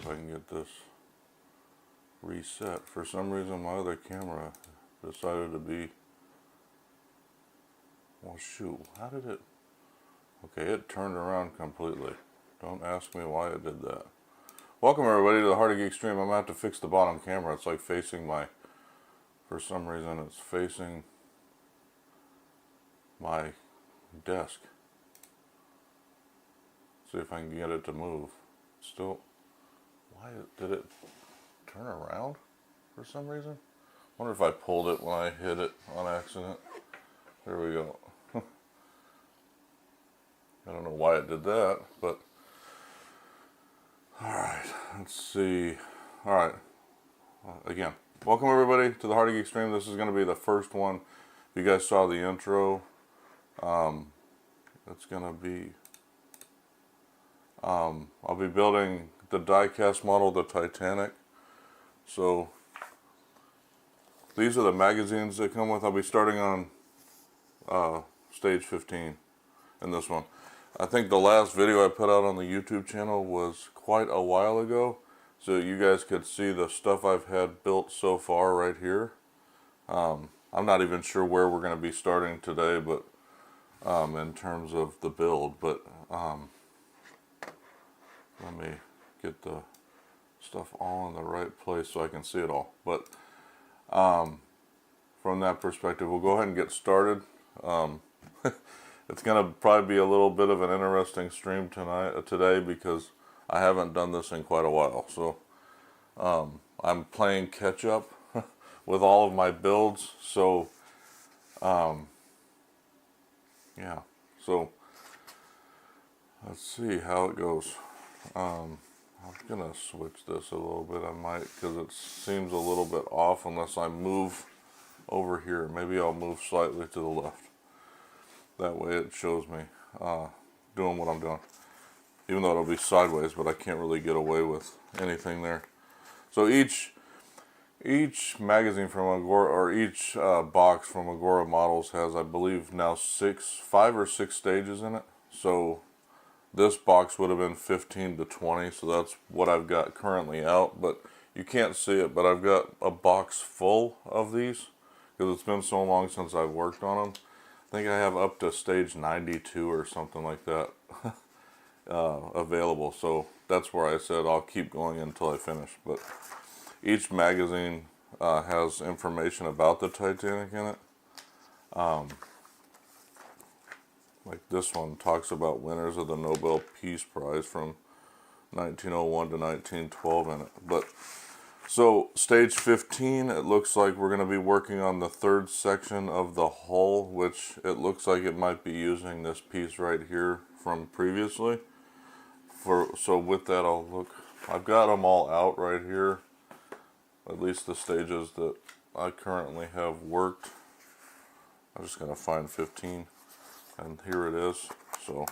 if I can get this reset. For some reason my other camera decided to be, well shoot, how did it, okay, it turned around completely. Don't ask me why it did that. Welcome everybody to the Heart of Geek stream. I'm going to have to fix the bottom camera. It's like facing my, for some reason it's facing my desk. See if I can get it to move. Still, why did it turn around for some reason? I wonder if I pulled it when I hit it on accident. There we go. I don't know why it did that, but alright, let's see. Alright, again, welcome everybody to the Heart of Geek stream. This is going to be the first one. If you guys saw the intro, it's going to be, I'll be building the die-cast model, the Titanic. So, these are the magazines that come with. I'll be starting on stage 15 in this one. I think the last video I put out on the YouTube channel was quite a while ago, so you guys could see the stuff I've had built so far right here. I'm not even sure where we're going to be starting today, but in terms of the build, but let me get the stuff all in the right place so I can see it all. But from that perspective, we'll go ahead and get started. It's going to probably be a little bit of an interesting stream today because I haven't done this in quite a while. So I'm playing catch up with all of my builds. So yeah, so let's see how it goes. I'm gonna switch this a little bit. I might, because it seems a little bit off unless I move over here. Maybe I'll move slightly to the left. That way it shows me doing what I'm doing. Even though it'll be sideways, but I can't really get away with anything there. So each magazine from Agora, or each box from Agora Models has, I believe now 5 or 6 stages in it. So this box would have been 15 to 20, so that's what I've got currently out. But you can't see it, but I've got a box full of these because it's been so long since I've worked on them. I think I have up to stage 92 or something like that available. So that's where I said I'll keep going until I finish. But each magazine has information about the Titanic in it. Like this one talks about winners of the Nobel Peace Prize from 1901 to 1912 in it. But so stage 15, it looks like we're going to be working on the 3rd section of the hull, which it looks like it might be using this piece right here from previously. So with that, I've got them all out right here, at least the stages that I currently have worked. I'm just going to find 15, and here it is. So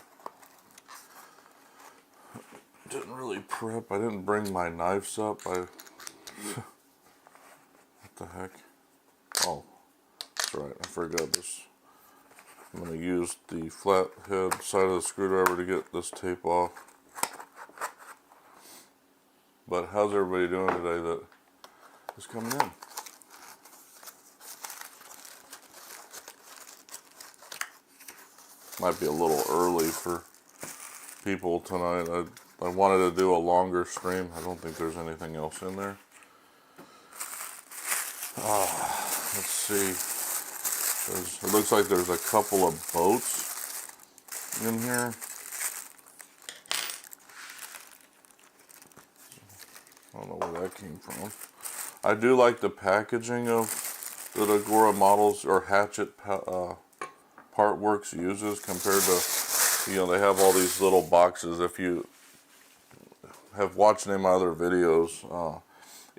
didn't really prep. I didn't bring my knives up. What the heck? Oh, that's right, I forgot this. I'm going to use the flathead side of the screwdriver to get this tape off. But how's everybody doing today that is coming in? Might be a little early for people tonight. I wanted to do a longer stream. I don't think there's anything else in there. Let's see. It looks like there's a couple of boats in here. I don't know where that came from. I do like the packaging of that Agora Models or Hatchet Partworks uses compared to, you know, they have all these little boxes. If you have watched any of my other videos,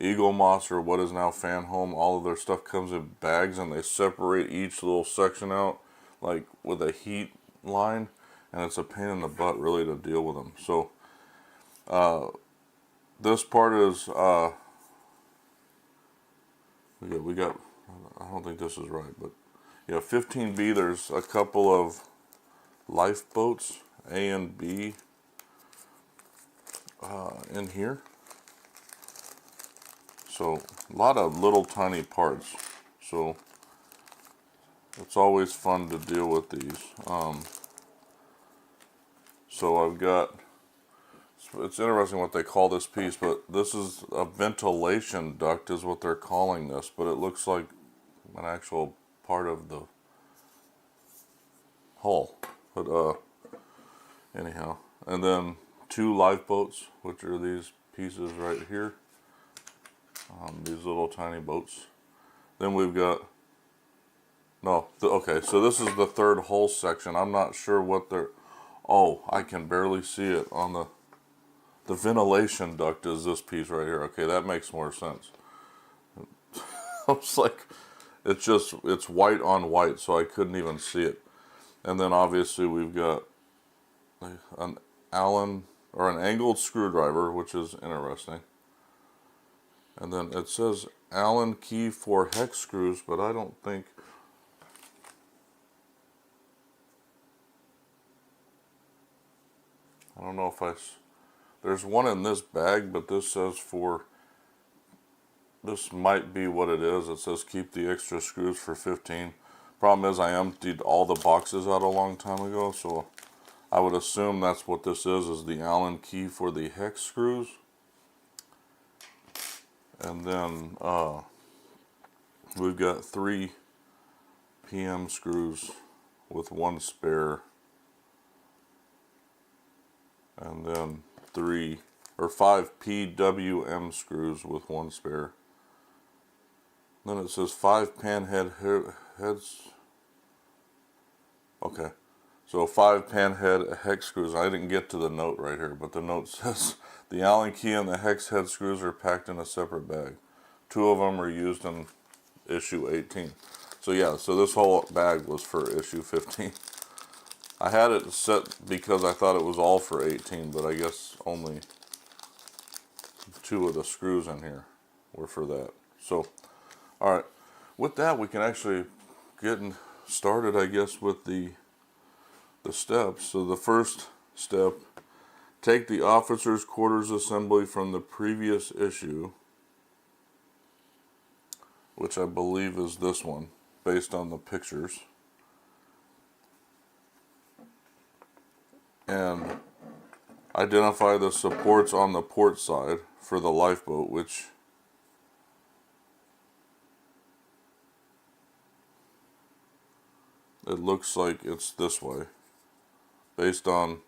Eagle Moss or what is now Fan Home, all of their stuff comes in bags and they separate each little section out like with a heat line, and it's a pain in the butt really to deal with them. So this part is we got I don't think this is right, but yeah, 15B, there's a couple of lifeboats, A and B, in here. So a lot of little tiny parts. So it's always fun to deal with these. So I've got, it's interesting what they call this piece, but this is a ventilation duct is what they're calling this, but it looks like an actual part of the hull. But anyhow, and then 2 lifeboats, which are these pieces right here. These little tiny boats. Then we've got, okay, so this is the 3rd hull section. I'm not sure what they're, oh, I can barely see it on the ventilation duct is this piece right here. Okay, that makes more sense. I was like, it's white on white, so I couldn't even see it. And then obviously we've got an Allen, or an angled screwdriver, which is interesting. And then it says Allen key for hex screws, but I don't think, I don't know if there's one in this bag, but this says this might be what it is. It says keep the extra screws for 15. Problem is I emptied all the boxes out a long time ago, so I would assume that's what this is the Allen key for the hex screws. And then we've got 3 PM screws with 1 spare. And then 5 PWM screws with 1 spare. Then it says 5 pan heads. Okay, so 5 pan head hex screws. I didn't get to the note right here, but the note says the Allen key and the hex head screws are packed in a separate bag. 2 of them are used in issue 18. So yeah, so this whole bag was for issue 15. I had it set because I thought it was all for 18, but I guess only 2 of the screws in here were for that. So, alright, with that we can actually get started, I guess, with the steps. So the first step, take the officer's quarters assembly from the previous issue, which I believe is this one, based on the pictures. And identify the supports on the port side for the lifeboat, which it looks like it's this way, based on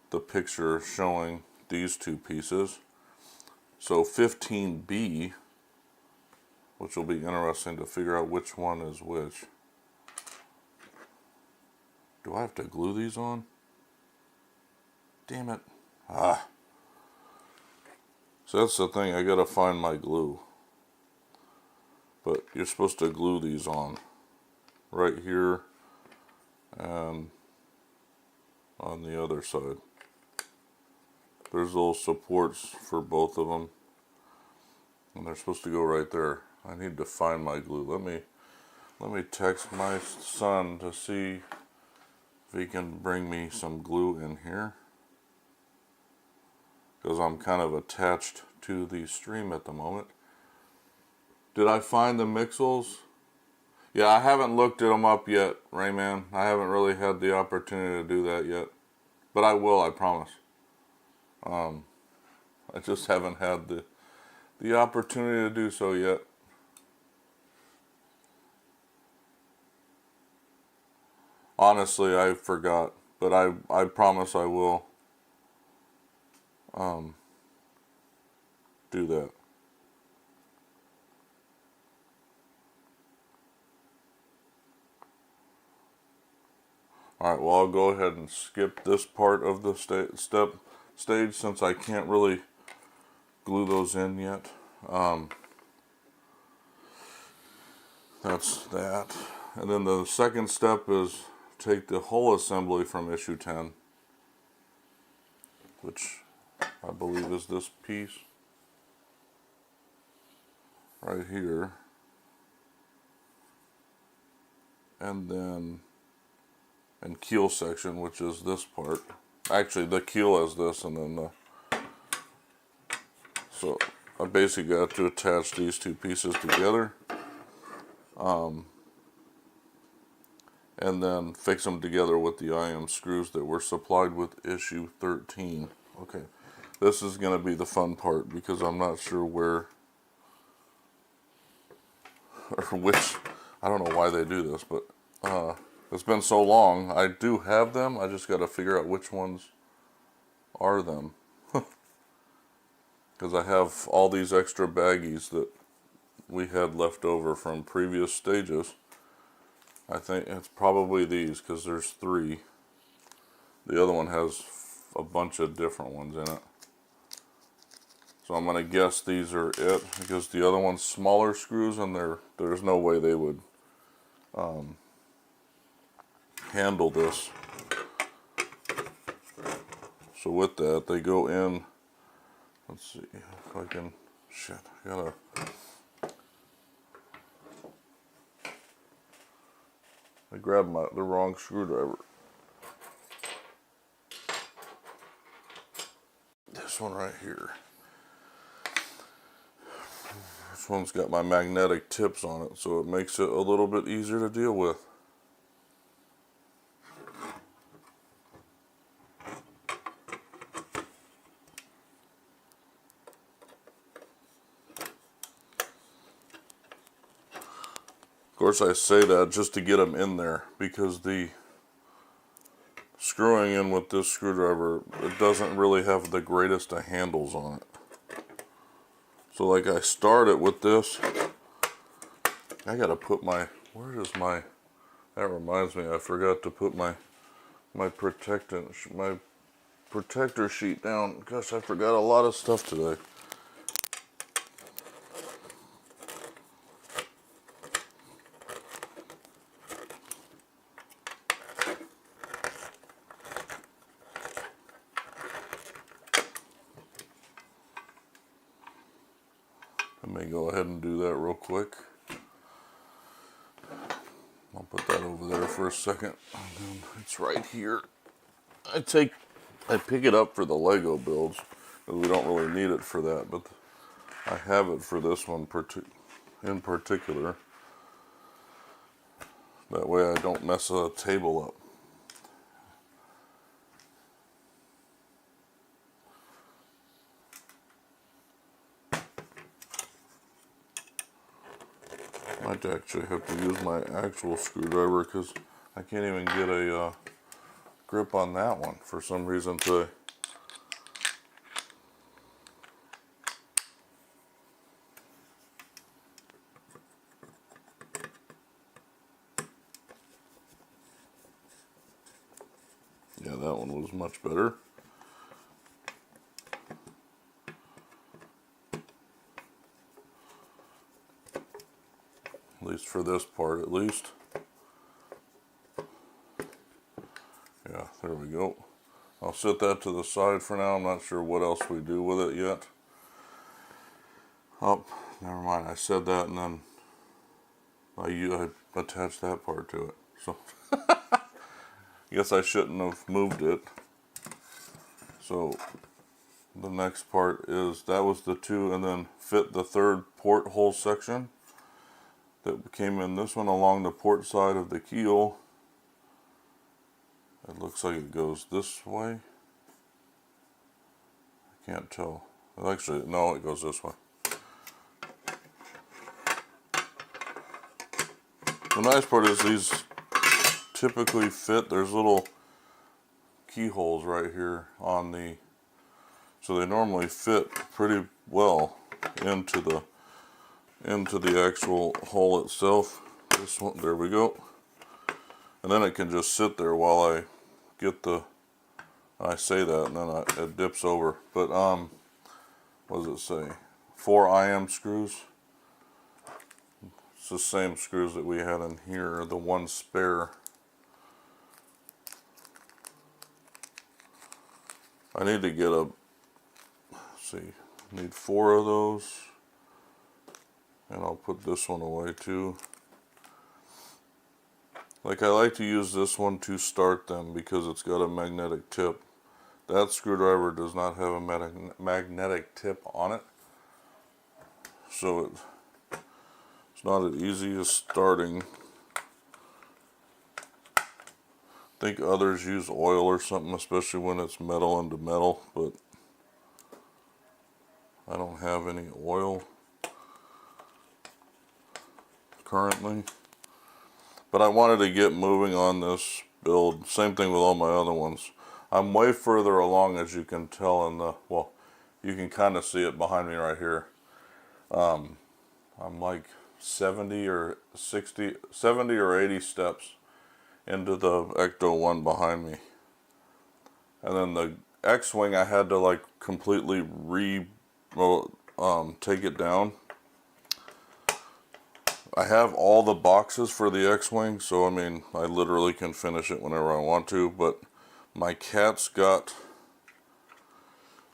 the picture showing these 2 pieces. So 15B, which will be interesting to figure out which one is which. Do I have to glue these on? Damn it. So that's the thing, I gotta find my glue. But you're supposed to glue these on right here and on the other side. There's little supports for both of them, and they're supposed to go right there. I need to find my glue. Let me text my son to see if he can bring me some glue in here, because I'm kind of attached to the stream at the moment. Did I find the mixels? Yeah, I haven't looked them up yet, Rayman. I haven't really had the opportunity to do that yet. But I will, I promise. I just haven't had the opportunity to do so yet. Honestly, I forgot. But I promise I will do that. Alright, well, I'll go ahead and skip this part of the stage since I can't really glue those in yet. That's that. And then the second step is take the whole assembly from issue 10, which I believe is this piece right here. And then and keel section, which is this part. Actually, the keel is this, and then the... So, I basically got to attach these two pieces together. And then fix them together with the IM screws that were supplied with issue 13. Okay, this is going to be the fun part because I'm not sure where or which, I don't know why they do this, but it's been so long. I do have them, I just got to figure out which ones are them. Because I have all these extra baggies that we had left over from previous stages. I think it's probably these because there's 3. The other one has a bunch of different ones in it. So I'm going to guess these are it because the other one's smaller screws and there's no way they would handle this. So with that, they go in. Let's see if I can. Shit, I gotta. I grabbed the wrong screwdriver. This one right here. This one's got my magnetic tips on it, so it makes it a little bit easier to deal with. Of course, I say that just to get them in there because the screwing in with this screwdriver, it doesn't really have the greatest of handles on it. So like I start it with this, I gotta put my, where is my, that reminds me, I forgot to put my protector sheet down. Gosh, I forgot a lot of stuff today. Let me go ahead and do that real quick. I'll put that over there for a second. It's right here. I pick it up for the Lego builds, because we don't really need it for that, but I have it for this one in particular. That way I don't mess a table up. Might actually have to use my actual screwdriver because I can't even get a grip on that one for some reason today. Yeah, that one was much better. At least for this part, at least. Yeah, there we go. I'll set that to the side for now. I'm not sure what else we do with it yet. Oh, never mind. I said that and then I attached that part to it. So, I guess I shouldn't have moved it. So, the next part is, that was the 2, and then fit the 3rd port hole section that came in this one along the port side of the keel. It looks like it goes this way. I can't tell. Actually, no, it goes this way. The nice part is these typically fit. There's little keyholes right here on the, so they normally fit pretty well into the actual hole itself. This one, there we go. And then it can just sit there while I get the, I say that and then it dips over. But what does it say? 4 IM screws. It's the same screws that we had in here, the one spare. I need to get a, let's see, need 4 of those. And I'll put this one away too. Like, I like to use this one to start them because it's got a magnetic tip. That screwdriver does not have a magnetic tip on it. so it's not as easy as starting. I think others use oil or something, especially when it's metal into metal, but I don't have any oil currently. But I wanted to get moving on this build. Same thing with all my other ones. I'm way further along, as you can tell in the, well, you can kind of see it behind me right here. I'm like 70 or 80 steps into the Ecto one behind me. And then the X-Wing, I had to like completely take it down. I have all the boxes for the X-Wing, so I mean, I literally can finish it whenever I want to, but my cat's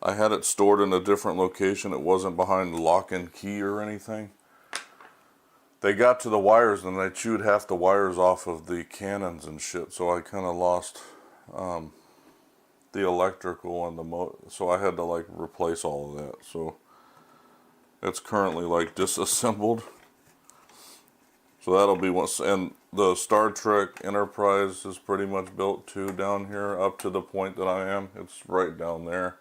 I had it stored in a different location. It wasn't behind lock and key or anything. They got to the wires and they chewed half the wires off of the cannons and shit, so I kind of lost the electrical and the motor, so I had to like replace all of that. So it's currently like disassembled. So that'll be once, and the Star Trek Enterprise is pretty much built too down here, up to the point that I am. It's right down there.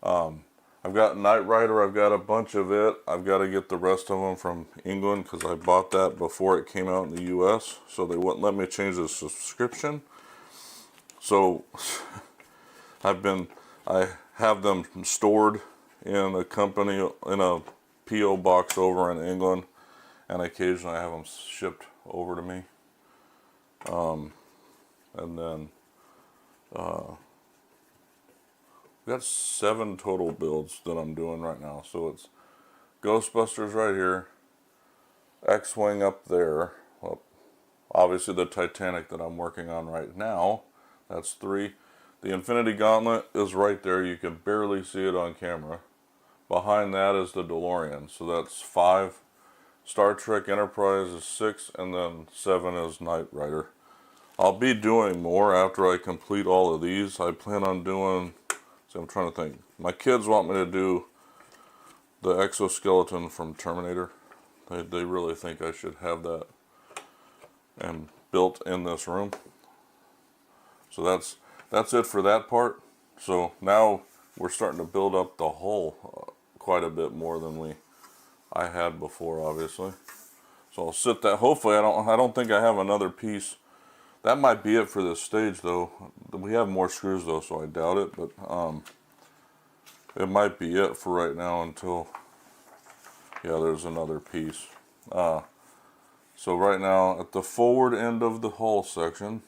I've got Knight Rider, I've got a bunch of it. I've got to get the rest of them from England because I bought that before it came out in the US. So they wouldn't let me change the subscription. So I have them stored in a company, in a P.O. box over in England. And occasionally I have them shipped over to me. And then we got 7 total builds that I'm doing right now. So it's Ghostbusters right here, X-Wing up there. Well, obviously the Titanic that I'm working on right now, that's 3. The Infinity Gauntlet is right there. You can barely see it on camera. Behind that is the DeLorean, so that's 5. Star Trek Enterprise is 6, and then 7 is Knight Rider. I'll be doing more after I complete all of these. I plan on doing, see, I'm trying to think. My kids want me to do the exoskeleton from Terminator. They really think I should have that and built in this room. So that's it for that part. So now we're starting to build up the hull quite a bit more than I had before, obviously. So I'll sit that. Hopefully, I don't think I have another piece. That might be it for this stage, though. We have more screws, though, so I doubt it. But it might be it for right now until, yeah, there's another piece. So right now, at the forward end of the hull section,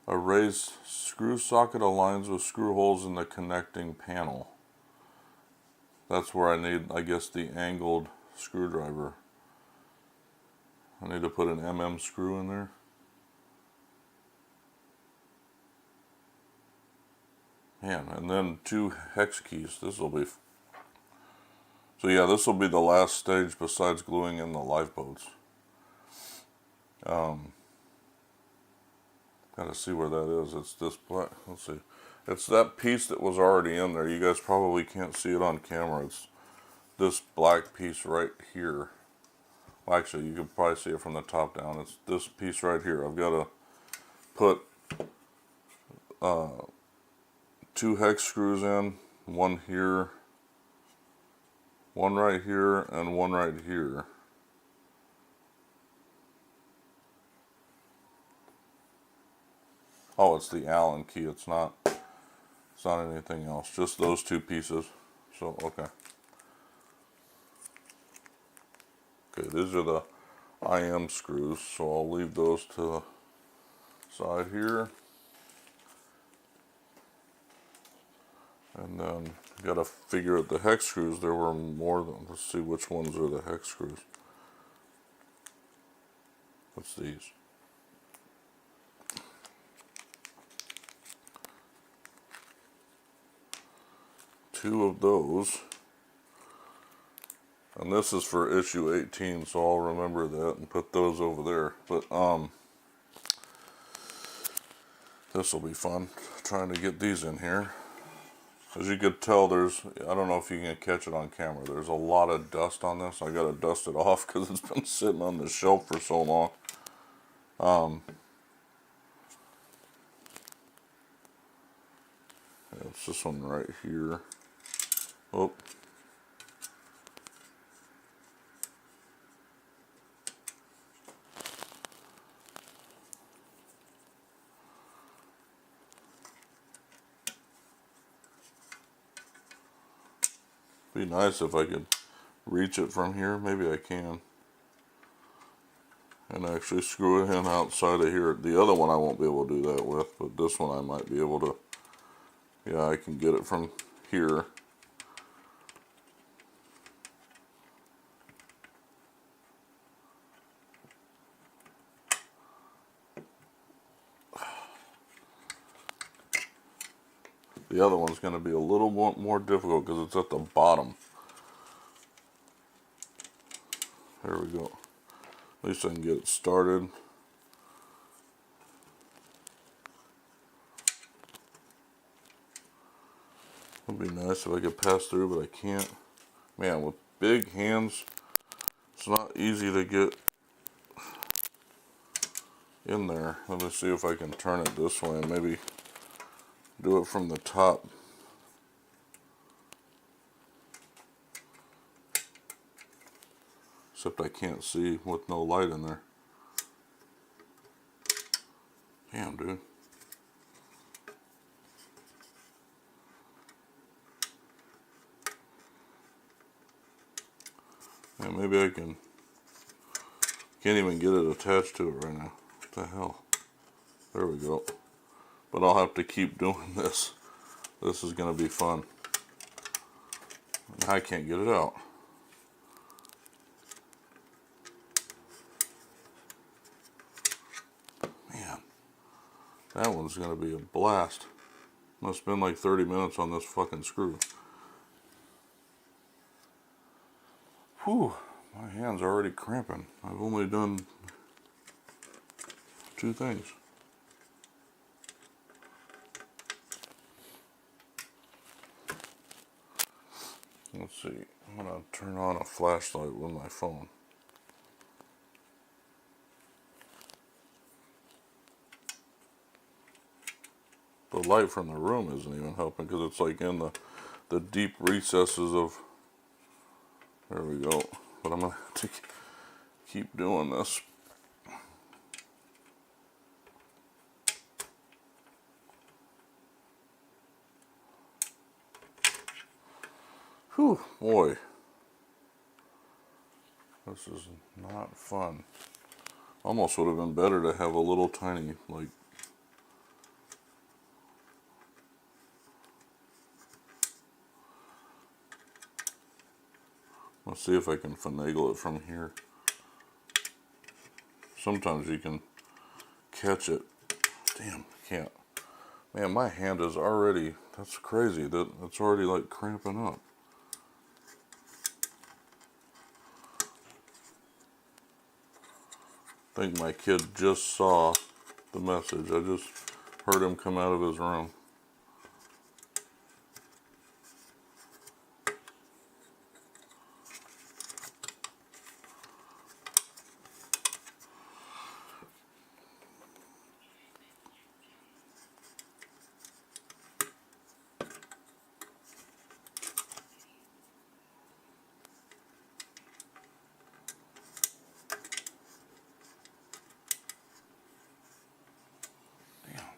a raised screw socket aligns with screw holes in the connecting panel. That's where I need, I guess, the angled screwdriver. I need to put an MM screw in there. Man, and then 2 hex keys. This will be... So yeah, this will be the last stage besides gluing in the lifeboats. Gotta see where that is. It's this black. Let's see. It's that piece that was already in there. You guys probably can't see it on camera. It's this black piece right here. Well, actually, you can probably see it from the top down. It's this piece right here. I've got to put 2 hex screws in. One here, one right here, and one right here. Oh, it's the Allen key. It's not anything else. Just those 2 pieces. So, okay. Okay, these are the IM screws, so I'll leave those to the side here. And then got to figure out the hex screws. There were more than, let's see which ones are the hex screws. What's these? Two of those. And this is for issue 18, so I'll remember that and put those over there. But this will be fun, trying to get these in here. As you could tell, I don't know if you can catch it on camera, there's a lot of dust on this. I gotta dust it off because it's been sitting on the shelf for so long. It's this one right here. Oh. Be nice if I could reach it from here. Maybe I can. And actually screw it in outside of here. The other one I won't be able to do that with, but this one I might be able to. Yeah, I can get it from here. The other one's going to be a little more difficult because it's at the bottom. There we go. At least I can get it started. It'd be nice if I could pass through, but I can't. Man, with big hands, it's not easy to get in there. Let me see if I can turn it this way and maybe do it from the top. Except I can't see with no light in there. Damn, dude. Yeah, maybe I can. Can't even get it attached to it right now. What the hell? There we go. But I'll have to keep doing this. This is going to be fun. I can't get it out. Man, that one's going to be a blast. Must have been like 30 minutes on this fucking screw. Whew, my hand's already cramping. I've only done 2 things. Let's see, I'm gonna turn on a flashlight with my phone. The light from the room isn't even helping because it's like in the deep recesses of. There we go. But I'm gonna have to keep doing this. Whew, boy. This is not fun. Almost would have been better to have a little tiny, like. Let's see if I can finagle it from here. Sometimes you can catch it. Damn, can't. Man, my hand is already, that's crazy. It's already like cramping up. I think my kid just saw the message. I just heard him come out of his room.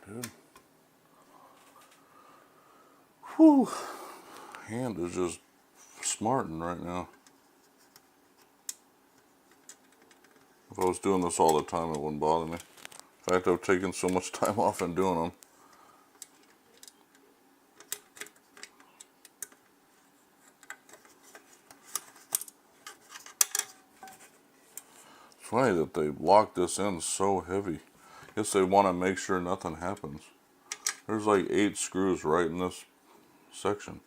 Dude. Whew. Hand is just smarting right now. If I was doing this all the time, it wouldn't bother me. In fact, I've taken so much time off in doing them. It's funny that they lock this in so heavy. I guess they want to make sure nothing happens. There's like 8 screws right in this section.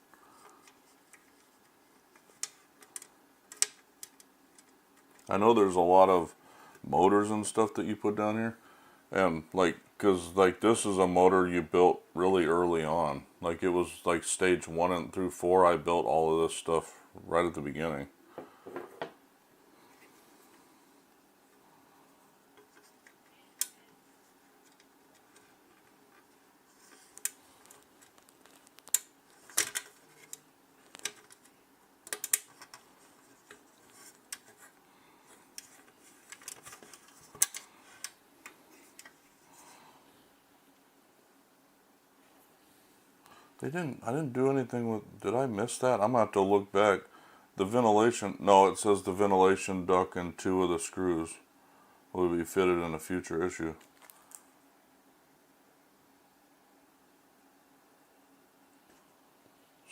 I know there's a lot of motors and stuff that you put down here, And like, cause like this is a motor you built really early on. Like it was like stage 1 and through 4. I built all of this stuff right at the beginning. I didn't do anything with, did I miss that? I'm gonna have to look back. The ventilation, no, it says the ventilation duct and 2 of the screws will be fitted in a future issue.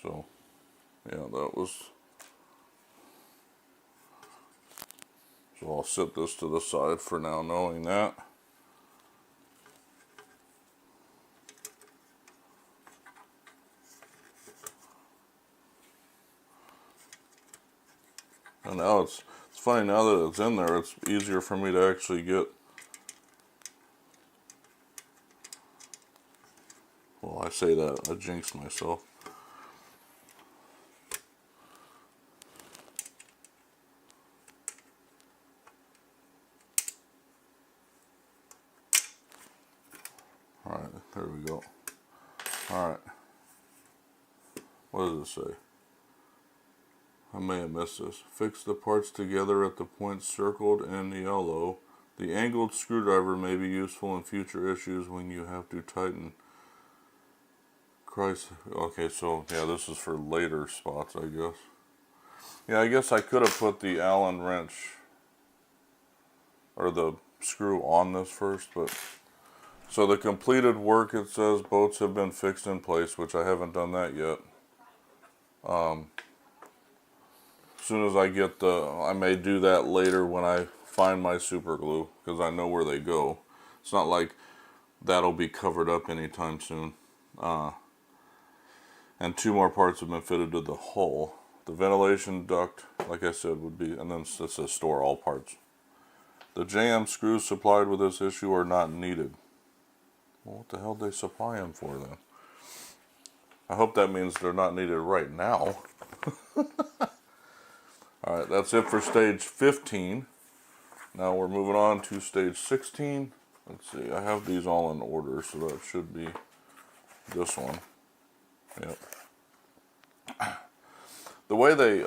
So, yeah, that was, so I'll set this to the side for now knowing that. And now it's funny, now that it's in there, it's easier for me to actually get, well, I say that, I jinxed myself. Alright, there we go. Alright. What does it say? I may have missed this. Fix the parts together at the points circled in yellow. The angled screwdriver may be useful in future issues when you have to tighten. Christ. Okay, so yeah, this is for later spots, I guess. Yeah, I guess I could have put the Allen wrench or the screw on this first, but so the completed work, it says bolts have been fixed in place, which I haven't done that yet. As soon as I get I may do that later when I find my super glue, because I know where they go. It's not like that'll be covered up anytime soon. And 2 more parts have been fitted to the hull. The ventilation duct, like I said, would be, and then it says store all parts. The JM screws supplied with this issue are not needed. Well, what the hell did they supply them for then? I hope that means they're not needed right now. Alright, that's it for stage 15. Now we're moving on to stage 16. Let's see, I have these all in order, so that should be this one. Yep. The way they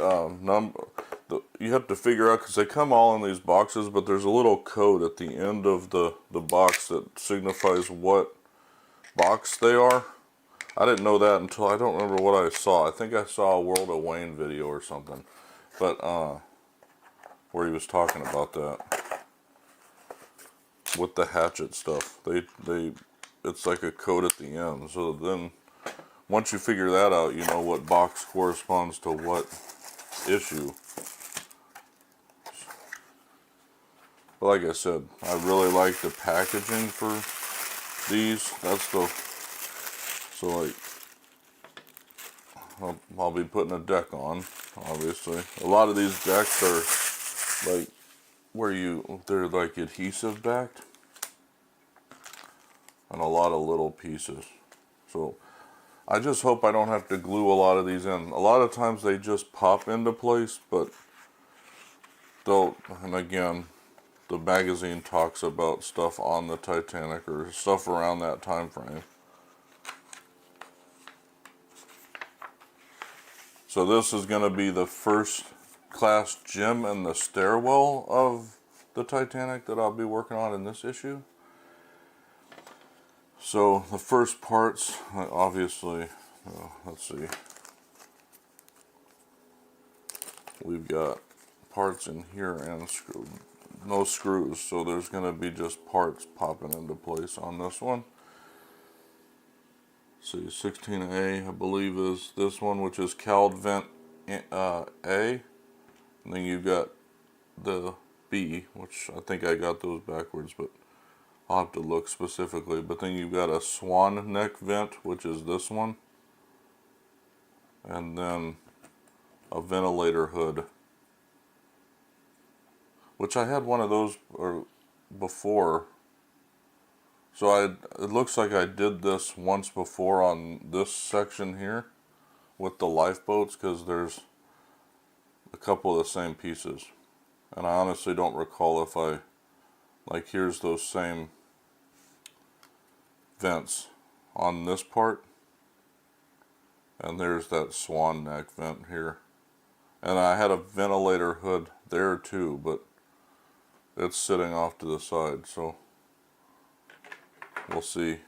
you have to figure out, because they come all in these boxes, but there's a little code at the end of the box that signifies what box they are. I didn't know that until, I don't remember what I saw. I think I saw a World of Wayne video or something. But, where he was talking about that. With the hatchet stuff. It's like a code at the end. So then, once you figure that out, you know what box corresponds to what issue. But like I said, I really like the packaging for these. That's the, so like, I'll be putting a deck on, obviously. A lot of these decks are like, they're like adhesive backed. And a lot of little pieces. So, I just hope I don't have to glue a lot of these in. A lot of times they just pop into place, but and again, the magazine talks about stuff on the Titanic or stuff around that time frame. So this is going to be the first class gym and the stairwell of the Titanic that I'll be working on in this issue. So the first parts, obviously, let's see. We've got parts in here and no screws, so there's going to be just parts popping into place on this one. See, 16A, I believe, is this one, which is Cald Vent A. And then you've got the B, which I think I got those backwards, but I'll have to look specifically. But then you've got a swan neck vent, which is this one. And then a ventilator hood, which I had one of those before. So it looks like I did this once before on this section here with the lifeboats, because there's a couple of the same pieces. And I honestly don't recall if I, like, here's those same vents on this part. And there's that swan neck vent here. And I had a ventilator hood there too, but it's sitting off to the side, so we'll see.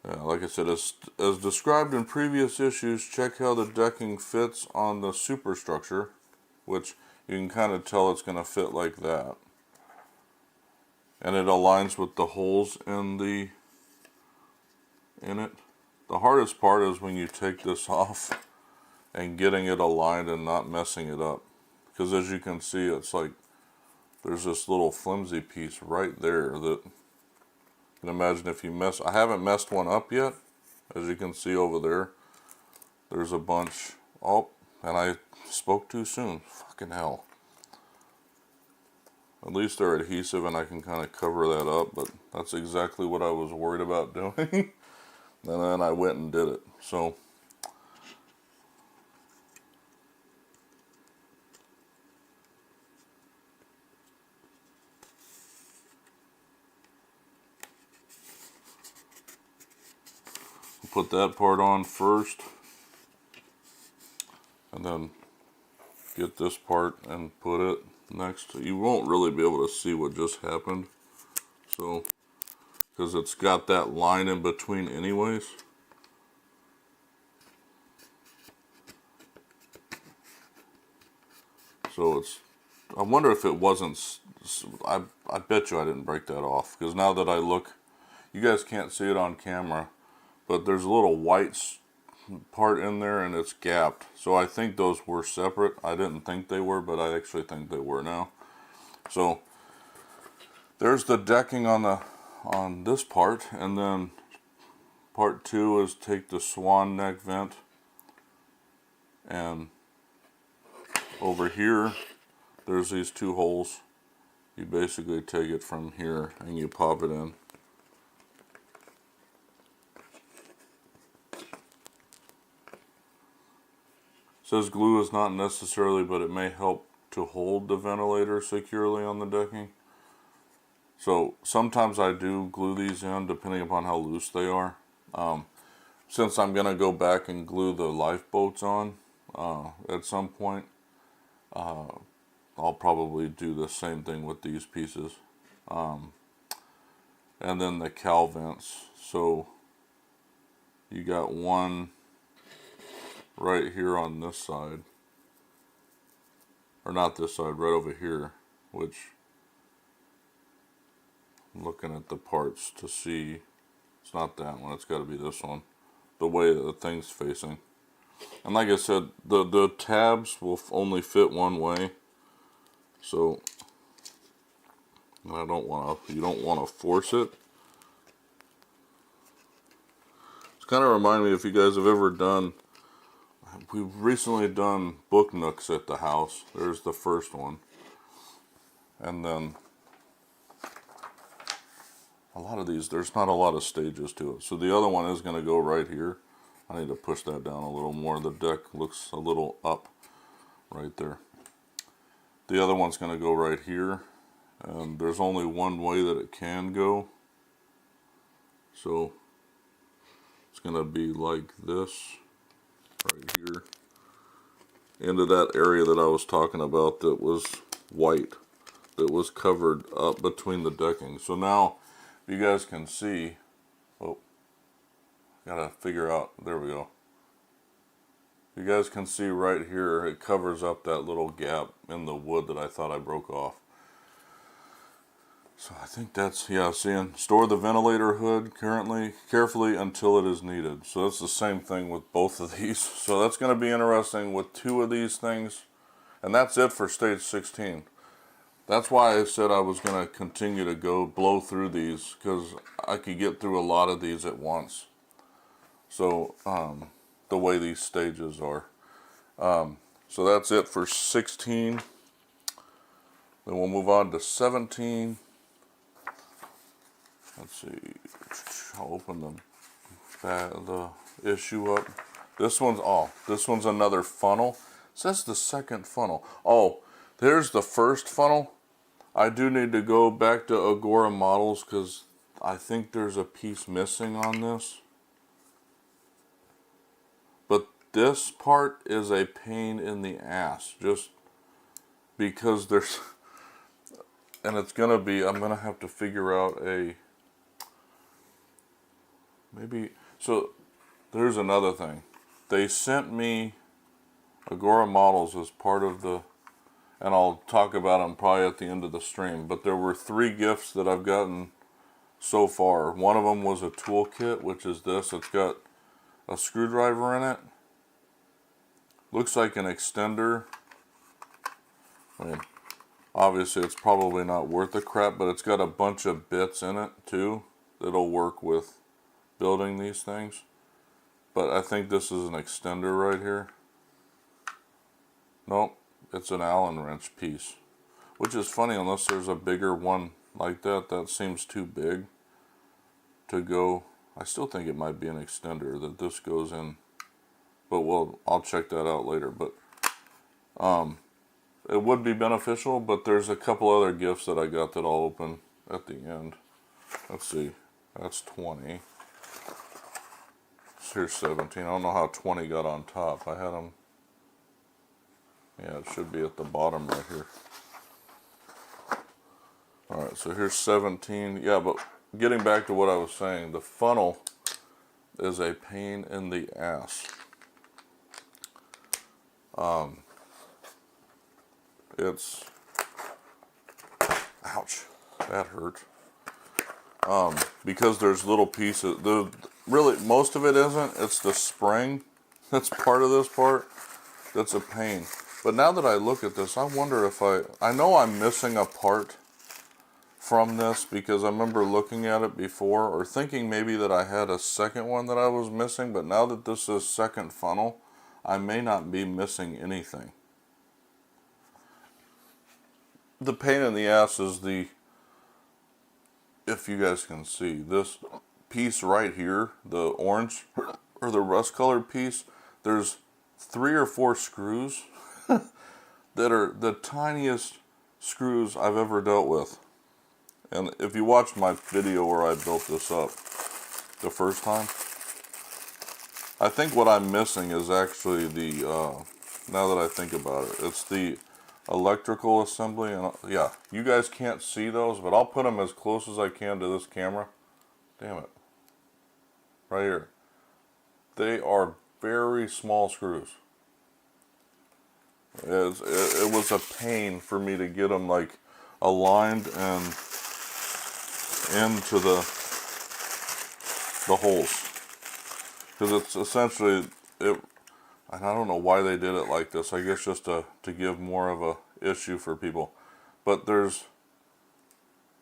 Yeah, like I said, as described in previous issues, check how the decking fits on the superstructure, which you can kind of tell it's going to fit like that. And it aligns with the holes in it. The hardest part is when you take this off and getting it aligned and not messing it up. Because as you can see, it's like there's this little flimsy piece right there that you can imagine if you mess. I haven't messed one up yet. As you can see over there, there's a bunch. Oh, and I spoke too soon. Fucking hell. At least they're adhesive and I can kind of cover that up, but that's exactly what I was worried about doing. And then I went and did it. So put that part on first, and then get this part and put it next. You won't really be able to see what just happened, so because it's got that line in between anyways. So it's, I wonder if it wasn't, I bet you I didn't break that off, because now that I look, you guys can't see it on camera, but there's a little white part in there and it's gapped. So I think those were separate. I didn't think they were, but I actually think they were now. So there's the decking on this part, and then part two is take the swan neck vent, and over here there's these two holes. You basically take it from here and you pop it in. Says glue is not necessarily, but it may help to hold the ventilator securely on the decking. So sometimes I do glue these in depending upon how loose they are. Since I'm going to go back and glue the lifeboats on at some point, I'll probably do the same thing with these pieces. And then the cowl vents. So you got one right here on this side, or not this side, right over here, which I'm looking at the parts to see. It's not that one, it's got to be this one, the way the thing's facing. And like I said, the tabs will only fit one way, so I don't want to, you don't want to force it. It's kind of remind me, if you guys have ever done, we've recently done book nooks at the house. There's the first one. And then a lot of these, there's not a lot of stages to it. So the other one is going to go right here. I need to push that down a little more. The deck looks a little up right there. The other one's going to go right here. And there's only one way that it can go. So it's going to be like this. Right here, into that area that I was talking about that was white, that was covered up between the decking. So now you guys can see, oh, gotta figure out, there we go. You guys can see right here, it covers up that little gap in the wood that I thought I broke off. So I think that's, yeah, seeing, store the ventilator hood carefully until it is needed. So that's the same thing with both of these. So that's going to be interesting with two of these things. And that's it for stage 16. That's why I said I was going to continue to blow through these, because I could get through a lot of these at once. So the way these stages are. So that's it for 16. Then we'll move on to 17. let's see, I'll open the issue up. This one's another funnel. It says the second funnel. Oh, there's the first funnel. I do need to go back to Agora Models because I think there's a piece missing on this. But this part is a pain in the ass, just because there's, and it's gonna be, I'm gonna have to figure out so there's another thing. They sent me Agora Models as part of the, and I'll talk about them probably at the end of the stream, but there were 3 gifts that I've gotten so far. One of them was a toolkit, which is this. It's got a screwdriver in it. Looks like an extender. I mean, obviously it's probably not worth the crap, but it's got a bunch of bits in it too that'll work with building these things. But I think this is an extender right here. Nope, it's an Allen wrench piece, which is funny unless there's a bigger one like that. That seems too big to go. I still think it might be an extender that this goes in, but I'll check that out later. But it would be beneficial, but there's a couple other gifts that I got that I'll open at the end. Let's see, that's 20. Here's 17. I don't know how 20 got on top. I had them, yeah, it should be at the bottom right here. Alright, so here's 17. Yeah, but getting back to what I was saying, the funnel is a pain in the ass. It's, ouch, that hurt. Because there's little pieces, really most of it isn't, it's the spring that's part of this part that's a pain. But now that I look at this, I wonder if I know I'm missing a part from this because I remember looking at it before or thinking maybe that I had a second one that I was missing, but now that this is second funnel, I may not be missing anything. The pain in the ass is if you guys can see, this piece right here, the orange or the rust colored piece, there's 3 or 4 screws that are the tiniest screws I've ever dealt with. And if you watched my video where I built this up the first time, I think what I'm missing is actually the, now that I think about it, it's the electrical assembly. And yeah, you guys can't see those, but I'll put them as close as I can to this camera. Damn it. Right here. They are very small screws. It was a pain for me to get them like aligned and into the holes, because it's essentially and I don't know why they did it like this. I guess just to give more of a issue for people. But there's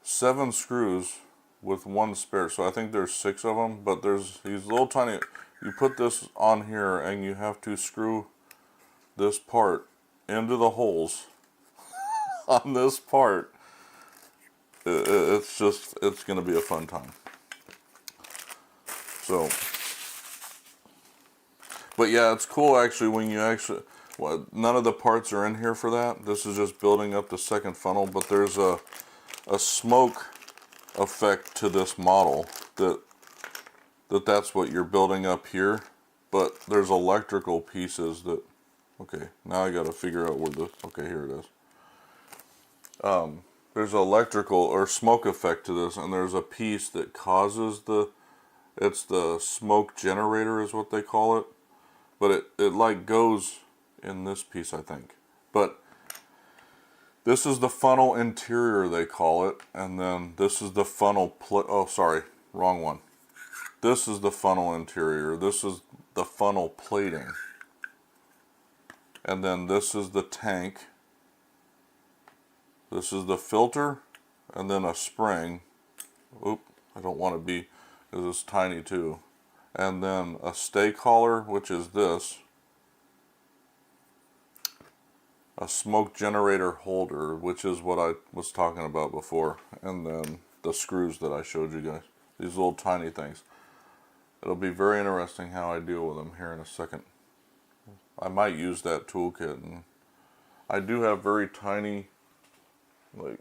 7 screws with 1 spare, so I think there's 6 of them. But there's these little tiny. You put this on here, and you have to screw this part into the holes on this part. It's going to be a fun time. So, but yeah, it's cool actually when you actually, well, none of the parts are in here for that. This is just building up the second funnel, but there's a smoke effect to this model that's what you're building up here. But there's electrical pieces that, okay, now I got to figure out where okay, here it is. There's electrical or smoke effect to this, and there's a piece that causes it's the smoke generator is what they call it. But it like goes in this piece, I think. But this is the funnel interior, they call it. And then this is the funnel, oh sorry, wrong one. This is the funnel interior. This is the funnel plating. And then this is the tank. This is the filter, and then a spring. Oop, I don't want to be, because it's tiny too. And then a stay collar, which is this. A smoke generator holder, which is what I was talking about before. And then the screws that I showed you guys. These little tiny things. It'll be very interesting how I deal with them here in a second. I might use that toolkit, and I do have very tiny like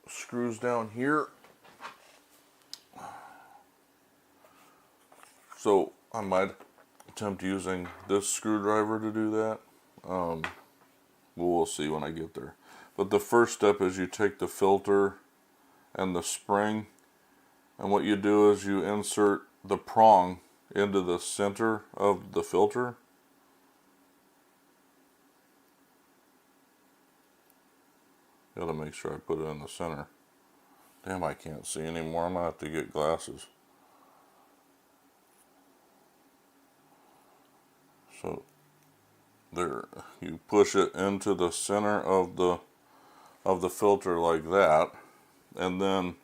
screws down here. So I might attempt using this screwdriver to do that. We'll see when I get there. But the first step is you take the filter and the spring, and what you do is you insert the prong into the center of the filter. Gotta make sure I put it in the center. Damn, I can't see anymore. I'm gonna have to get glasses. So there, you push it into the center of the filter like that, and then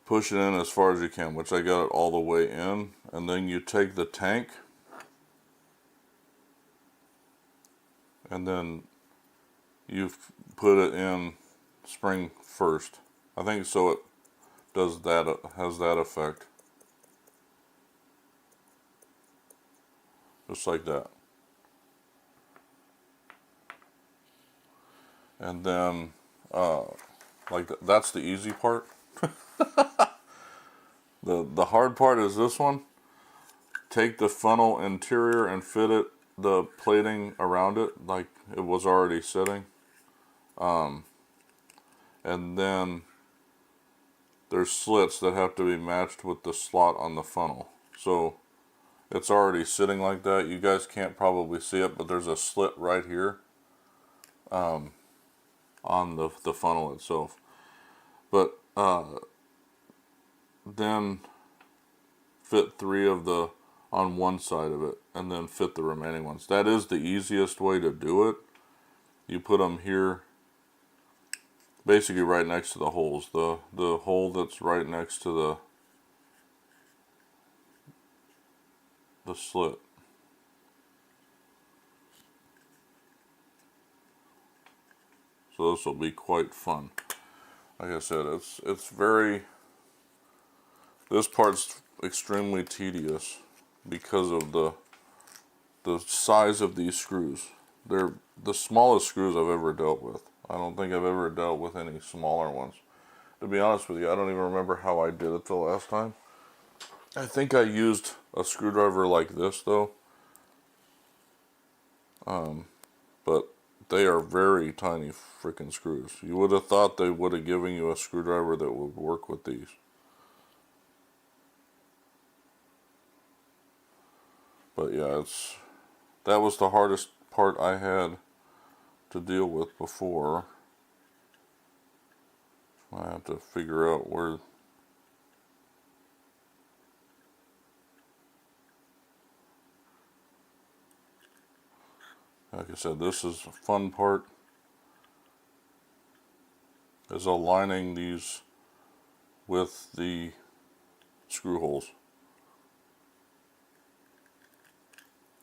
push it in as far as you can, which I got it all the way in, and then you take the tank and then you put it in spring first. I think so it does that, has that effect. Just like that. And then that's the easy part. The hard part is this one. Take the funnel interior and fit it, the plating around it like it was already sitting. And then there's slits that have to be matched with the slot on the funnel. So it's already sitting like that. You guys can't probably see it, but there's a slit right here on the funnel itself. But then fit 3 of the on one side of it, and then fit the remaining ones. That is the easiest way to do it. You put them here, basically right next to the holes. The hole that's right next to the slit. So this will be quite fun. Like I said, it's very, this part's extremely tedious because of the size of these screws. They're the smallest screws I've ever dealt with. I don't think I've ever dealt with any smaller ones. To be honest with you, I don't even remember how I did it the last time. I think I used a screwdriver like this though. But they are very tiny freaking screws. You would have thought they would have given you a screwdriver that would work with these. But yeah, that was the hardest part I had to deal with before. I have to figure out where. Like I said, this is a fun part, is aligning these with the screw holes.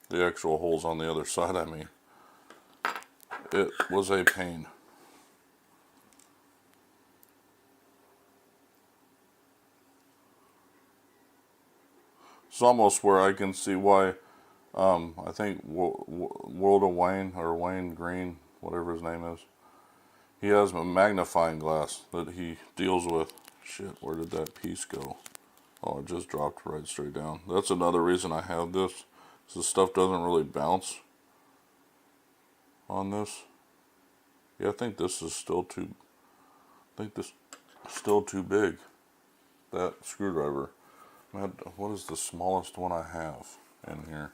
The actual holes on the other side, I mean. It was a pain. It's almost where I can see why, I think World of Wayne, or Wayne Green, whatever his name is, he has a magnifying glass that he deals with. Shit, where did that piece go? Oh, it just dropped right straight down. That's another reason I have this. The stuff doesn't really bounce on this. Yeah, I think this is still too. I think this is still too big. That screwdriver. What is the smallest one I have in here?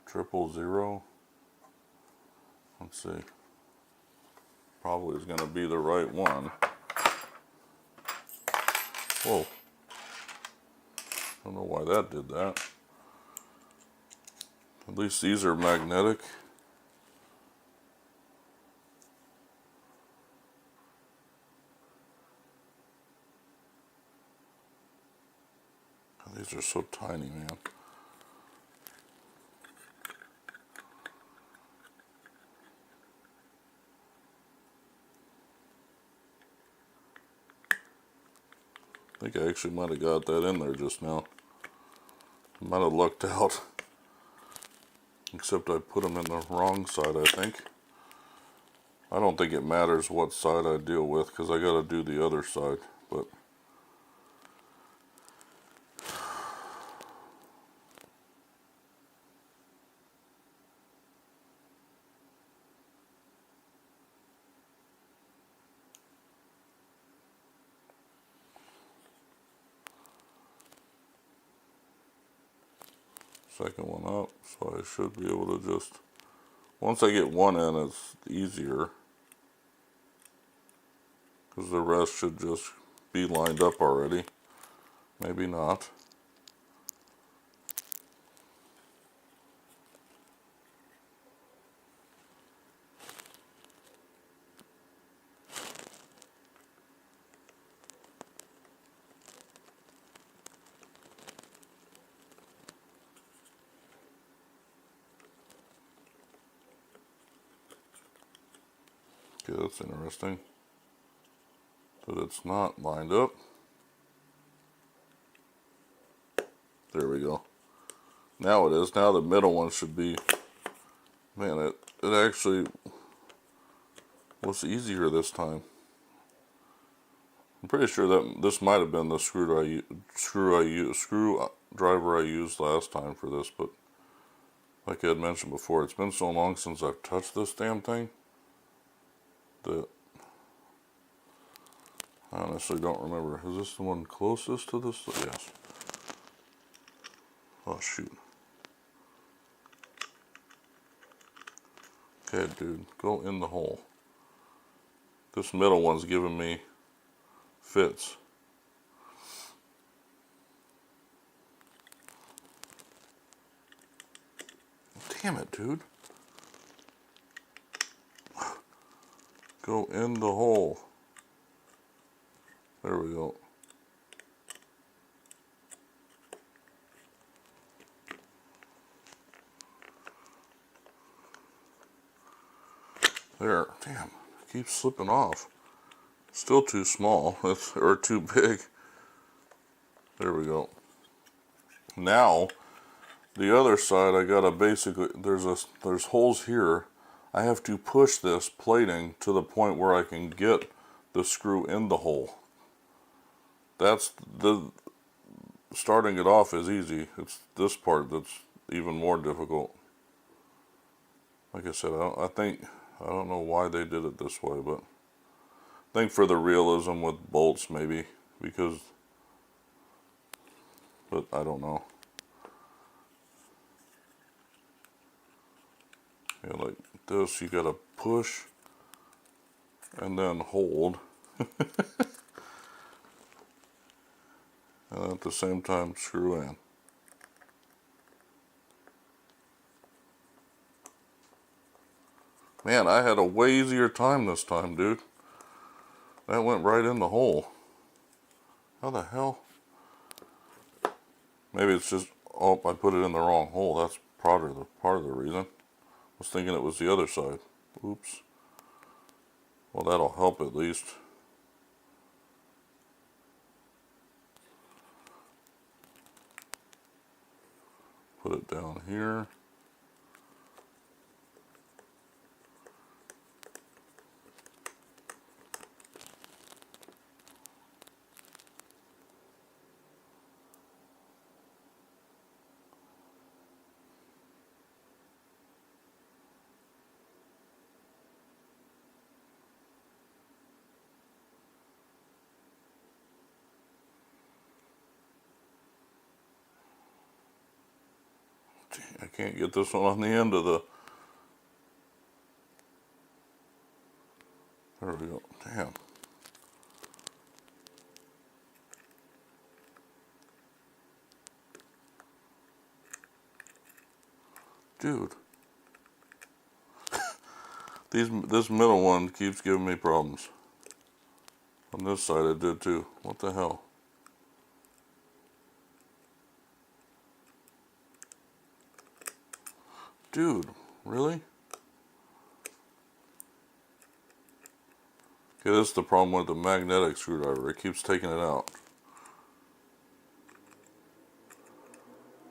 Triple 0. Let's see. Probably is going to be the right one. Whoa. I don't know why that did that. At least these are magnetic. These are so tiny, man. I think I actually might have got that in there just now. I might have lucked out. Except I put them in the wrong side, I think. I don't think it matters what side I deal with because I got to do the other side. But second one up, so I should be able to just, once I get one in, it's easier because the rest should just be lined up already. Maybe not. Okay, that's interesting that it's not lined up. There we go. Now it is. Now the middle one should be, man, it actually was easier this time. I'm pretty sure that this might have been the screwdriver I used last time for this, but like I had mentioned before, it's been so long since I've touched this damn thing that I honestly don't remember. Is this the one closest to this? Yes. Oh, shoot. Okay, dude, go in the hole. This middle one's giving me fits. Damn it, dude. Go in the hole. There we go. There. Damn. It keeps slipping off. Still too small. Or too big. There we go. Now, the other side, I gotta basically, there's holes here. I have to push this plating to the point where I can get the screw in the hole. That's starting it off is easy. It's this part that's even more difficult. Like I said, I don't know why they did it this way, but I think for the realism with bolts maybe, but I don't know. Yeah, like this, you gotta push and then hold. And at the same time screw in. Man, I had a way easier time this time, dude. That went right in the hole. How the hell? Maybe it's just, oh, I put it in the wrong hole. That's part of the reason. I was thinking it was the other side. Oops. Well, that'll help at least. Put it down here. I can't get this one on the end of the... There we go. Damn. Dude. This middle one keeps giving me problems. On this side it did too. What the hell? Dude, really? Okay, this is the problem with the magnetic screwdriver. It keeps taking it out.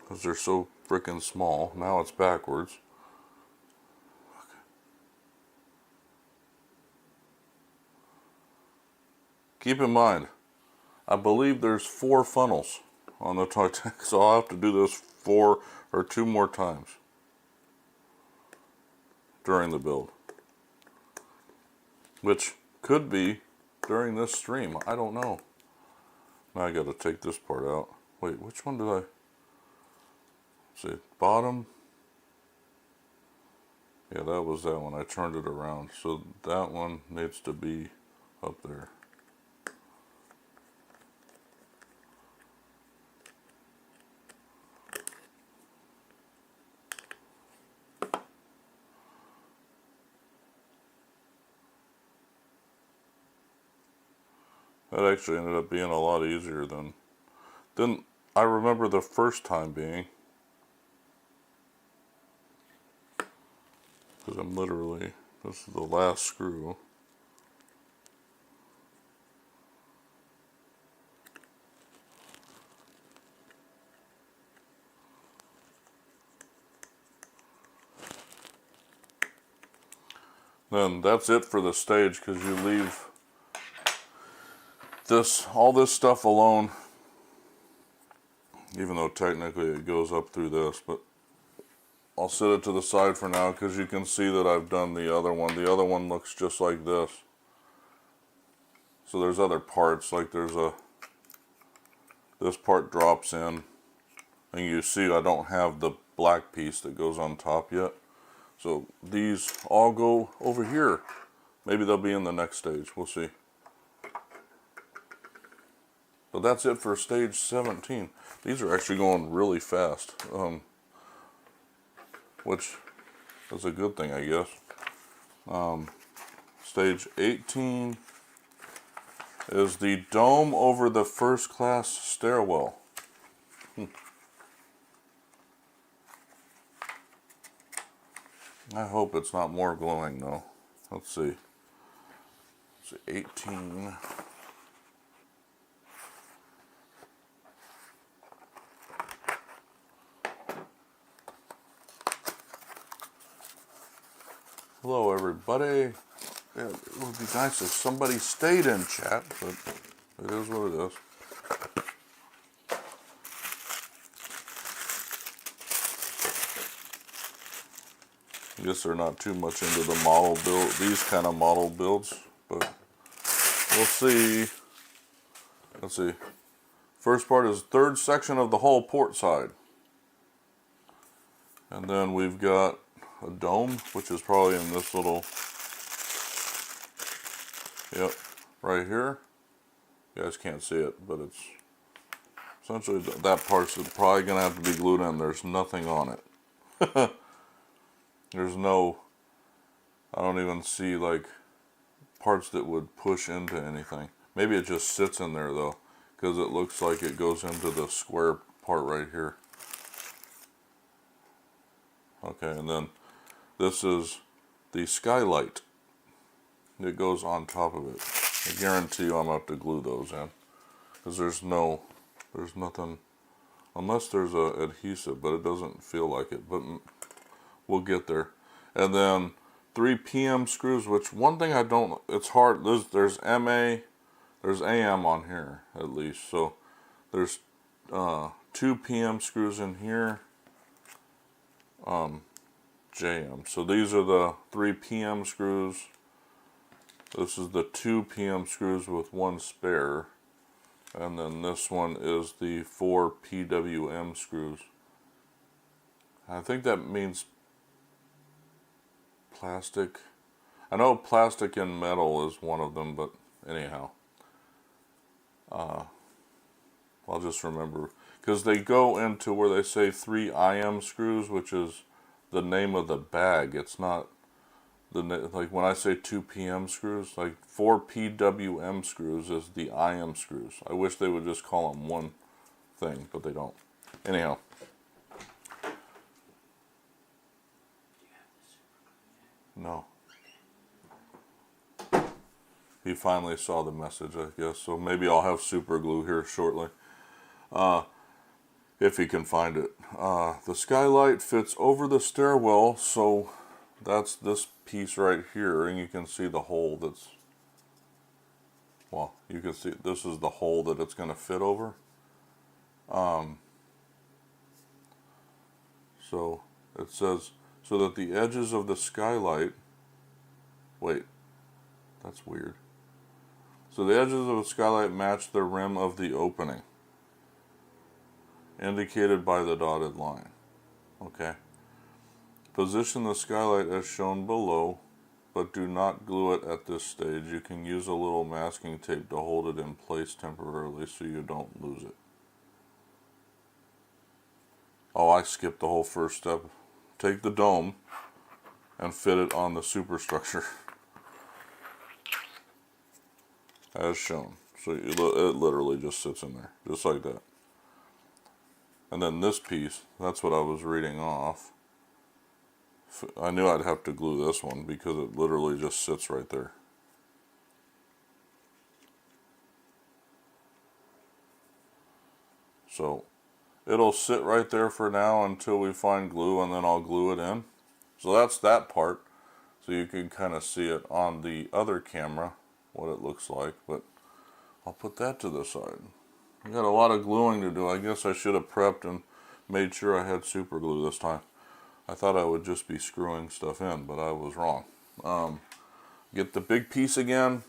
because they're so freaking small. Now it's backwards. Okay. Keep in mind, I believe there's 4 funnels on the Titanic, so I'll have to do this 4 or 2 more times during the build, which could be during this stream. I don't know. Now I got to take this part out. Wait, which one did I see? Bottom. Yeah, that was that one. I turned it around, so that one needs to be up there. That actually ended up being a lot easier than I remember the first time being. Because I'm literally, this is the last screw. Then that's it for the stage, because you leave all this stuff alone, even though technically it goes up through this, but I'll set it to the side for now because you can see that I've done the other one. The other one looks just like this. So there's other parts, like this part drops in, and you see I don't have the black piece that goes on top yet. So these all go over here. Maybe they'll be in the next stage, we'll see. But that's it for stage 17. These are actually going really fast, which is a good thing, I guess. Stage 18 is the dome over the first class stairwell. I hope it's not more glowing though. Let's see. It's 18. Hello everybody. Yeah, it would be nice if somebody stayed in chat, but it is what it is. I guess they're not too much into the model build, these kind of model builds, but we'll see. Let's see. First part is third section of the hull port side. And then we've got a dome, which is probably in this little, yep, right here. You guys can't see it, but it's essentially that part's probably gonna have to be glued in. There's nothing on it. There's no, I don't even see like parts that would push into anything. Maybe it just sits in there though, because it looks like it goes into the square part right here. Okay, and then this is the skylight that goes on top of it. I guarantee you I'm going to have to glue those in, because there's nothing, unless there's a adhesive, but it doesn't feel like it, but we'll get there. And then 3 PM screws, which one thing I don't, it's hard, there's MA, there's AM on here at least, so there's 2 PM screws in here, JM. So these are the 3 PM screws. This is the 2 PM screws with 1 spare. And then this one is the 4 PWM screws. I think that means plastic. I know plastic and metal is one of them, but anyhow. I'll just remember. Because they go into where they say 3 IM screws, which is the name of the bag. It's not the like when I say 2 PM screws, like 4 PWM screws is the IM screws. I wish they would just call them one thing, but they don't. Anyhow. No. He finally saw the message, I guess. So maybe I'll have super glue here shortly. if you can find it. The skylight fits over the stairwell, so that's this piece right here, and you can see the hole that's, well, you can see this is the hole that it's going to fit over. So it says, so that the edges of the skylight, wait, that's weird. So the edges of the skylight match the rim of the opening, indicated by the dotted line. Okay. Position the skylight as shown below, but do not glue it at this stage. You can use a little masking tape to hold it in place temporarily so you don't lose it. Oh, I skipped the whole first step. Take the dome and fit it on the superstructure as shown. So it literally just sits in there, just like that. And then this piece, that's what I was reading off. I knew I'd have to glue this one because it literally just sits right there. So it'll sit right there for now until we find glue, and then I'll glue it in. So that's that part. So you can kind of see it on the other camera, what it looks like. But I'll put that to the side. I got a lot of gluing to do. I guess I should have prepped and made sure I had super glue this time. I thought I would just be screwing stuff in, but I was wrong. Get the big piece again.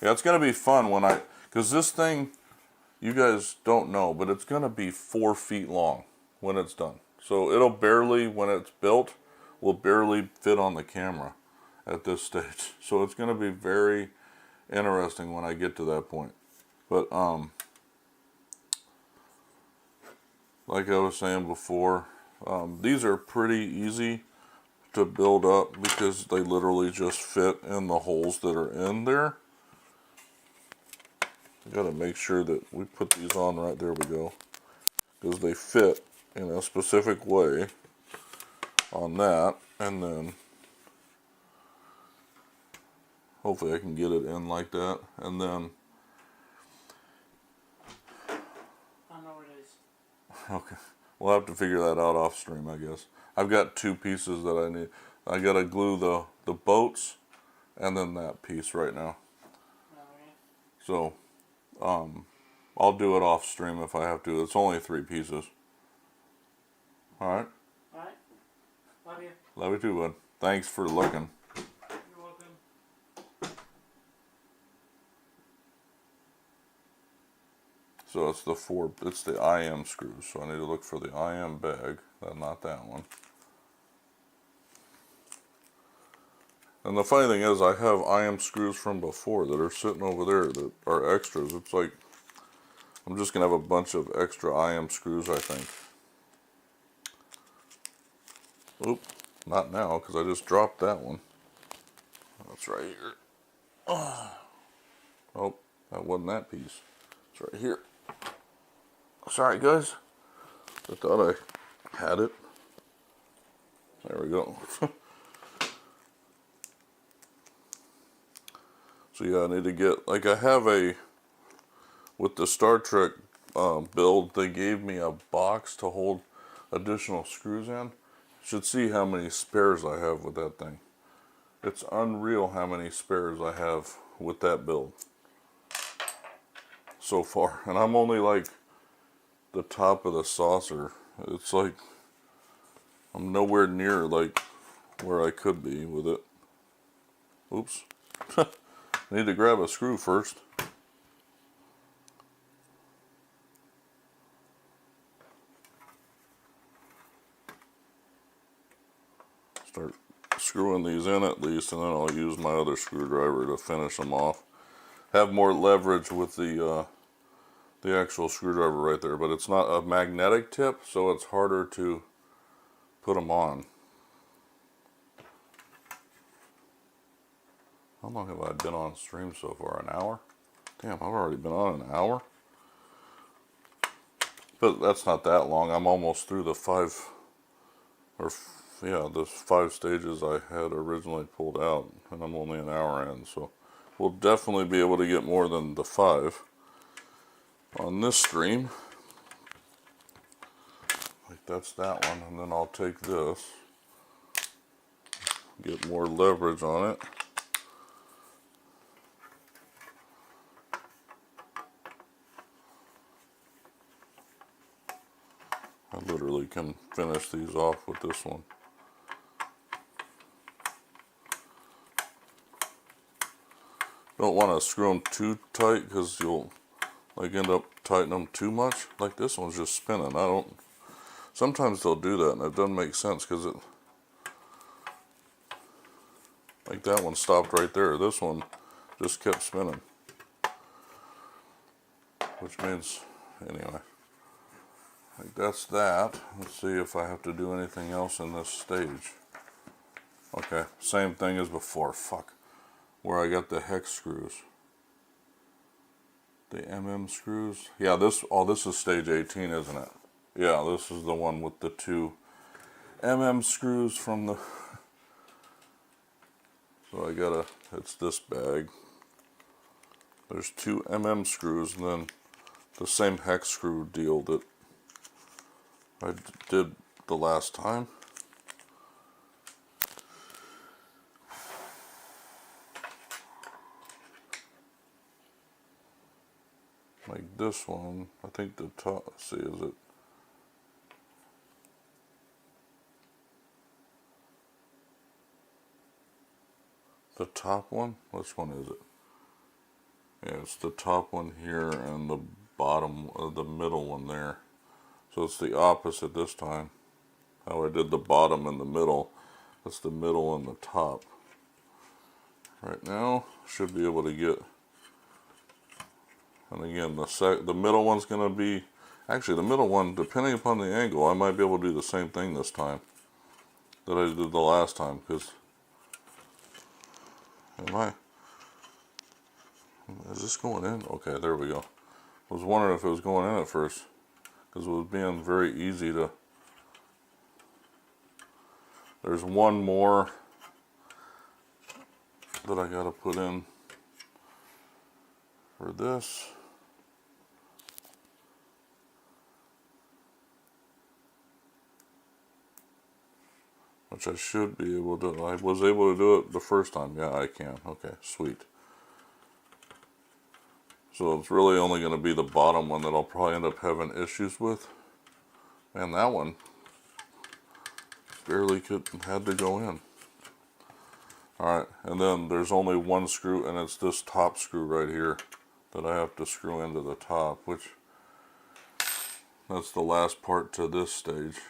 Yeah, it's going to be fun when because this thing, you guys don't know, but it's going to be 4 feet long when it's done. So it'll barely, when it's built, will barely fit on the camera at this stage. So it's going to be very interesting when I get to that point. But like I was saying before, these are pretty easy to build up because they literally just fit in the holes that are in there. I gotta make sure that we put these on right there. We go, because they fit in a specific way on that, and then hopefully I can get it in like that, and then I know it is. okay, we'll have to figure that out off stream, I guess. I've got 2 pieces that I need. I gotta glue the boats and then that piece right now. Okay. So I'll do it off stream if I have to. It's only 3 pieces. Alright? Alright. Love you. Love you too, bud. Thanks for looking. You're welcome. So it's the IM screws. So I need to look for the IM bag. Not that one. And the funny thing is, I have IM screws from before that are sitting over there that are extras. It's like, I'm just going to have a bunch of extra IM screws, I think. Oop, not now, because I just dropped that one. That's right here. Oh, that wasn't that piece. It's right here. Sorry, guys. I thought I had it. There we go. So yeah, I need to get, like I have with the Star Trek build, they gave me a box to hold additional screws in. Should see how many spares I have with that thing. It's unreal how many spares I have with that build so far. And I'm only like the top of the saucer. It's like, I'm nowhere near like where I could be with it. Oops. Need to grab a screw first. Start screwing these in at least, and then I'll use my other screwdriver to finish them off. Have more leverage with the actual screwdriver right there, but it's not a magnetic tip, so it's harder to put them on. How long have I been on stream so far? An hour? Damn, I've already been on an hour. But that's not that long. I'm almost through the 5 stages I had originally pulled out, and I'm only an hour in, so we'll definitely be able to get more than the 5 on this stream. that's that one, and then I'll take this, get more leverage on it. I literally can finish these off with this one. Don't want to screw them too tight because you'll like end up tightening them too much. Like this one's just spinning. Sometimes they'll do that and it doesn't make sense because it, like that one stopped right there. This one just kept spinning. Which means, anyway, like that's that. Let's see if I have to do anything else in this stage. Okay, same thing as before. Fuck. Where I got the hex screws. The screws. Yeah, this is stage 18, isn't it? Yeah, this is the one with the 2 screws from the... So I gotta, it's this bag. There's 2 screws and then the same hex screw deal that I did the last time. Like this one, I think the top, let's see, is it? The top one? Which one is it? Yeah, it's the top one here and the bottom, the middle one there. So it's the opposite this time. How I did the bottom and the middle. That's the middle and the top. Right now, should be able to get. And again, the middle one's going to be, actually the middle one, depending upon the angle, I might be able to do the same thing this time that I did the last time, because, is this going in? Okay, there we go. I was wondering if it was going in at first, because it was being very easy to, there's one more that I got to put in for this. Which I should be able to. I was able to do it the first time. Yeah, I can. Okay, sweet. So it's really only going to be the bottom one that I'll probably end up having issues with. And that one barely had to go in. Alright, and then there's only one screw, and it's this top screw right here that I have to screw into the top, which that's the last part to this stage.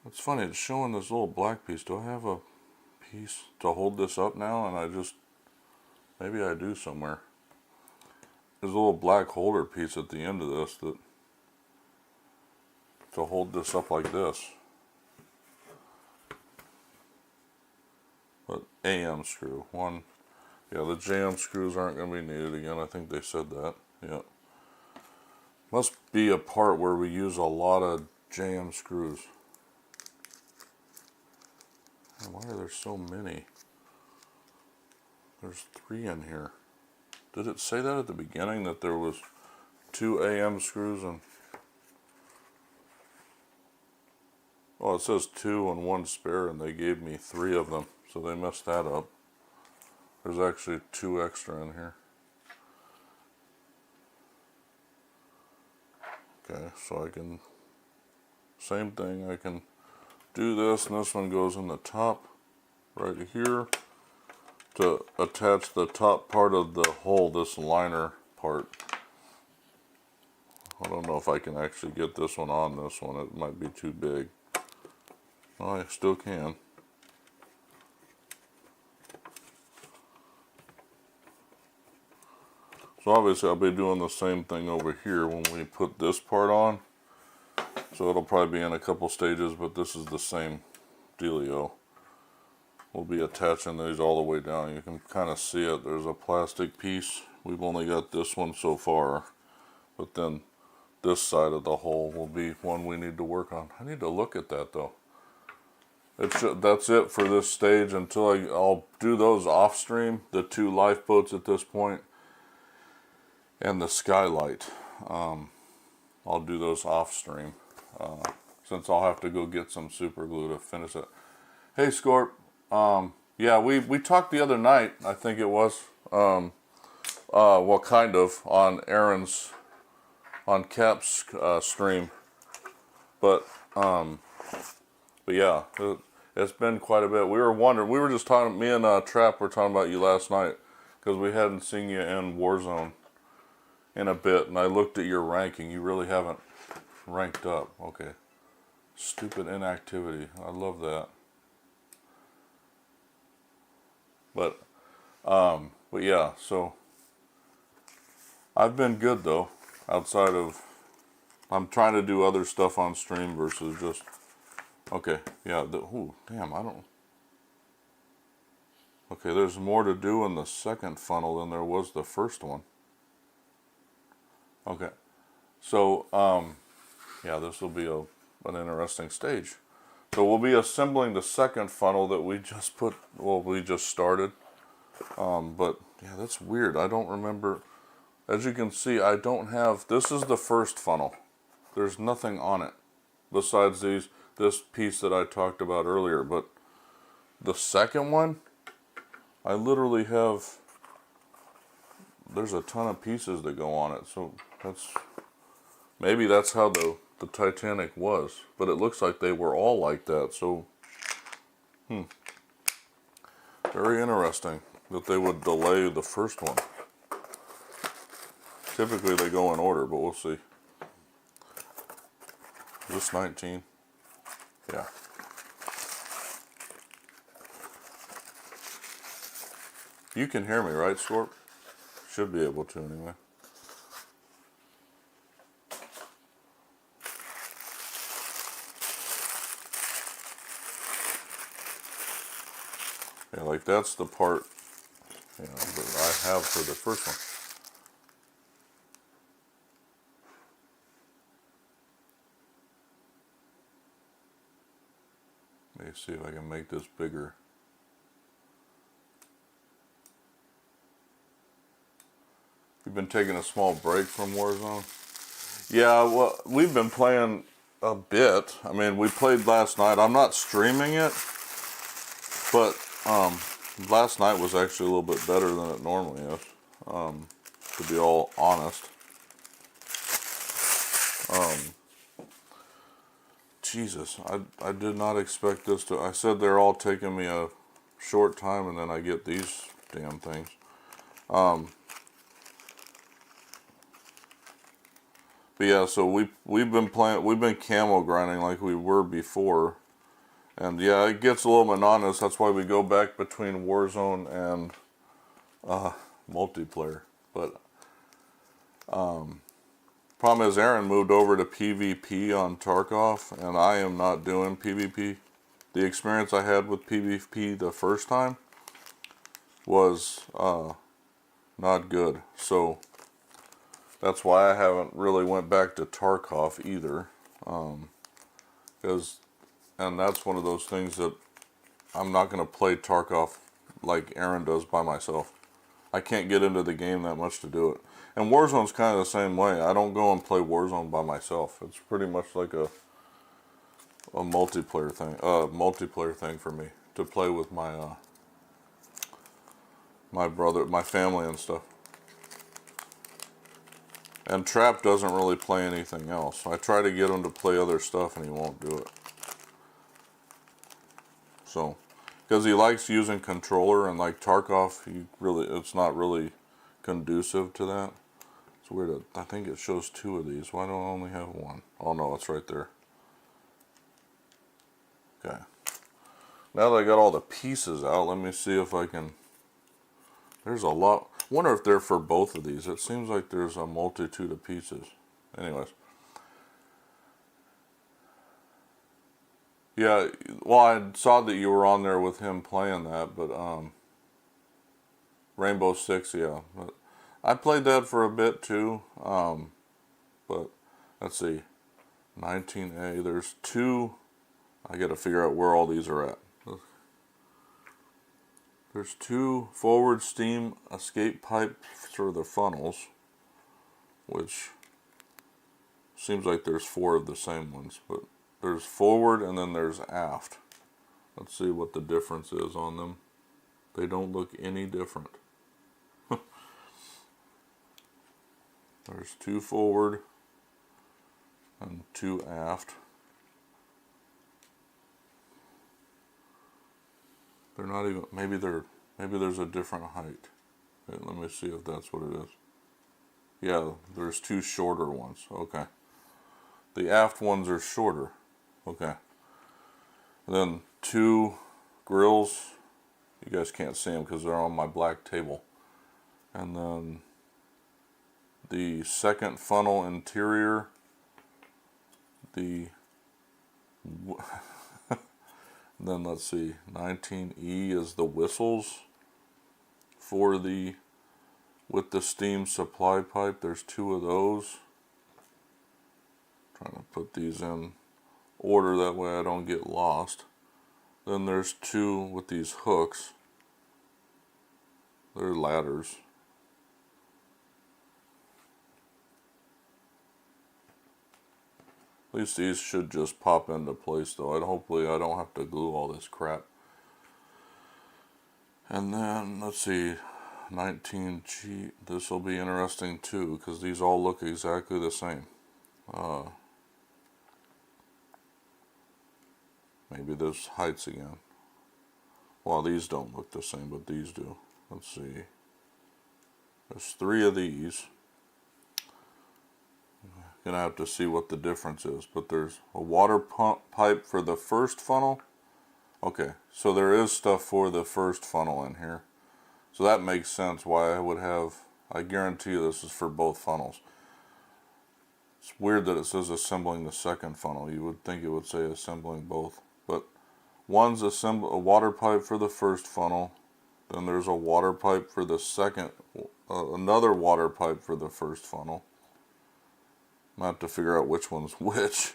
It's funny, it's showing this little black piece. Do I have a piece to hold this up now? And maybe I do somewhere. There's a little black holder piece at the end of this to hold this up like this. But AM screw, one. Yeah, the JM screws aren't going to be needed again. I think they said that. Yeah. Must be a part where we use a lot of JM screws. Why are there so many? There's 3 in here. Did it say that at the beginning that there was 2 AM screws and... Oh, it says 2 and 1 spare, and they gave me 3 of them, so they messed that up. There's actually 2 extra in here. Okay, so I can... Same thing, I can do this, and this one goes in the top right here to attach the top part of the hole, this liner part. I don't know if I can actually get this one on this one. It might be too big. Oh, I still can. So obviously I'll be doing the same thing over here when we put this part on. So it'll probably be in a couple stages, but this is the same dealio. We'll be attaching these all the way down. You can kind of see it. There's a plastic piece. We've only got this one so far, but then this side of the hole will be one we need to work on. I need to look at that though. That's it for this stage until I'll do those off stream, the 2 lifeboats at this point, and the skylight. I'll do those off stream. since I'll have to go get some super glue to finish it. Hey Scorp, yeah, we talked the other night, I think it was, well, kind of, on Aaron's, on Cap's stream, but yeah, it's been quite a bit. We were wondering, we were just talking, me and Trap were talking about you last night, because we hadn't seen you in Warzone in a bit, and I looked at your ranking. You really haven't ranked up. Okay. Stupid inactivity. I love that. But yeah, so I've been good though, outside of, I'm trying to do other stuff on stream versus just, okay, yeah, ooh, damn, I don't, okay, there's more to do in the second funnel than there was the first one. Okay, so, yeah, this will be an interesting stage. So we'll be assembling the second funnel that we just put, well, we just started. But yeah, that's weird. I don't remember. As you can see, I don't have, this is the first funnel. There's nothing on it besides this piece that I talked about earlier. But the second one, I literally have, there's a ton of pieces that go on it. So maybe that's how the Titanic was. But it looks like they were all like that. So, very interesting that they would delay the first one. Typically they go in order, but we'll see. Is this 19? Yeah. You can hear me, right, Scorp? Should be able to anyway. Yeah, like that's the part, you know, that I have for the first one. Let me see if I can make this bigger. We've been taking a small break from Warzone. Yeah, well, we've been playing a bit. I mean, we played last night. I'm not streaming it, but last night was actually a little bit better than it normally is, to be all honest. Jesus, I did not expect this to, I said they're all taking me a short time and then I get these damn things. But yeah, so we've been camo grinding like we were before. And yeah, it gets a little monotonous. That's why we go back between Warzone and multiplayer. But problem is Aaron moved over to PvP on Tarkov, and I am not doing PvP. The experience I had with PvP the first time was not good. So that's why I haven't really went back to Tarkov either. And that's one of those things that I'm not going to play Tarkov like Aaron does by myself. I can't get into the game that much to do it. And Warzone's kind of the same way. I don't go and play Warzone by myself. It's pretty much like a multiplayer thing for me to play with my my brother, my family and stuff. And Trap doesn't really play anything else. I try to get him to play other stuff and he won't do it. So, because he likes using controller, and like Tarkov, it's not really conducive to that. It's weird. I think it shows 2 of these. Why do I only have 1? Oh no, it's right there. Okay. Now that I got all the pieces out, let me see if I can. There's a lot. Wonder if they're for both of these. It seems like there's a multitude of pieces. Anyways. Yeah, well, I saw that you were on there with him playing that, but Rainbow Six, yeah. But I played that for a bit too, but let's see, 19A, there's 2, I gotta figure out where all these are at. There's 2 forward steam escape pipes for the funnels, which seems like there's 4 of the same ones, but there's forward and then there's aft. Let's see what the difference is on them. They don't look any different. There's 2 forward and 2 aft. They're not even, maybe there's a different height. Wait, let me see if that's what it is. Yeah, there's 2 shorter ones. Okay. The aft ones are shorter. Okay. And then 2 grills. You guys can't see them because they're on my black table. And then the second funnel interior. Then let's see, 19E is the whistles for with the steam supply pipe. There's 2 of those. Trying to put these in order, that way I don't get lost. Then there's 2 with these hooks. They're ladders. At least these should just pop into place though. Hopefully I don't have to glue all this crap. And then, let's see, 19G. This will be interesting too, because these all look exactly the same. Maybe this heights again. Well, these don't look the same, but these do. Let's see. There's 3 of these. Gonna have to see what the difference is, but there's a water pump pipe for the first funnel. Okay, so there is stuff for the first funnel in here, so that makes sense why I would have. I guarantee you this is for both funnels. It's weird that it says assembling the second funnel. You would think it would say assembling both, but one's a water pipe for the first funnel, then there's a water pipe for the second, another water pipe for the first funnel. I have to figure out which one's which.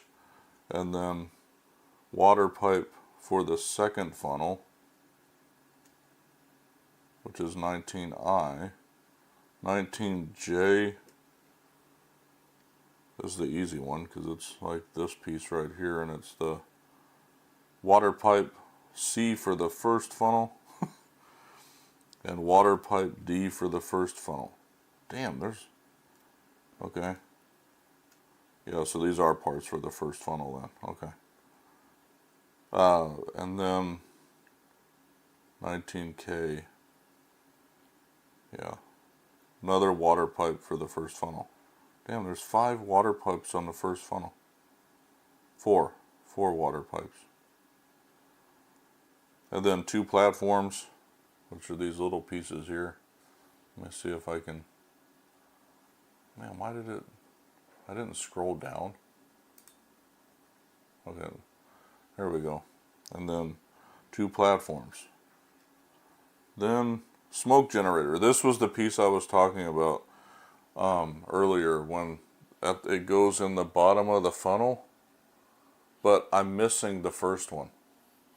And then water pipe for the second funnel, which is 19I. 19J is the easy one because it's like this piece right here, and it's the water pipe C for the first funnel and water pipe D for the first funnel. Damn, there's... Okay. Yeah, so these are parts for the first funnel then. Okay. And then 19K. Yeah. Another water pipe for the first funnel. Damn, there's 5 water pipes on the first funnel. 4 water pipes. And then 2 platforms, which are these little pieces here. Let me see if I can... Man, why did it... I didn't scroll down. Okay, there we go. And then 2 platforms. Then smoke generator. This was the piece I was talking about earlier, when it goes in the bottom of the funnel, but I'm missing the first one.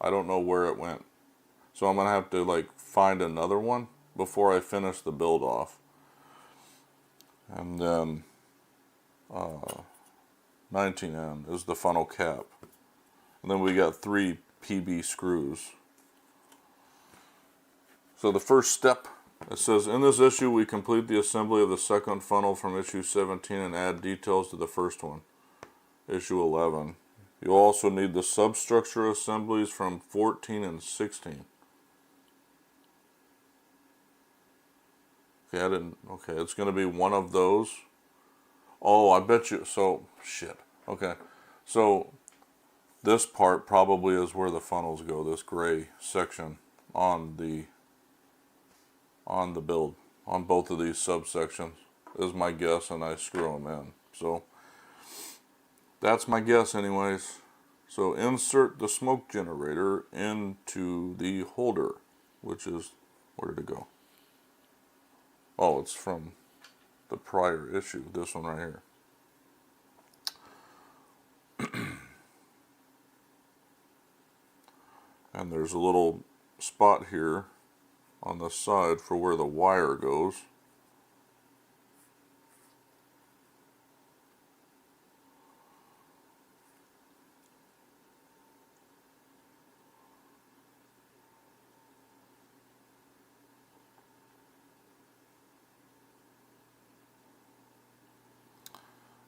I don't know where it went. So I'm going to have to like find another one before I finish the build off. And then 19N is the funnel cap. And then we got 3 PB screws. So the first step, it says, in this issue we complete the assembly of the second funnel from issue 17 and add details to the first one, issue 11. You'll also need the substructure assemblies from 14 and 16. Okay, it's going to be one of those. Oh, I bet you, so, shit. Okay, so this part probably is where the funnels go, this gray section on the build, on both of these subsections, is my guess, and I screw them in. So, that's my guess anyways. So, insert the smoke generator into the holder, which is, where did it go? Oh, it's from the prior issue, this one right here. And there's a little spot here on the side for where the wire goes.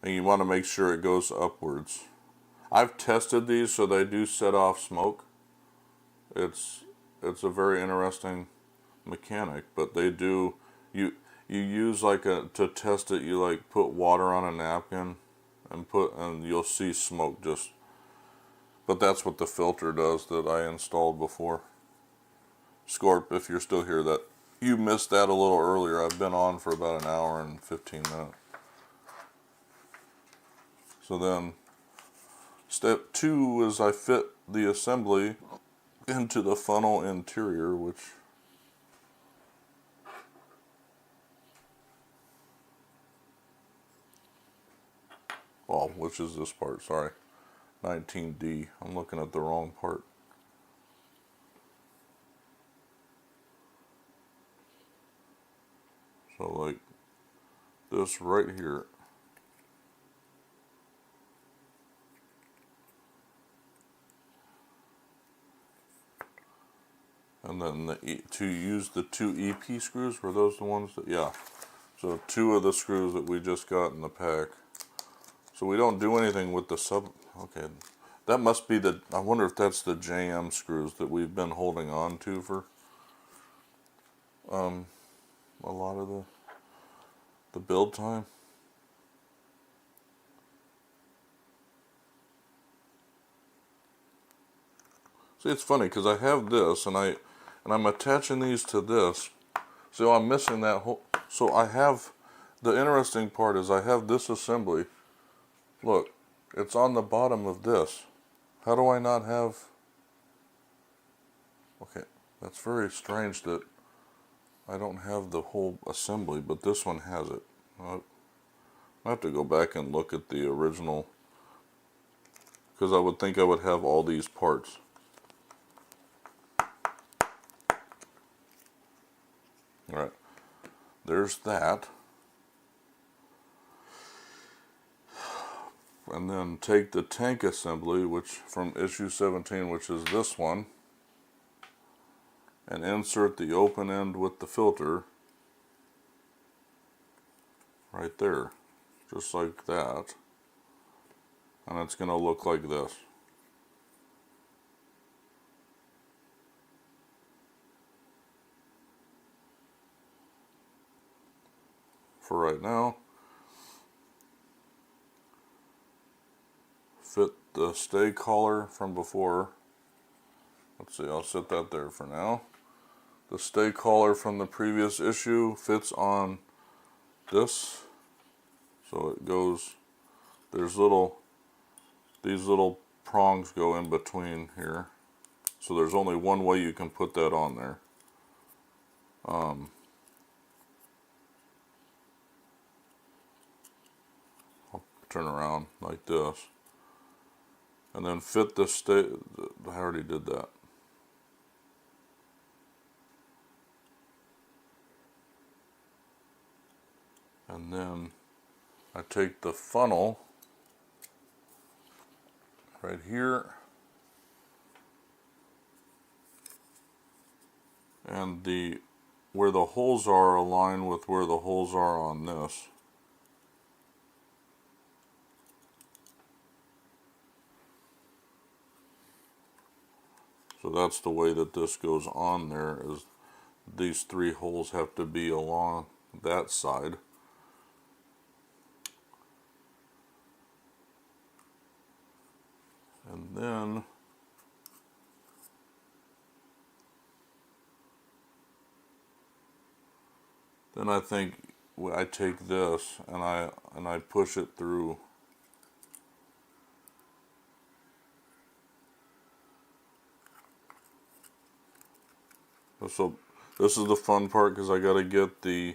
and you want to make sure it goes upwards. I've tested these, so they do set off smoke. It's a very interesting mechanic, but they do, you use like to test it, you like put water on a napkin and you'll see smoke just, but that's what the filter does that I installed before. Scorp, if you're still here, that you missed that a little earlier. I've been on for about an hour and 15 minutes. So then step 2 is I fit the assembly into the funnel interior, which which is this part, sorry. 19D. I'm looking at the wrong part. So like this right here. And then to use the 2 EP screws, were those the ones that, yeah. So 2 of the screws that we just got in the pack. So we don't do anything with the okay. That must be I wonder if that's the JM screws that we've been holding on to for a lot of the build time. See, it's funny because I have this and I'm attaching these to this. So I'm missing that whole, so I have, the interesting part is I have this assembly. Look, it's on the bottom of this. How do I not have, okay, that's very strange that I don't have the whole assembly, but this one has it. I have to go back and look at the original, because I would think I would have all these parts. Alright, there's that. And then take the tank assembly, which from issue 17, which is this one, and insert the open end with the filter right there, just like that. And it's going to look like this. For right now, fit the stay collar from before. Let's see, I'll set that there for now. The stay collar from the previous issue fits on this. So it goes, there's these little prongs go in between here. So there's only one way you can put that on there. I'll turn around like this. And then fit the I already did that. And then I take the funnel right here and where the holes are align with where the holes are on this. So that's the way that this goes on there, is these 3 holes have to be along that side. And then I think I take this and I push it through. So this is the fun part, because I got to get the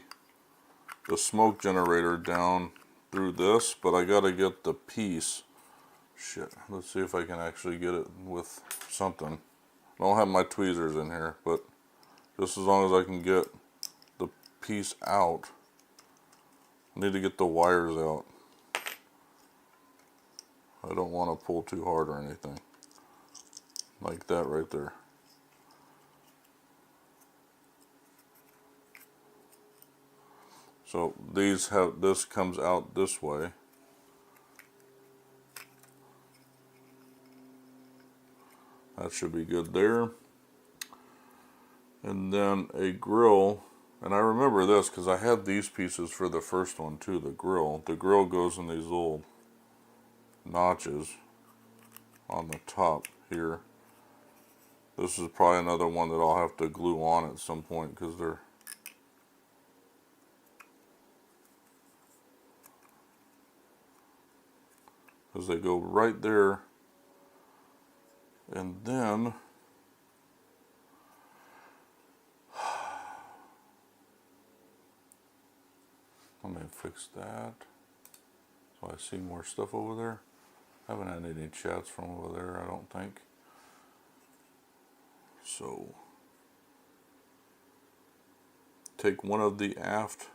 smoke generator down through this, but I got to get the piece. Shit, let's see if I can actually get it with something. I don't have my tweezers in here, but just as long as I can get the piece out. I need to get the wires out. I don't want to pull too hard or anything. Like that right there. So this comes out this way. that should be good there. And then a grill, and I remember this because I had these pieces for the first one too, the grill. The grill goes in these little notches on the top here. This is probably another one that I'll have to glue on at some point because they go right there. And then let me fix that so I see more stuff over there. I haven't had any chats from over there, I don't think. So take one of the aft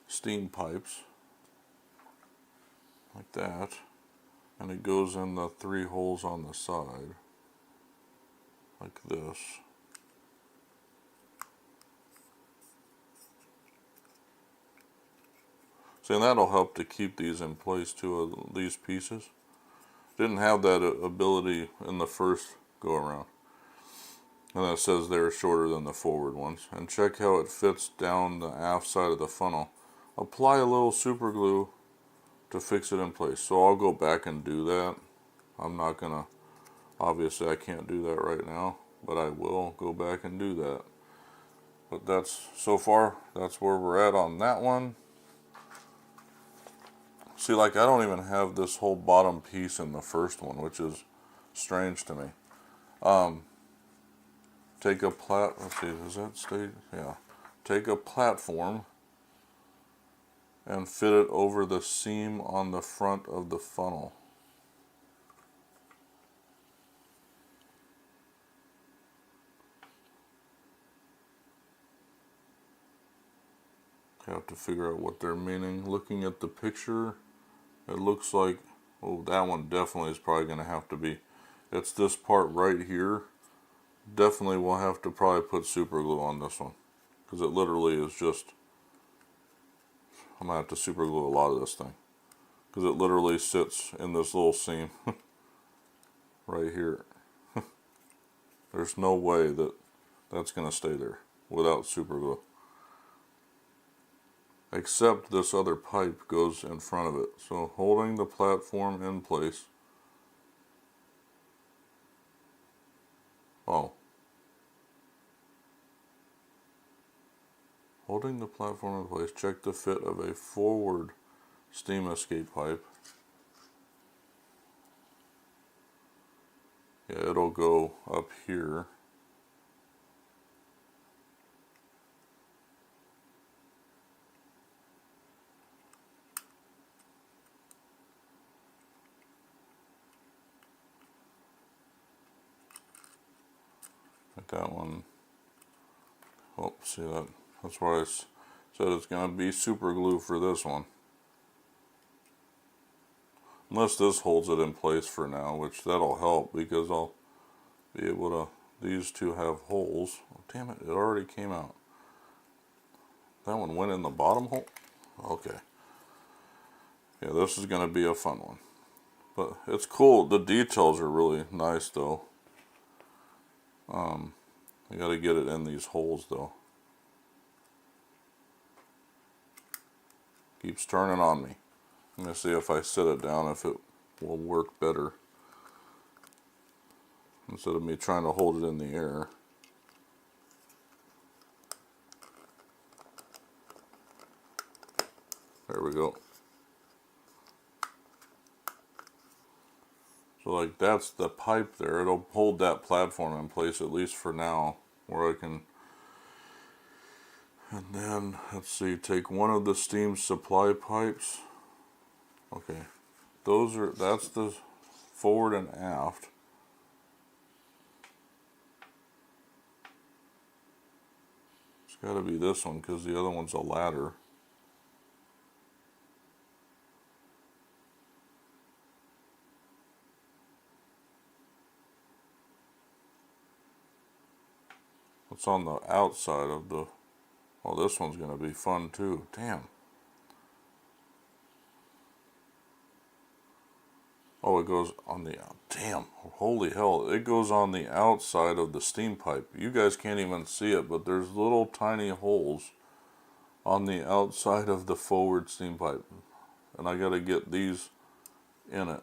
steam pipes like that, and it goes in the 3 holes on the side like this. See, and that'll help to keep these in place too, these pieces. Didn't have that ability in the first go around. And it says they're shorter than the forward ones. And check how it fits down the aft side of the funnel. Apply a little super glue to fix it in place. So I'll go back and do that. I'm not gonna, obviously I can't do that right now, but I will go back and do that. But that's, so far, that's where we're at on that one. See, like I don't even have this whole bottom piece in the first one, which is strange to me. Take a let's see, does that stay? Yeah. Take a platform and fit it over the seam on the front of the funnel. I have to figure out what they're meaning. Looking at the picture, it looks like, oh, that one definitely is probably going to have to be. It's this part right here. Definitely will have to probably put super glue on this one, because it literally is just, I'm going to have to super glue a lot of this thing, because it literally sits in this little seam right here. There's no way that that's going to stay there without super glue. Except this other pipe goes in front of it. So holding the platform in place. Oh. Holding the platform in place, check the fit of a forward steam escape pipe. Yeah, it'll go up here. Like that one. Oh, see that? That's why I said it's going to be super glue for this one. Unless this holds it in place for now, which that'll help because I'll be able to, these two have holes. Oh, damn it, it already came out. That one went in the bottom hole? Okay. Yeah, this is going to be a fun one. But it's cool. The details are really nice though. I got to get it in these holes though. Keeps turning on me. I'm going to see if I set it down if it will work better. Instead of me trying to hold it in the air. There we go. So like that's the pipe there. It'll hold that platform in place at least for now. Where I can, and then let's see, take one of the steam supply pipes. Okay, that's the forward and aft. It's got to be this one because the other one's a ladder. It's on the outside of the, well, this one's going to be fun too. Damn. Oh, it goes on the, damn, holy hell. It goes on the outside of the steam pipe. You guys can't even see it, but there's little tiny holes on the outside of the forward steam pipe. And I got to get these in it.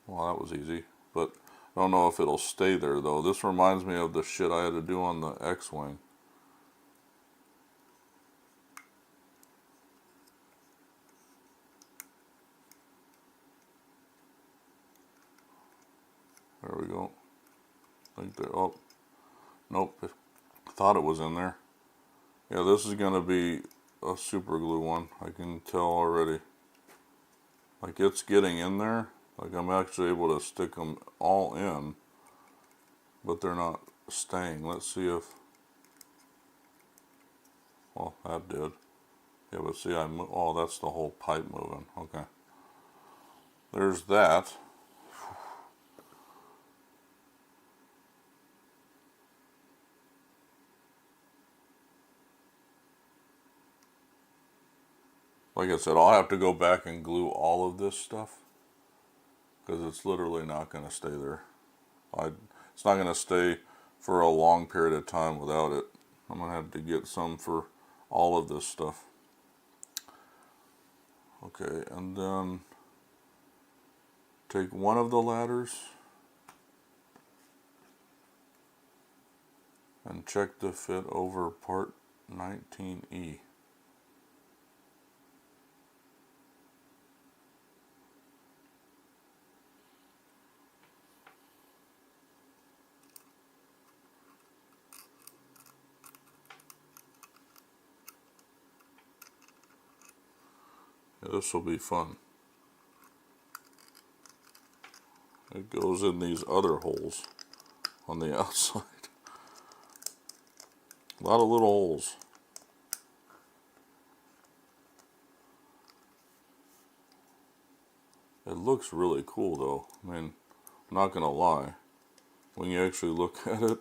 Well, that was easy, but I don't know if it'll stay there though. This reminds me of the shit I had to do on the X-Wing. There we go. I think they're, oh, nope. I thought it was in there. Yeah, this is going to be a super glue one. I can tell already. Like it's getting in there. Like I'm actually able to stick them all in, but they're not staying. Let's see if, well, that did. Yeah, but see, oh, that's the whole pipe moving. Okay. There's that. Like I said, I'll have to go back and glue all of this stuff because it's literally not going to stay there. It's not going to stay for a long period of time without it. I'm going to have to get some for all of this stuff. Okay, and then take one of the ladders and check the fit over part 19E. Yeah, this will be fun. It goes in these other holes on the outside. A lot of little holes. It looks really cool though. I mean, I'm not gonna lie. When you actually look at it,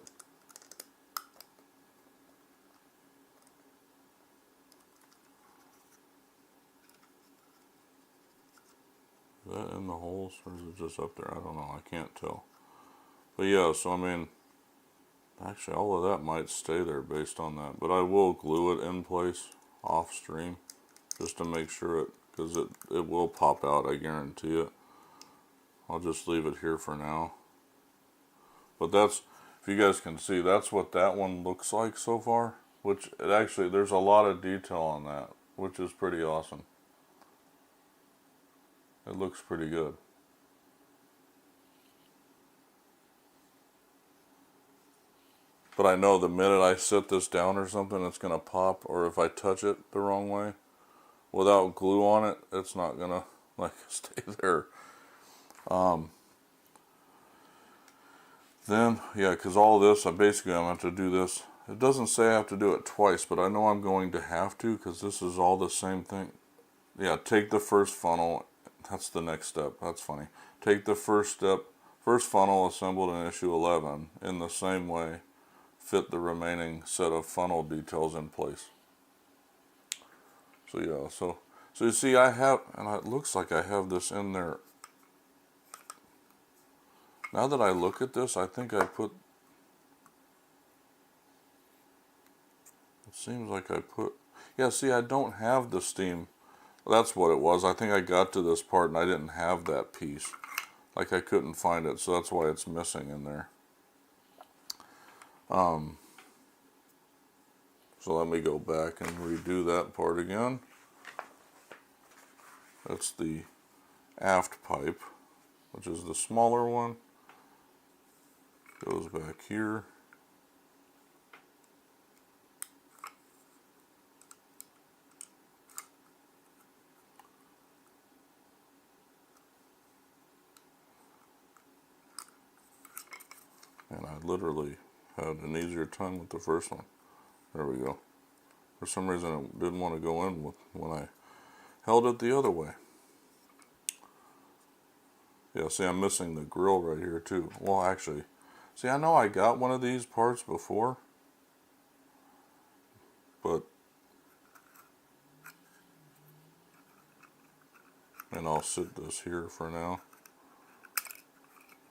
is that in the holes or is it just up there? I don't know. I can't tell. But yeah, so I mean, actually all of that might stay there based on that. But I will glue it in place off stream just to make sure it, because it will pop out, I guarantee it. I'll just leave it here for now. But that's, if you guys can see, that's what that one looks like so far. Which, it actually, there's a lot of detail on that, which is pretty awesome. It looks pretty good. But I know the minute I sit this down or something, it's going to pop. Or if I touch it the wrong way, without glue on it, it's not going to, like, stay there. Then, yeah, because all this, I'm going to have to do this. It doesn't say I have to do it twice, but I know I'm going to have to because this is all the same thing. Yeah, take the first funnel. That's the next step. That's funny. Take the first step, first funnel assembled in issue 11 in the same way. Fit the remaining set of funnel details in place. So yeah, so you see I have, and it looks like I have this in there. Now that I look at this, I think I put, it seems like I put, yeah, see I don't have the steam. That's what it was. I think I got to this part and I didn't have that piece. Like I couldn't find it, so that's why it's missing in there. So let me go back and redo that part again. That's the aft pipe, which is the smaller one. Goes back here. And I literally had an easier time with the first one. There we go. For some reason it didn't want to go in with when I held it the other way. Yeah, see I'm missing the grill right here too. Well actually, see I know I got one of these parts before. But, and I'll sit this here for now.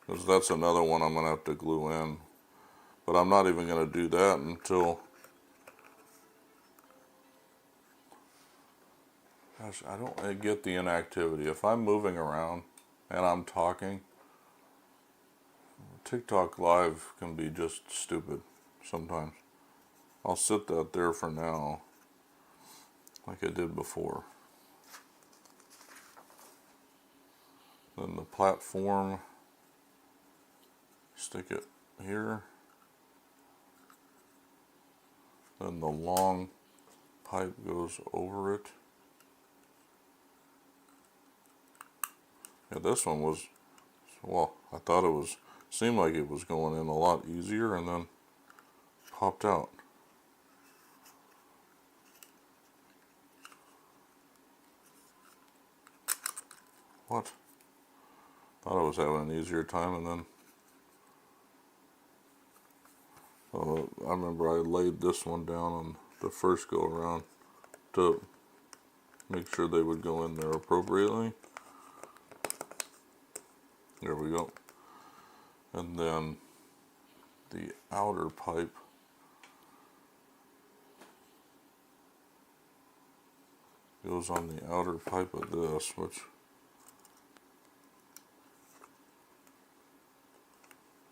because that's another one I'm going to have to glue in. But I'm not even going to do that until... Gosh, I don't get the inactivity. If I'm moving around and I'm talking, TikTok Live can be just stupid sometimes. I'll sit that there for now, like I did before. Then the platform, stick it here. Then the long pipe goes over it. Yeah, this one was, well, I thought it was, seemed like it was going in a lot easier and then popped out. What? Thought I was having an easier time and then, I remember I laid this one down on the first go around to make sure they would go in there appropriately. There we go. And then the outer pipe goes on the outer pipe of this,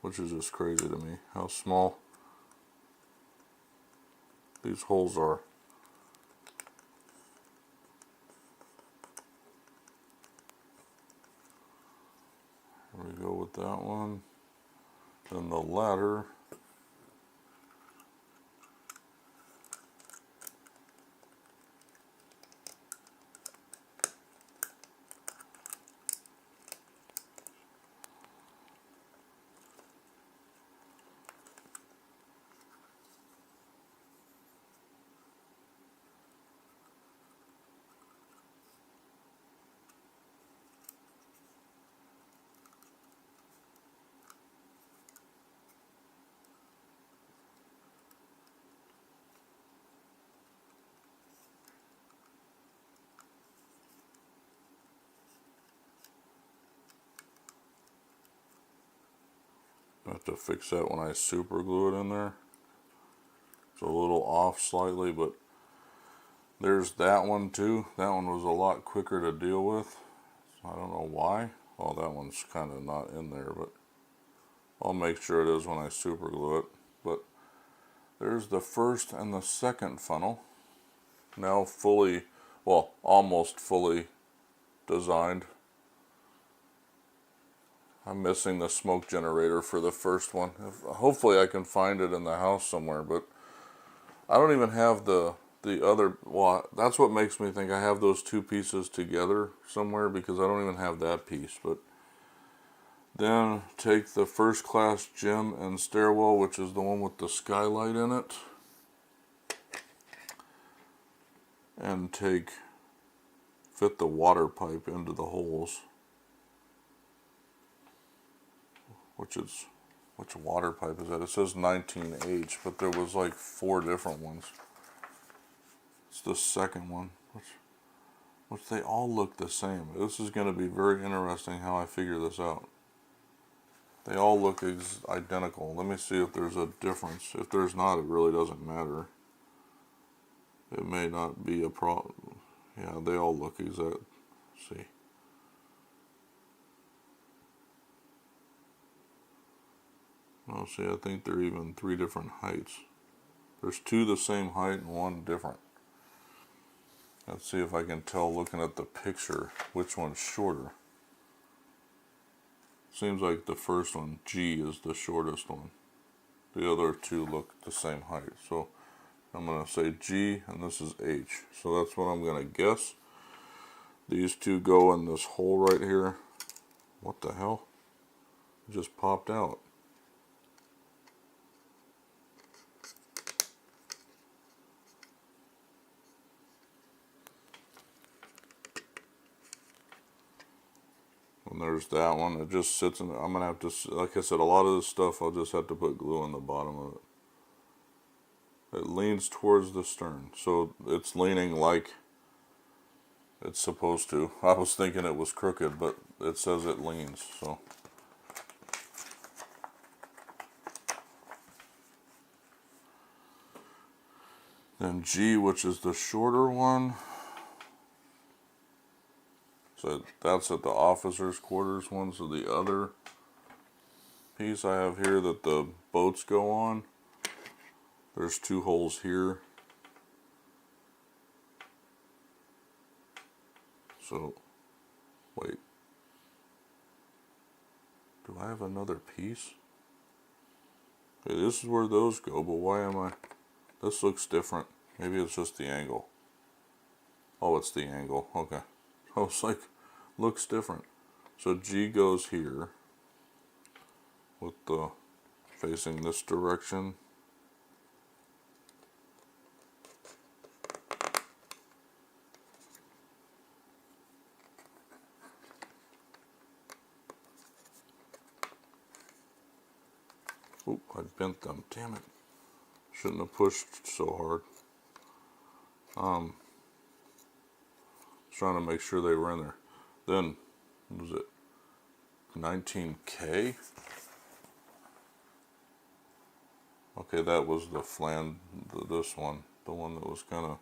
which is just crazy to me, how small these holes are. There we go with that one. Then the ladder, I have to fix that when I super glue it in there. It's a little off slightly, but there's that one too. That one was a lot quicker to deal with. I don't know why. Well, that one's kind of not in there, but I'll make sure it is when I super glue it. But there's the first and the second funnel. Now fully, well, almost fully designed. I'm missing the smoke generator for the first one. Hopefully I can find it in the house somewhere, but I don't even have the other, well, that's what makes me think I have those two pieces together somewhere, because I don't even have that piece. But then take the first class gym and stairwell, which is the one with the skylight in it, and fit the water pipe into the holes. Which water pipe is that? It says 19H, but there was like 4 different ones. It's the second one, which they all look the same. This is going to be very interesting how I figure this out. They all look identical. Let me see if there's a difference. If there's not, it really doesn't matter. It may not be a problem. Yeah, they all look exact. See. Oh, see, I think they're even 3 different heights. There's 2 the same height and 1 different. Let's see if I can tell looking at the picture which one's shorter. Seems like the first one, G, is the shortest one. The other 2 look the same height. So I'm going to say G and this is H. So that's what I'm going to guess. These 2 go in this hole right here. What the hell? It just popped out. And there's that one. It just sits in. I'm gonna have to, like I said, a lot of this stuff I'll just have to put glue on the bottom of it. It leans towards the stern, so it's leaning like it's supposed to. I was thinking it was crooked, but it says it leans. So Then G, which is the shorter one. So that's at the officers' quarters one. So the other piece I have here that the boats go on, there's 2 holes here. So, wait. Do I have another piece? Okay, this is where those go, but why am I... This looks different. Maybe it's just the angle. Oh, it's the angle. Okay. I was like, looks different. So G goes here with the facing this direction. Oop, I bent them. Damn it. Shouldn't have pushed so hard. Trying to make sure they were in there. Then, what was it? 19K? Okay, that was the flan, this one. The one that was kind of...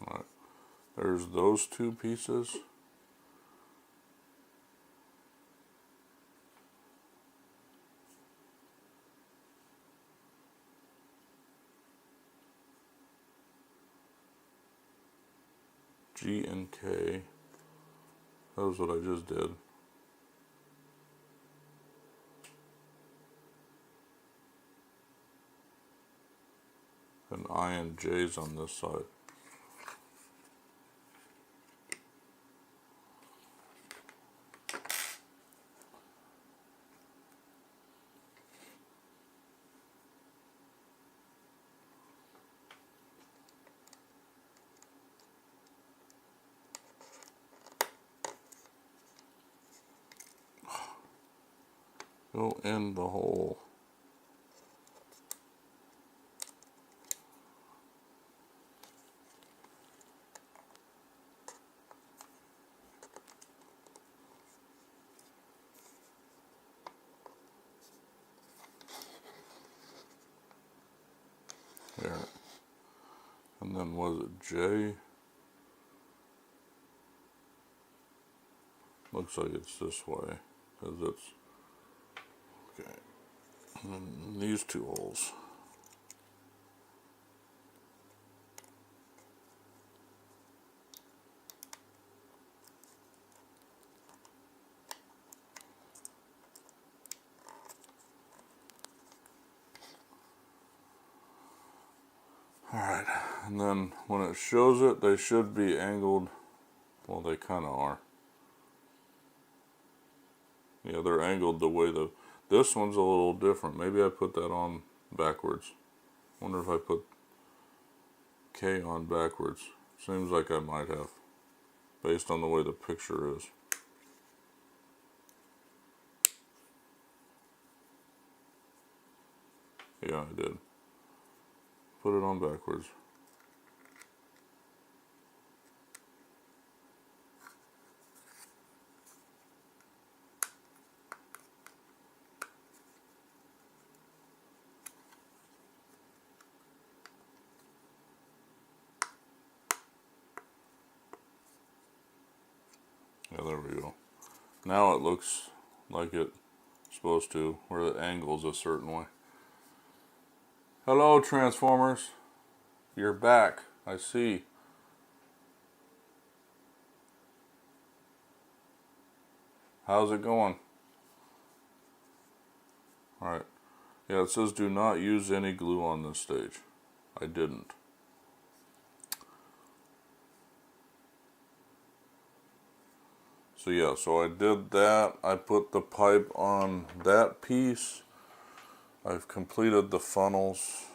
Alright, there's those 2 pieces. G and K. That was what I just did. And I and J's on this side. Go in the hole. There. And then was it J? Looks like it's this way, because it's... Okay. And then these 2 holes. Alright, and then when it shows it, they should be angled. Well, they kind of are. Yeah, they're angled the way the... This one's a little different. Maybe I put that on backwards. Wonder if I put K on backwards. Seems like I might have, based on the way the picture is. Yeah, I did. Put it on backwards. Yeah, there we go. Now it looks like it's supposed to, where the angle's a certain way. Hello, Transformers. You're back. I see. How's it going? Alright. Yeah, it says do not use any glue on this stage. I didn't. So yeah, so I did that. I put the pipe on that piece. I've completed the funnels.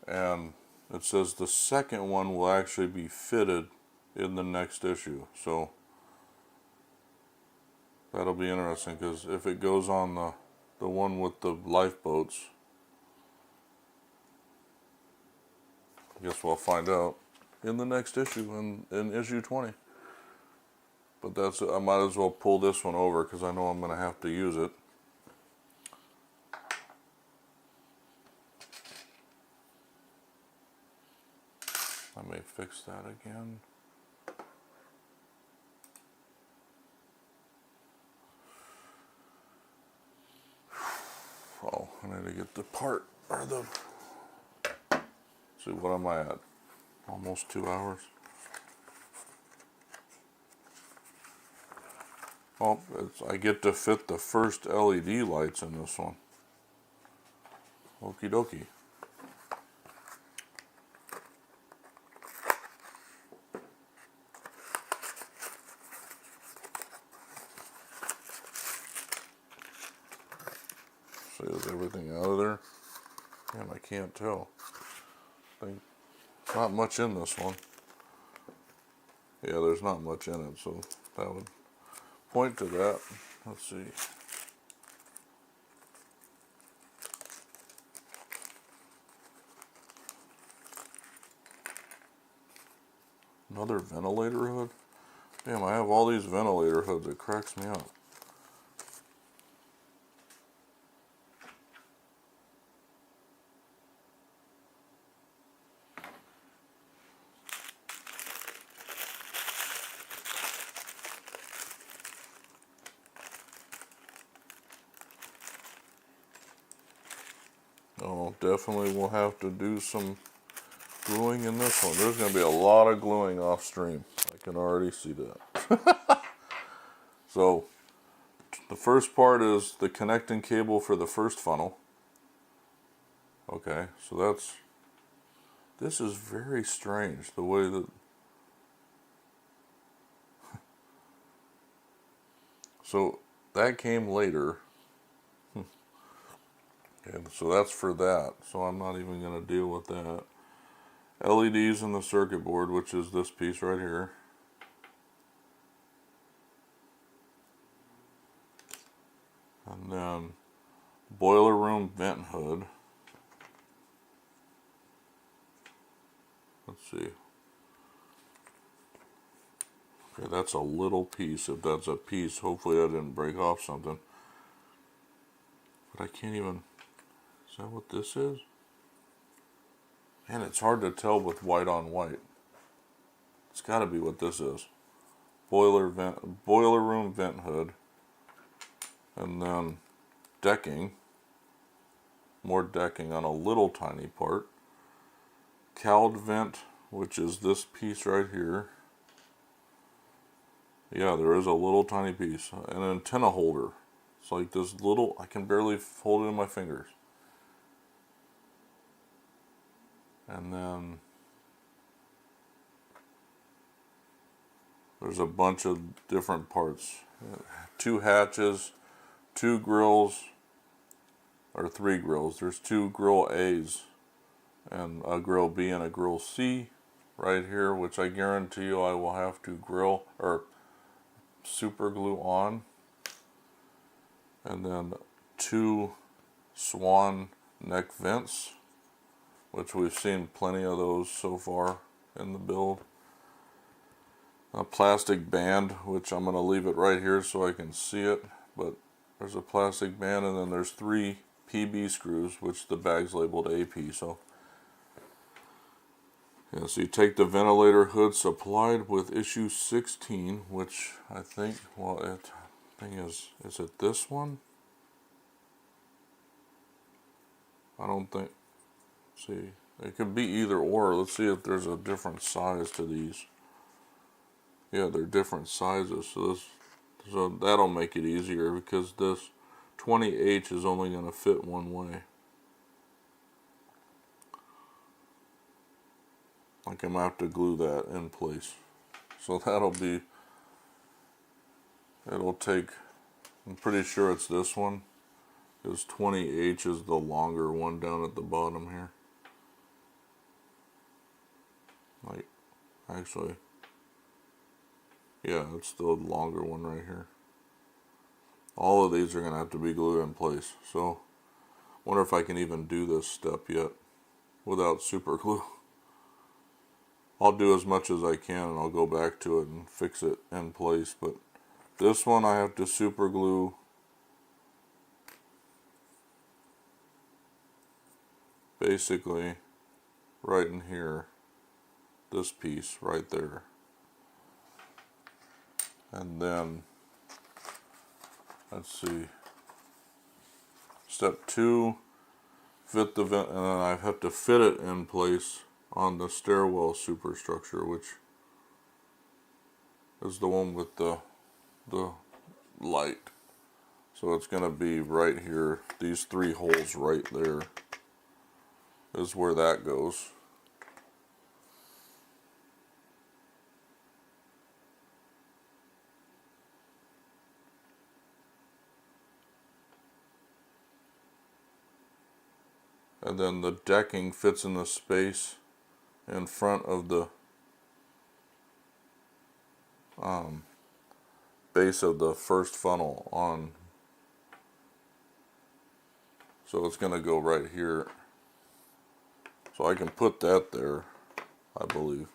And it says the second one will actually be fitted in the next issue. So that'll be interesting, because if it goes on the one with the lifeboats, I guess we'll find out in the next issue, in issue 20. But that's, I might as well pull this one over because I know I'm going to have to use it. I may fix that again. Oh, I need to get the part, or the, see, what am I at? Almost 2 hours. Oh, I get to fit the first LED lights in this one. Okie dokie. So is everything out of there? Damn, I can't tell. Not much in this one. Yeah, there's not much in it, so that would point to that. Let's see. Another ventilator hood? Damn, I have all these ventilator hoods. It cracks me up. Oh, definitely we'll have to do some gluing in this one. There's going to be a lot of gluing off stream. I can already see that. So, the first part is the connecting cable for the first funnel. Okay, so this is very strange, the way that, so that came later. Okay, so that's for that, so I'm not even going to deal with that. LEDs in the circuit board, which is this piece right here. And then boiler room vent hood. Let's see. Okay, that's a little piece. If that's a piece, hopefully I didn't break off something. But I can't even, is that what this is? Man, it's hard to tell with white on white. It's got to be what this is. Boiler room vent hood. And then decking. More decking on a little tiny part. Cowled vent, which is this piece right here. Yeah, there is a little tiny piece. An antenna holder. It's like this little, I can barely hold it in my fingers. And then there's a bunch of different parts. 2 hatches, 2 grills, or 3 grills. There's 2 grill A's and a grill B and a grill C right here, which I guarantee you I will have to grill or super glue on. And then 2 swan neck vents, which we've seen plenty of those so far in the build. A plastic band, which I'm going to leave it right here so I can see it, but there's a plastic band, and then there's 3 PB screws, which the bag's labeled AP. So yeah, so you take the ventilator hood supplied with issue 16, which I think, well, thing is it this one? I don't think, see, it could be either or. Let's see if there's a different size to these. Yeah, they're different sizes, so that'll make it easier, because this 20H is only going to fit one way. Like, I'm going to have to glue that in place. So that'll be, it'll take, I'm pretty sure it's this one, because 20H is the longer one down at the bottom here. Like, actually, yeah, it's the longer one right here. All of these are going to have to be glued in place. So, wonder if I can even do this step yet without super glue. I'll do as much as I can and I'll go back to it and fix it in place. But this one I have to super glue basically right in here. This piece right there. And then, let's see. Step 2, fit the vent, and then I have to fit it in place on the stairwell superstructure, which is the one with the light. So it's going to be right here. These 3 holes right there is where that goes. And then the decking fits in the space in front of the base of the first funnel on. So it's going to go right here. So I can put that there, I believe.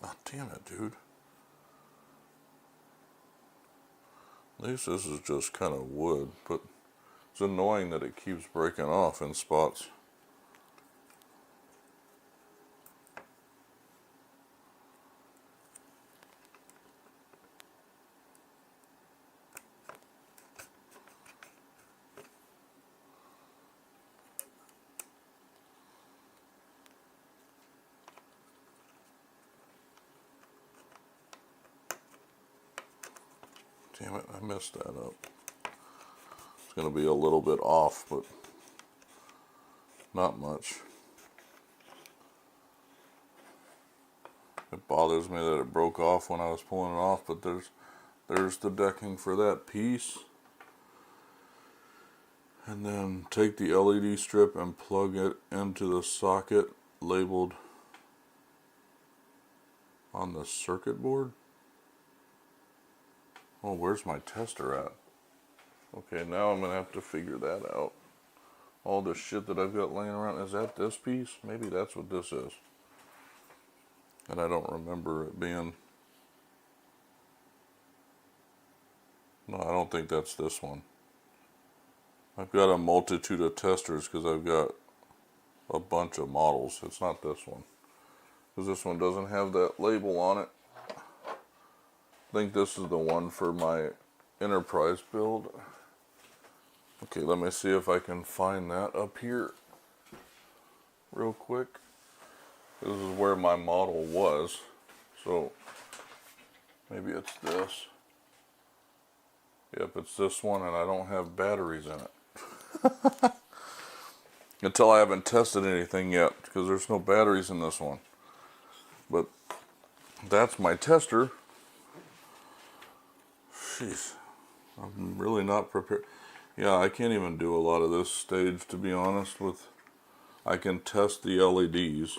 Oh, damn it, dude. At least this is just kind of wood, but it's annoying that it keeps breaking off in spots. Damn it, I messed that up. It's going to be a little bit off, but not much. It bothers me that it broke off when I was pulling it off, but there's the decking for that piece. And then take the LED strip and plug it into the socket labeled on the circuit board. Oh, where's my tester at? Okay, now I'm going to have to figure that out. All this shit that I've got laying around, is that this piece? Maybe that's what this is. And I don't remember it being... No, I don't think that's this one. I've got a multitude of testers because I've got a bunch of models. It's not this one. Because this one doesn't have that label on it. I think this is the one for my Enterprise build. Okay, let me see if I can find that up here real quick. This is where my model was. So maybe it's this. Yep, it's this one, and I don't have batteries in it. Until I haven't tested anything yet, because there's no batteries in this one. But that's my tester. Jeez, I'm really not prepared. Yeah, I can't even do a lot of this stage, to be honest with. I can test the LEDs.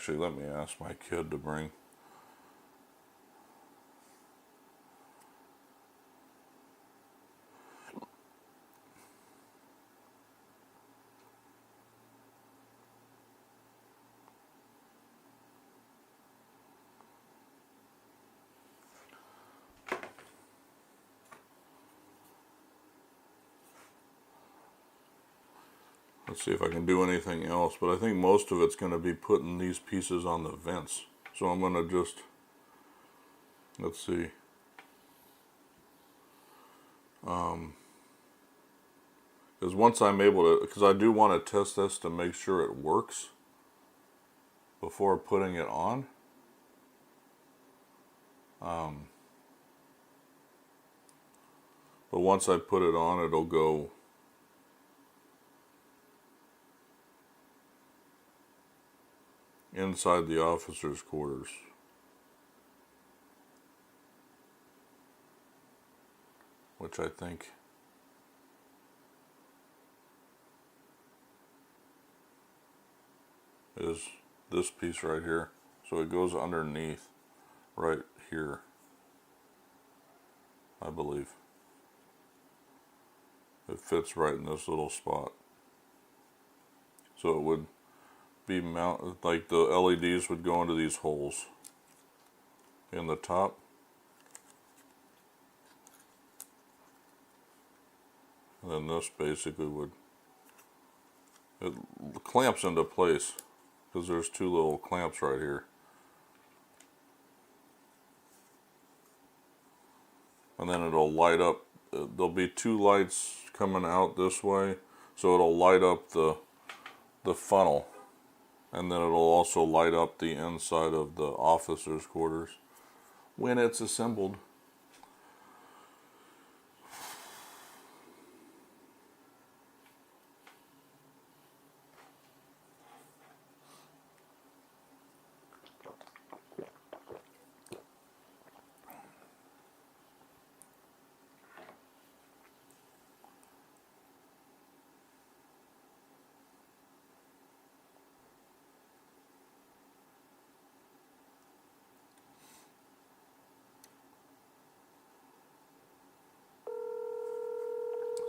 Let me ask my kid to bring. Let's see if I can do anything else, but I think most of it's going to be putting these pieces on the vents. So I'm going to just, let's see. Because once I'm able to, because I do want to test this to make sure it works before putting it on. But once I put it on, it'll go inside the officers' quarters. Which I think is this piece right here. So it goes underneath right here, I believe. It fits right in this little spot. So it would be mounted, like the LEDs would go into these holes in the top. And then this basically would, it clamps into place because there's two little clamps right here. And then it'll light up, there'll be two lights coming out this way, so it'll light up the funnel, and then it'll also light up the inside of the officers' quarters when it's assembled.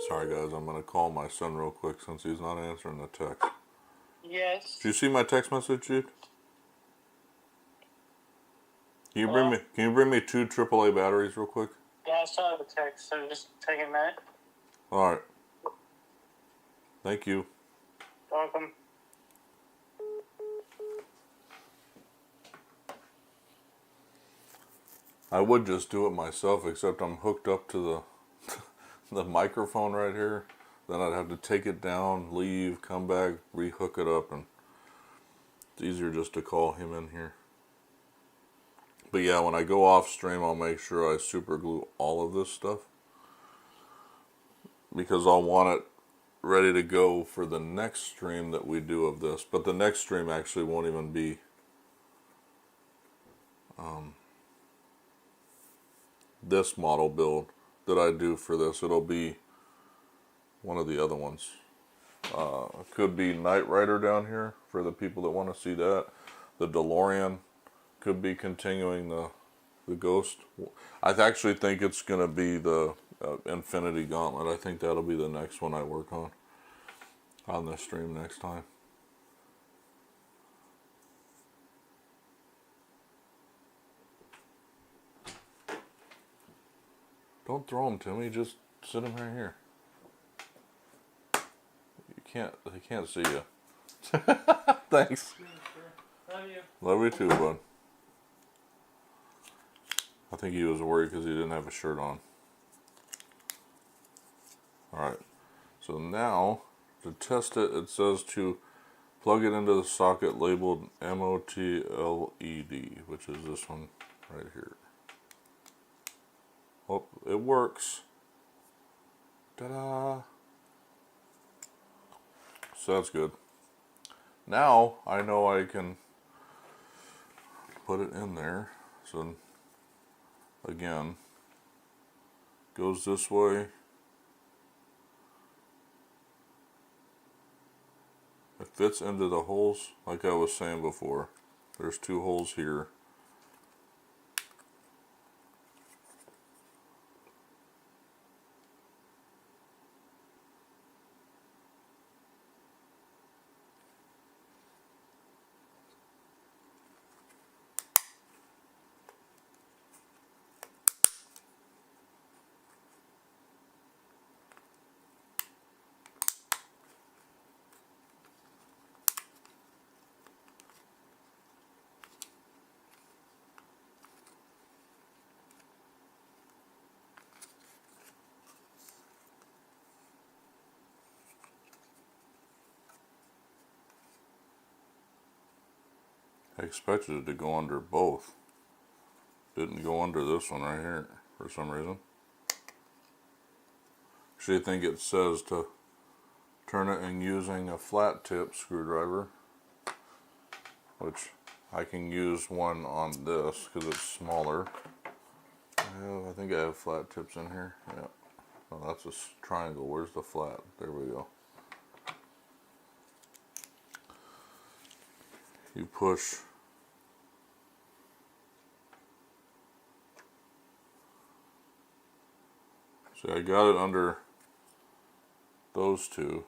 Sorry guys, I'm going to call my son real quick since he's not answering the text. Yes. Did you see my text message, Jude? Can you Hello? bring me 2 AAA batteries real quick? Yeah, I saw the text, so just take a minute. Alright. Thank you. Welcome. I would just do it myself, except I'm hooked up to the the microphone right here. Then I'd have to take it down, leave, come back, re-hook it up, and it's easier just to call him in here. But yeah, when I go off stream, I'll make sure I super glue all of this stuff, because I'll want it ready to go for the next stream that we do of this. But the next stream actually won't even be this model build that I do for this. It'll be one of the other ones. Could be Knight Rider down here for the people that want to see that. The DeLorean could be continuing the Ghost. I actually think it's going to be the Infinity Gauntlet. I think that'll be the next one I work on this stream next time. Don't throw them to me, just sit them right here. They can't see you. Thanks. Love you. Love you too, bud. I think he was worried because he didn't have a shirt on. Alright, so now to test it, it says to plug it into the socket labeled MOTLED, which is this one right here. Oh, it works. Ta-da! So that's good. Now I know I can put it in there. So again, goes this way. It fits into the holes like I was saying before. There's 2 holes here. I expected it to go under both. Didn't go under this one right here for some reason. Actually, I think it says to turn it in using a flat tip screwdriver, which I can use one on this because it's smaller. I think I have flat tips in here. Yeah. Oh, that's a triangle. Where's the flat? There we go. You push. See, I got it under those two.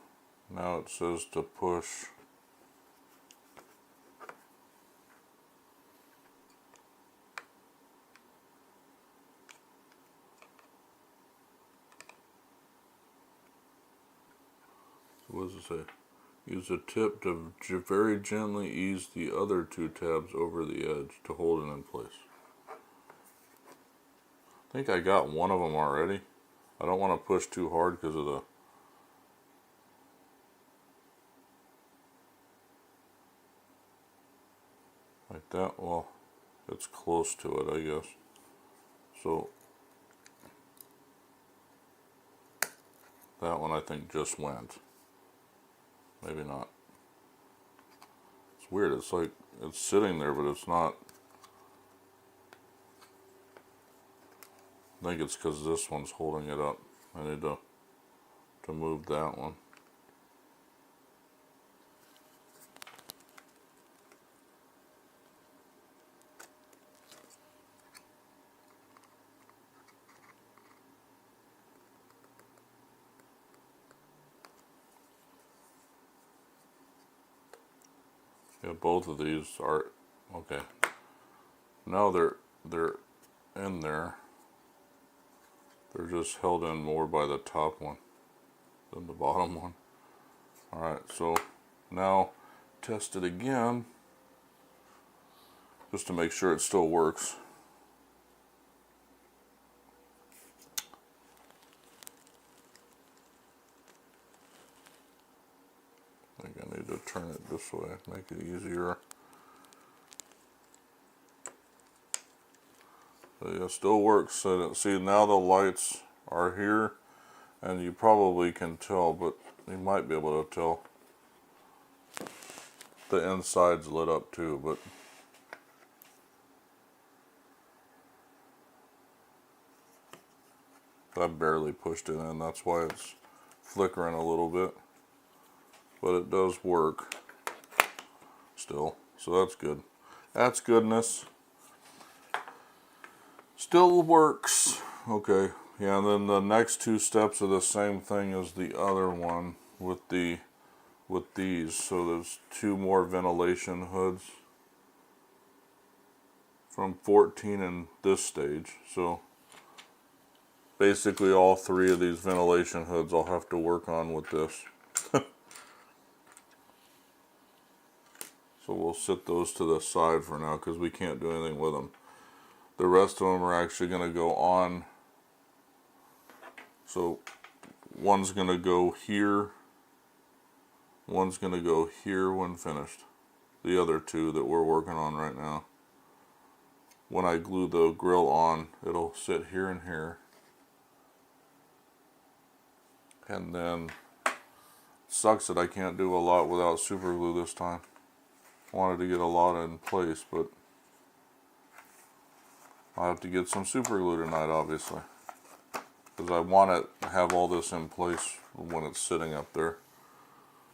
Now it says to push. So what does it say? Use a tip to very gently ease the other two tabs over the edge to hold it in place. I think I got one of them already. I don't want to push too hard because of the like that. Well, it's close to it, I guess. So that one I think just went. Maybe not. It's weird. It's like it's sitting there, but it's not. I think it's because this one's holding it up. I need to move that one. Yeah, both of these are okay. Now they're in there. They're just held in more by the top one than the bottom one. Alright, so now test it again just to make sure it still works. I think I need to turn it this way, make it easier. So yeah, it still works. So see, now the lights are here, and you probably can tell, but you might be able to tell. The inside's lit up too, but I barely pushed it in. That's why it's flickering a little bit, but it does work still. So that's good. That's goodness. Still works. Okay. Yeah, and then the next two steps are the same thing as the other one with these. So there's two more ventilation hoods from 14 in this stage. So basically all three of these ventilation hoods I'll have to work on with this. So we'll set those to the side for now because we can't do anything with them. The rest of them are actually going to go on. So one's going to go here. One's going to go here when finished. The other two that we're working on right now. When I glue the grill on, it'll sit here and here. And then it sucks that I can't do a lot without super glue this time. Wanted to get a lot in place, but I'll have to get some super glue tonight, obviously. Because I want to have all this in place when it's sitting up there.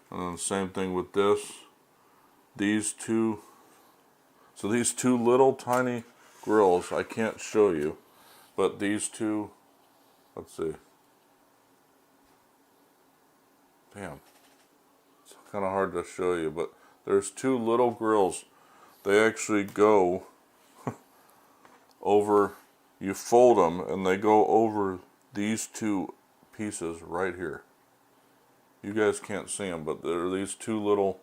And then same thing with this. These two. So these two little tiny grills, I can't show you. But these two, let's see. Damn. It's kind of hard to show you, but there's two little grills. They actually go over, you fold them and they go over these two pieces right here. You guys can't see them, but there are these two little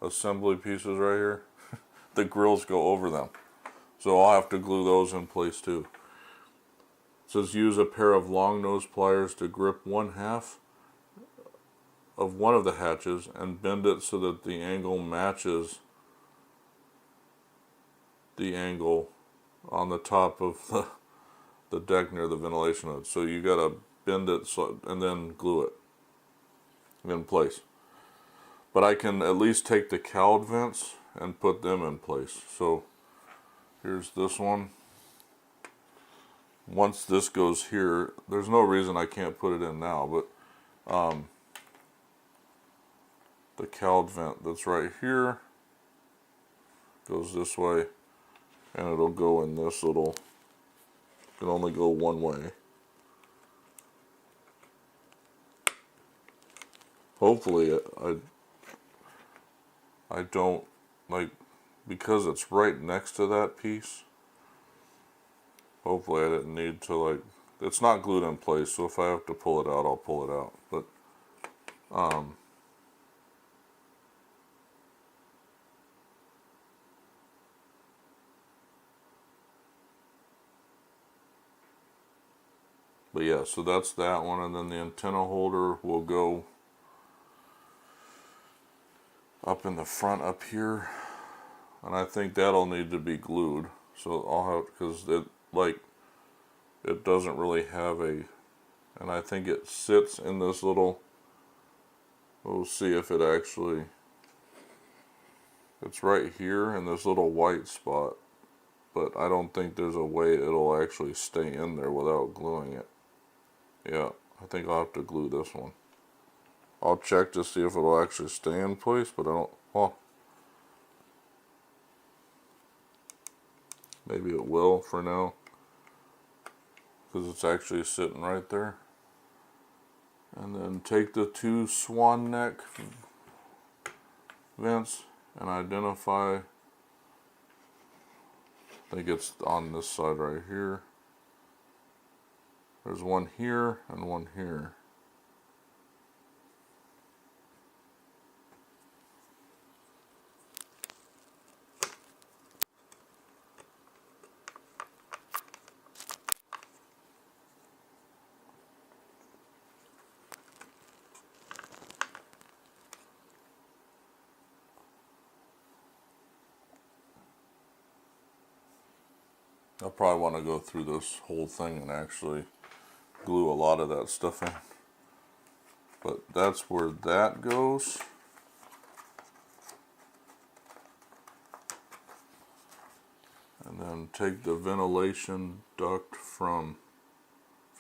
assembly pieces right here. The grills go over them. So I'll have to glue those in place too. It says use a pair of long nose pliers to grip 1/2 of one of the hatches and bend it so that the angle matches the angle on the top of the deck near the ventilation hood. So you gotta bend it so, and then glue it in place. But I can at least take the cowled vents and put them in place. So here's this one. Once this goes here, there's no reason I can't put it in now, but the cowled vent that's right here goes this way, and it'll go in this little, it can only go one way. Hopefully I don't, like, because it's right next to that piece, hopefully I didn't need to, like, it's not glued in place, so if I have to pull it out, I'll pull it out. But yeah, so that's that one, and then the antenna holder will go up in the front up here, and I think that'll need to be glued. So I'll have, because it doesn't really have a, and I think it sits in this little, we'll see if it actually, it's right here in this little white spot, but I don't think there's a way it'll actually stay in there without gluing it. Yeah, I think I'll have to glue this one. I'll check to see if it'll actually stay in place, but I don't, well, maybe it will for now, because it's actually sitting right there. And then take the two swan neck vents and identify, I think it's on this side right here. There's one here and one here. I'll probably want to go through this whole thing and actually glue a lot of that stuff in. But that's where that goes. And then take the ventilation duct from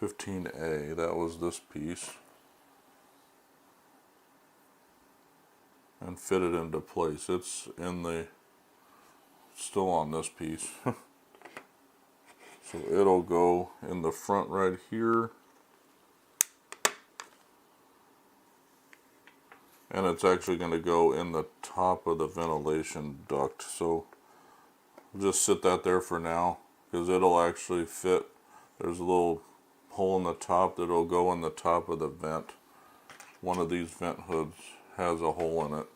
15A, that was this piece, and fit it into place. It's in the, still on this piece. So it'll go in the front right here. And it's actually going to go in the top of the ventilation duct. So I'll just sit that there for now, because it'll actually fit. There's a little hole in the top that'll go in the top of the vent. One of these vent hoods has a hole in it.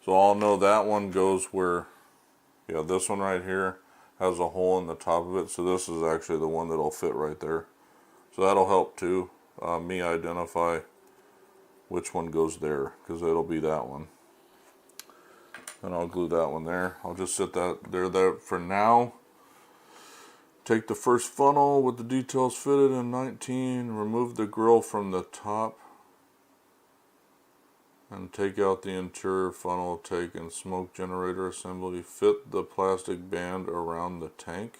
So I'll know that one goes where, yeah, this one right here has a hole in the top of it. So this is actually the one that'll fit right there. So that'll help too, me identify which one goes there, because it'll be that one. And I'll glue that one there. I'll just sit that there for now. Take the first funnel with the details fitted in 19, remove the grill from the top, and take out the interior funnel, take and smoke generator assembly, fit the plastic band around the tank.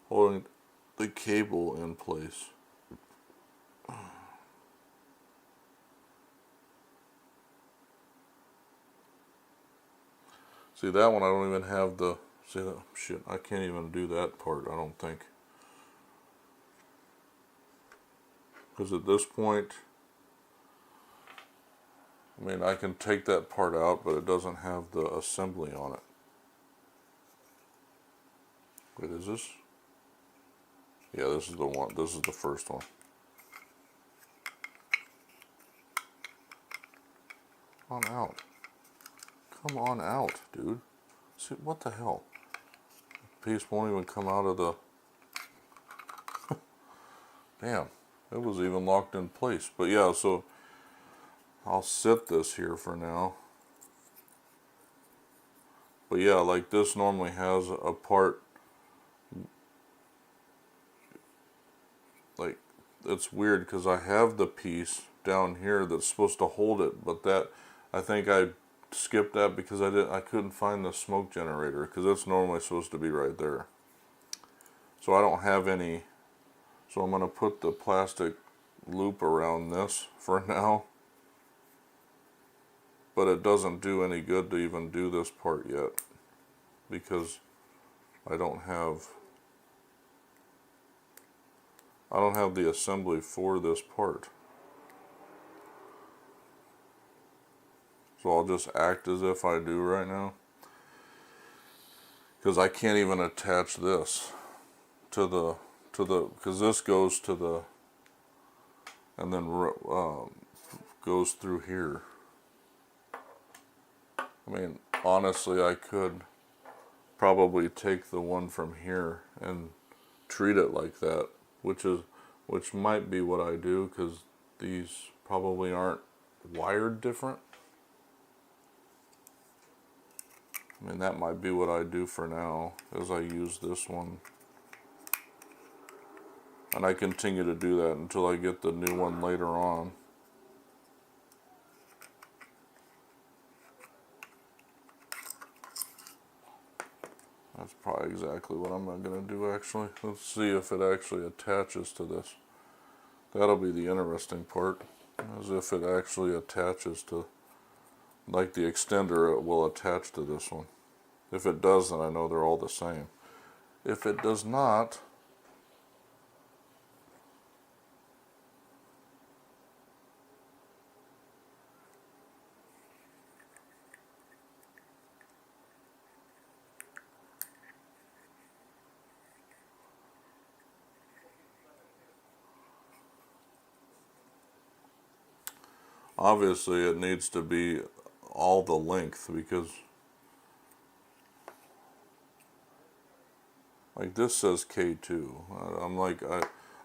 Holding the cable in place. See, that one I don't even have the, see that, shit, I can't even do that part, I don't think. Because at this point, I mean, I can take that part out, but it doesn't have the assembly on it. Wait, is this? Yeah, this is the one, this is the first one. Come on out. Come on out, dude. See, what the hell? The piece won't even come out of the... Damn, it was even locked in place. But yeah, so I'll sit this here for now. But yeah, like this normally has a part, like, it's weird because I have the piece down here that's supposed to hold it, but that, I think I skipped that because I couldn't find the smoke generator, because it's normally supposed to be right there. So I don't have any, so I'm going to put the plastic loop around this for now. But it doesn't do any good to even do this part yet, because I don't have the assembly for this part. So I'll just act as if I do right now, because I can't even attach this to the because this goes to the, and then goes through here. I mean, honestly, I could probably take the one from here and treat it like that, which might be what I do, because these probably aren't wired different. I mean, that might be what I do for now, as I use this one. And I continue to do that until I get the new one later on. That's probably exactly what I'm going to do, actually. Let's see if it actually attaches to this. That'll be the interesting part, as if it actually attaches to, like the extender, it will attach to this one. If it does, then I know they're all the same. If it does not, obviously it needs to be all the length, because like this says K2. I'm like,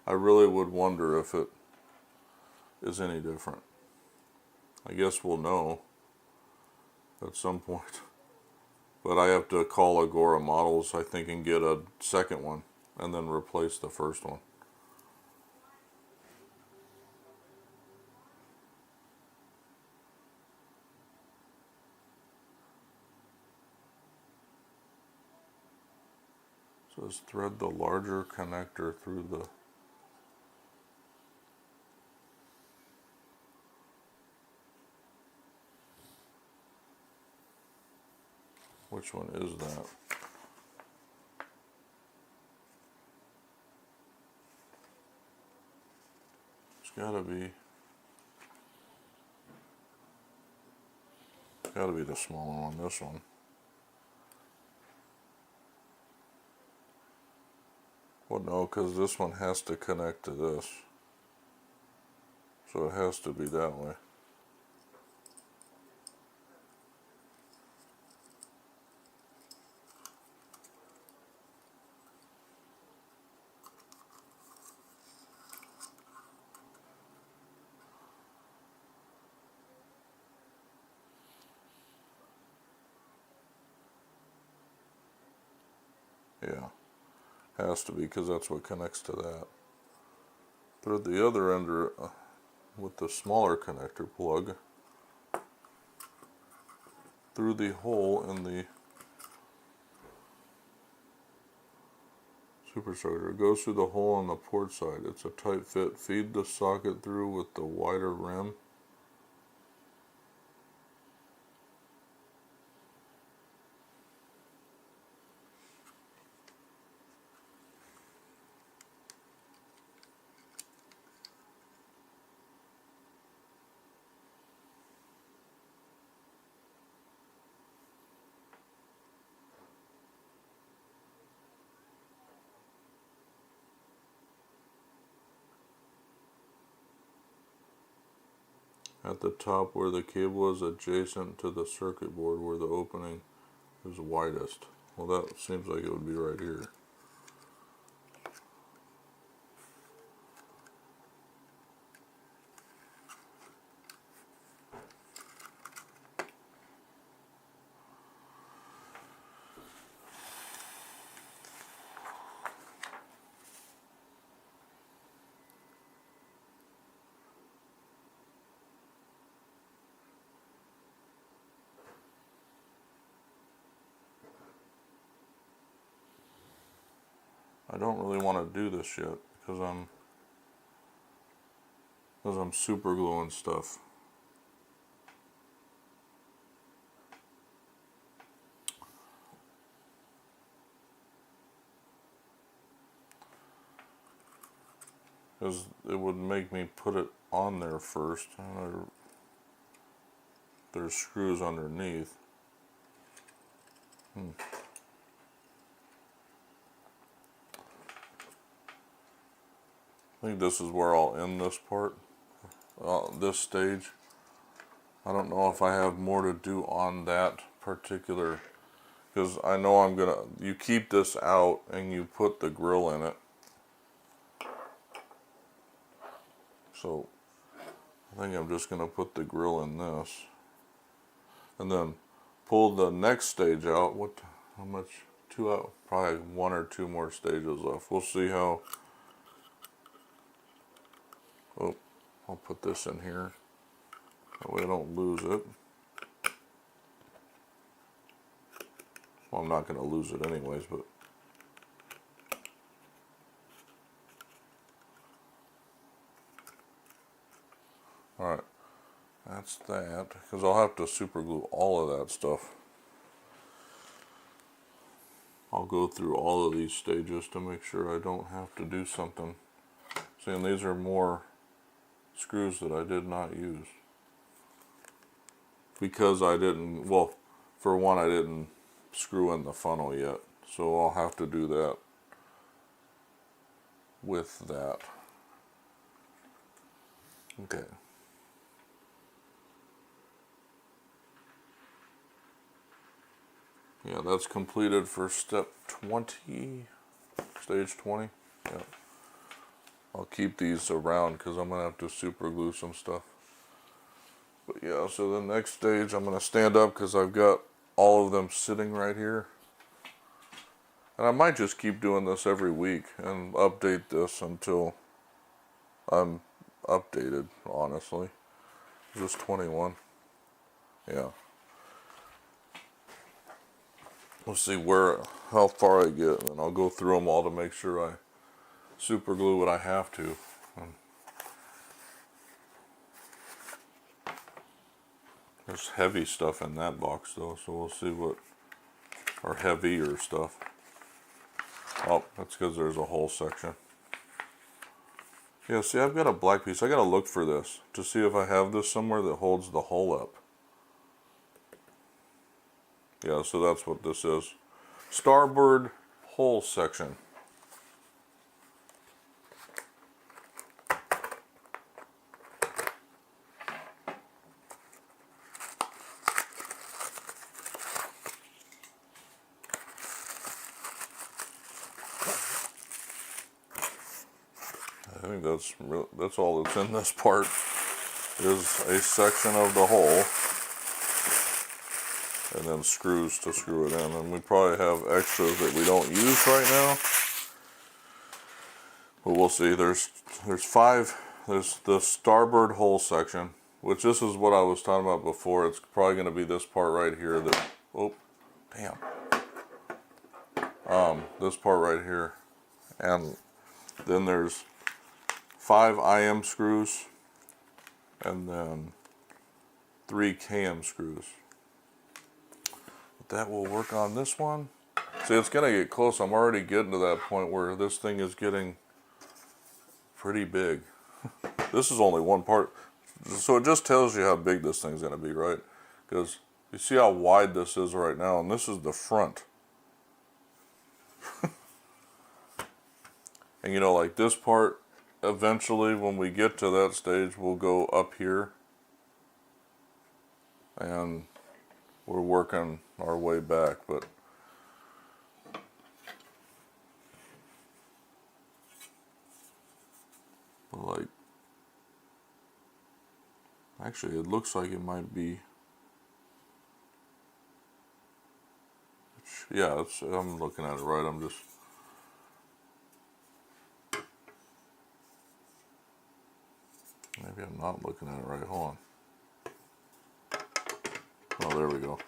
I really would wonder if it is any different. I guess we'll know at some point. But I have to call Agora Models, I think, and get a second one, and then replace the first one. So let's thread the larger connector through the, which one is that? It's gotta be the smaller one, this one. Well, no, because this one has to connect to this. So it has to be that way. Yeah, has to be, because that's what connects to that. But at the other end, with the smaller connector plug, through the hole in the supercharger. It goes through the hole on the port side. It's a tight fit. Feed the socket through with the wider rim. At the top where the cable is adjacent to the circuit board where the opening is widest. Well, that seems like it would be right here. I don't really want to do this yet because I'm super gluing stuff. Because it would make me put it on there first. There's screws underneath. I think this is where I'll end this part, this stage. I don't know if I have more to do on that particular, because I know you keep this out and you put the grill in it. So I think I'm just gonna put the grill in this and then pull the next stage out. How much? 2 out, probably 1 or 2 more stages left. We'll see how. Oh, I'll put this in here. That way I don't lose it. Well, I'm not going to lose it anyways, but. Alright, that's that. Because I'll have to super glue all of that stuff. I'll go through all of these stages to make sure I don't have to do something. See, and these are more screws that I did not use. Because I didn't, well, for one, I didn't screw in the funnel yet. So I'll have to do that with that. Okay. Yeah, that's completed for step 20, stage 20. Yeah. I'll keep these around because I'm going to have to super glue some stuff. But yeah, so the next stage I'm going to stand up because I've got all of them sitting right here. And I might just keep doing this every week and update this until I'm updated, honestly. Is this 21? Yeah. We'll see how far I get, and I'll go through them all to make sure I super glue what I have to. There's heavy stuff in that box though, so we'll see what are heavier stuff. Oh, that's because there's a whole section. Yeah, see, I've got a black piece. I gotta look for this to see if I have this somewhere that holds the hole up. Yeah, so that's what this is. Starboard hole section. I think that's all that's in this part is a section of the hole and then screws to screw it in. And we probably have extras that we don't use right now. But we'll see. There's 5. There's the starboard hole section, which this is what I was talking about before. It's probably going to be this part right here that, oh, damn. This part right here. And then there's 5 IM screws and then 3 KM screws. But that will work on this one. See, it's going to get close. I'm already getting to that point where this thing is getting pretty big. This is only one part. So it just tells you how big this thing's going to be, right? Because you see how wide this is right now, and this is the front. And you know, like this part, eventually when we get to that stage, we'll go up here. And we're working our way back, but like, actually it looks like it might be, yeah, I'm looking at it right. I'm just, maybe I'm not looking at it right. Hold on. Oh, there we go.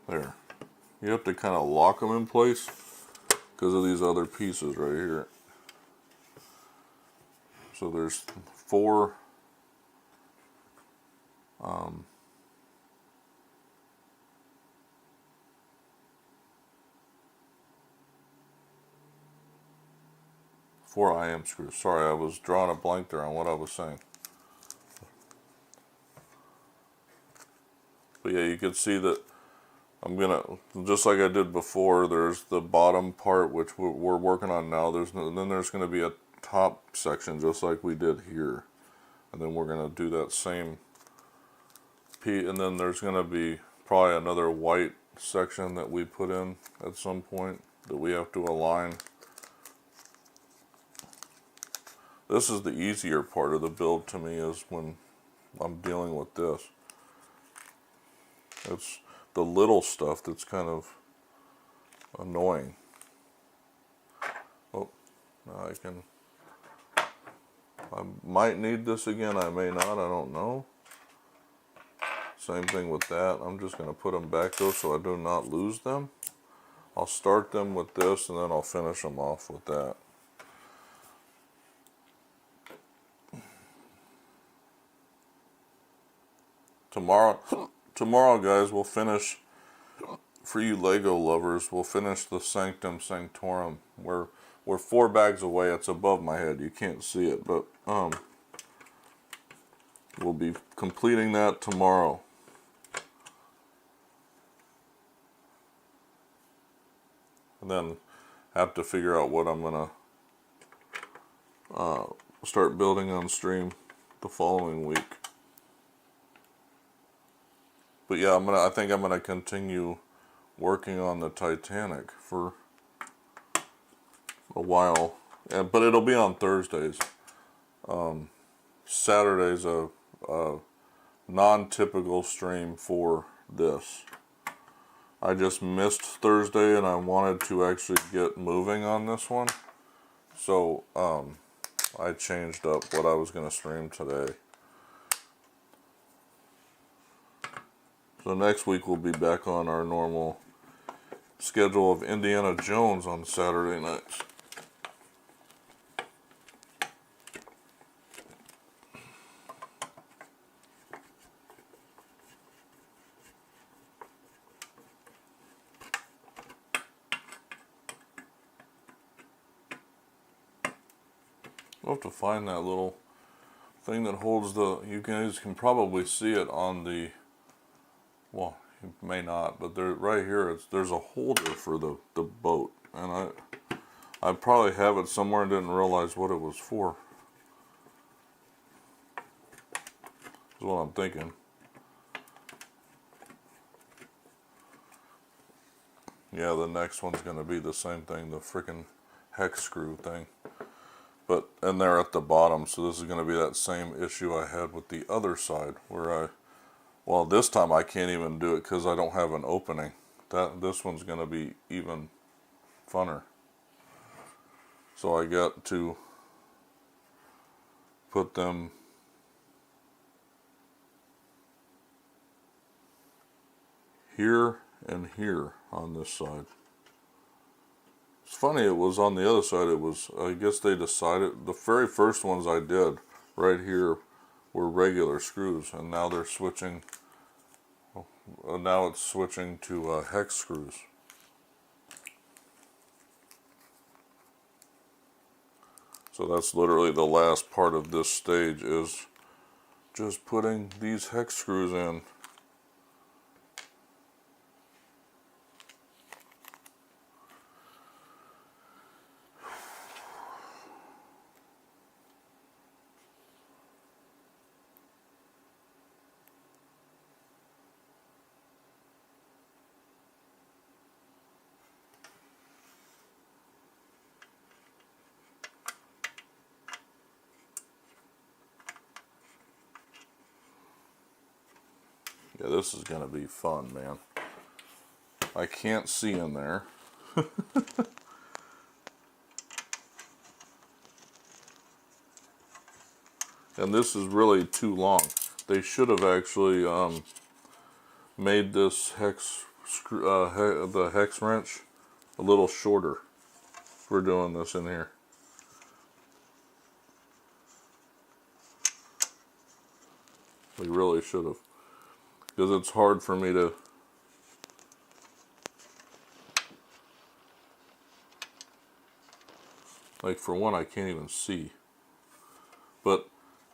There. You have to kind of lock them in place because of these other pieces right here. So there's 4 4 IM screws. Sorry, I was drawing a blank there on what I was saying. But yeah, you can see that I'm gonna, just like I did before, there's the bottom part which we're working on now. Then there's gonna be a top section just like we did here. And then we're gonna do that same piece, and then there's gonna be probably another white section that we put in at some point that we have to align. This is the easier part of the build to me, is when I'm dealing with this. It's the little stuff that's kind of annoying. Oh, now I might need this again, I may not, I don't know. Same thing with that. I'm just going to put them back though so I do not lose them. I'll start them with this and then I'll finish them off with that. Tomorrow guys, we'll finish, for you Lego lovers, we'll finish the Sanctum Sanctorum. We're 4 bags away. It's above my head. You can't see it, but we'll be completing that tomorrow. And then have to figure out what I'm gonna start building on stream the following week. But yeah, I think I'm gonna continue working on the Titanic for a while, but it'll be on Thursdays. Saturday's a non-typical stream for this. I just missed Thursday and I wanted to actually get moving on this one, so I changed up what I was going to stream today. So next week we'll be back on our normal schedule of Indiana Jones on Saturday nights. I'll have to find that little thing that holds the, you guys can probably see it on the, well, you may not, but there, right here, there's a holder for the boat, and I probably have it somewhere and didn't realize what it was for. That's what I'm thinking. Yeah, the next one's going to be the same thing, the freaking hex screw thing. But, and they're at the bottom, so this is going to be that same issue I had with the other side, where well, this time I can't even do it because I don't have an opening. This one's going to be even funner. So I got to put them here and here on this side. It's funny, it was on the other side, it was, I guess they decided, the very first ones I did right here were regular screws, and now they're switching, now it's switching to hex screws. So that's literally the last part of this stage, is just putting these hex screws in. Yeah, this is going to be fun, man. I can't see in there. And this is really too long. They should have actually made this hex the hex wrench a little shorter for doing this in here. We really should have, because it's hard for me to like, for one, I can't even see. But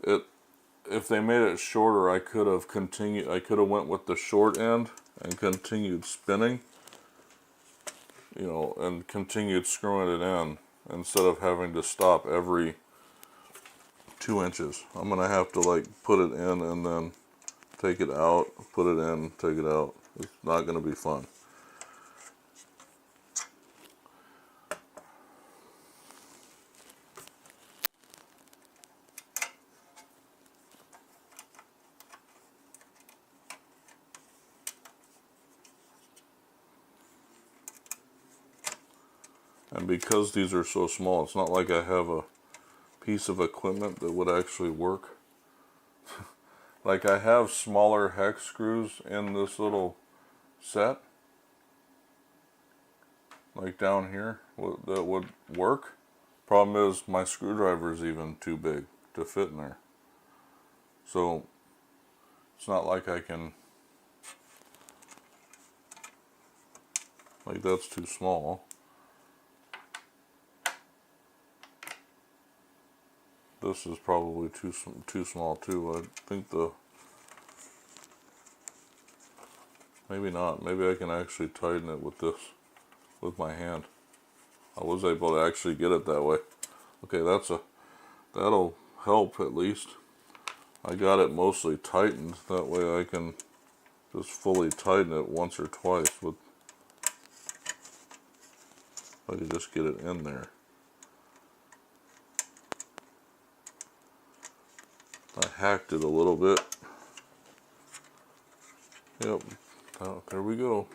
if they made it shorter, I could have continued. I could have went with the short end and continued spinning, you know, and continued screwing it in instead of having to stop every 2 inches. I'm gonna have to like put it in and then take it out, put it in, take it out. It's not gonna be fun. And because these are so small, it's not like I have a piece of equipment that would actually work. Like, I have smaller hex screws in this little set, like down here, that would work. Problem is, my screwdriver is even too big to fit in there. So, it's not like I can, like, that's too small. This is probably too small too. I think maybe not. Maybe I can actually tighten it with this, with my hand. I was able to actually get it that way. Okay, that'll help at least. I got it mostly tightened. That way I can just fully tighten it once or twice with, if I could just get it in there. I hacked it a little bit. Yep, there we go.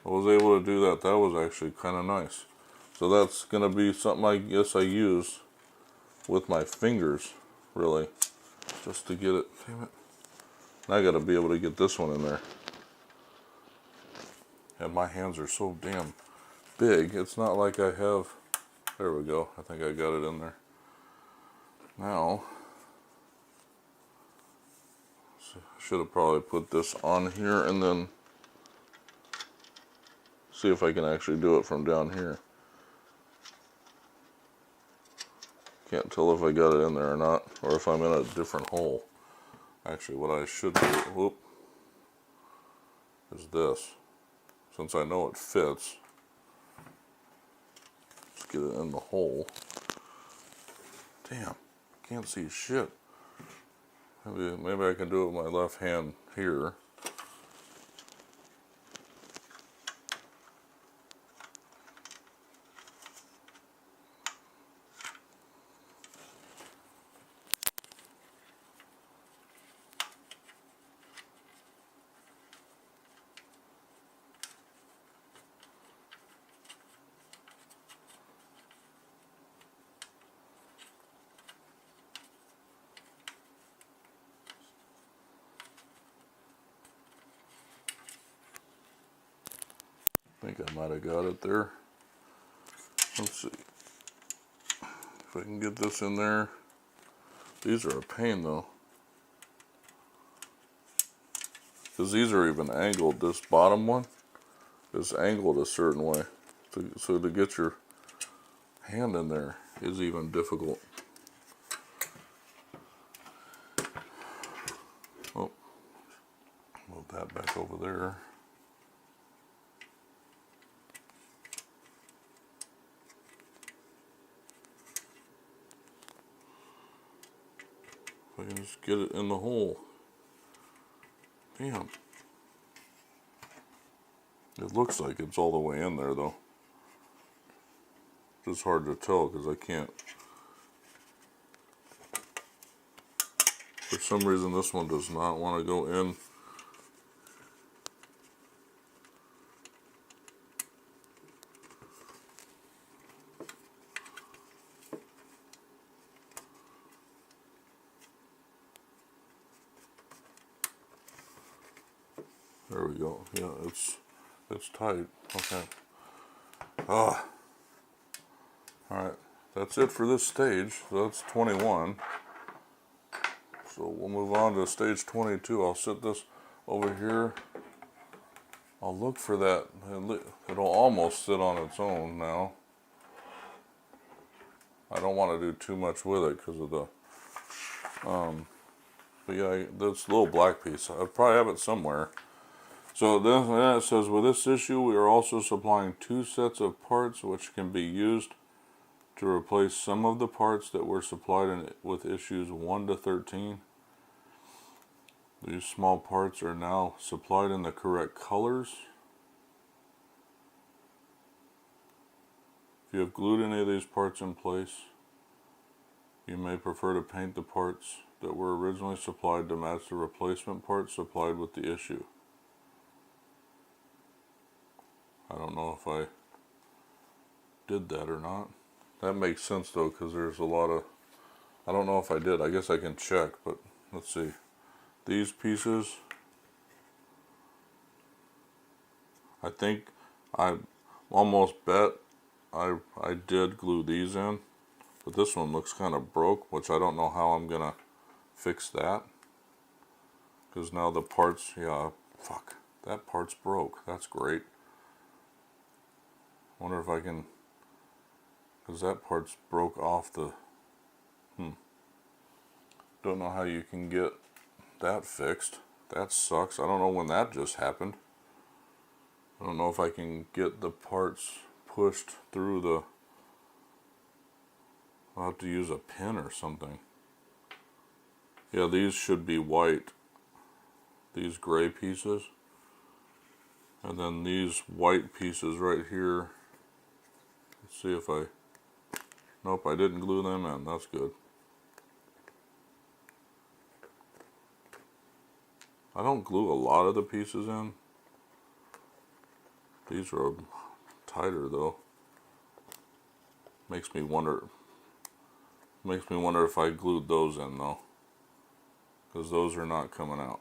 I was able to do that. That was actually kind of nice. So that's going to be something I guess I use with my fingers, really, just to get it. Damn it. I got to be able to get this one in there. And my hands are so damn big. It's not like I have. There we go. I think I got it in there. Now, so I should have probably put this on here and then see if I can actually do it from down here. Can't tell if I got it in there or not, or if I'm in a different hole. Actually, what I should do, is this. Since I know it fits, let's get it in the hole. Damn, can't see shit. Maybe I can do it with my left hand here. I think I might have got it there. Let's see if I can get this in there. These are a pain though, because these are even angled. This bottom one is angled a certain way, so to get your hand in there is even difficult. Oh, move that back over there. If I can just get it in the hole. Damn. It looks like it's all the way in there though. It's hard to tell because I can't. For some reason this one does not want to go in. There we go. Yeah, It's tight. Okay. Ah. Alright. That's it for this stage. So that's 21. So we'll move on to stage 22. I'll set this over here. I'll look for that. It'll almost sit on its own now. I don't want to do too much with it because of the, but yeah, this little black piece, I probably have it somewhere. So then it says, with this issue, we are also supplying 2 sets of parts which can be used to replace some of the parts that were supplied with issues 1 to 13. These small parts are now supplied in the correct colors. If you have glued any of these parts in place, you may prefer to paint the parts that were originally supplied to match the replacement parts supplied with the issue. I don't know if I did that or not. That makes sense though, because there's a lot of, I don't know if I did. I guess I can check, but let's see. These pieces, I think I almost bet I did glue these in, but this one looks kind of broke, which I don't know how I'm gonna fix that, because now the parts, yeah, fuck, that part's broke. That's great. Wonder if I can, because that part's broke off the, don't know how you can get that fixed. That sucks. I don't know when that just happened. I don't know if I can get the parts pushed through the, I'll have to use a pin or something. Yeah, these should be white. These gray pieces. And then these white pieces right here. Let's see if I, nope, I didn't glue them in. That's good. I don't glue a lot of the pieces in. These are tighter though. Makes me wonder if I glued those in though, because those are not coming out.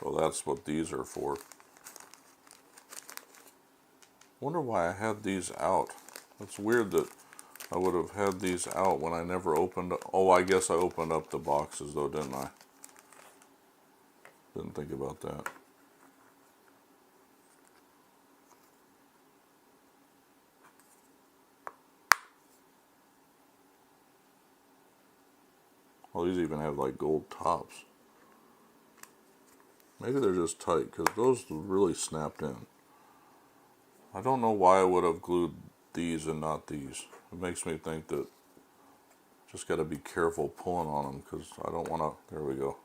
Well, that's what these are for. Wonder why I had these out. It's weird that I would have had these out when I never opened. Oh, I guess I opened up the boxes though, didn't I? Didn't think about that. Well, these even have like gold tops. Maybe they're just tight because those really snapped in. I don't know why I would have glued these and not these. It makes me think that just got to be careful pulling on them because I don't want to. There we go.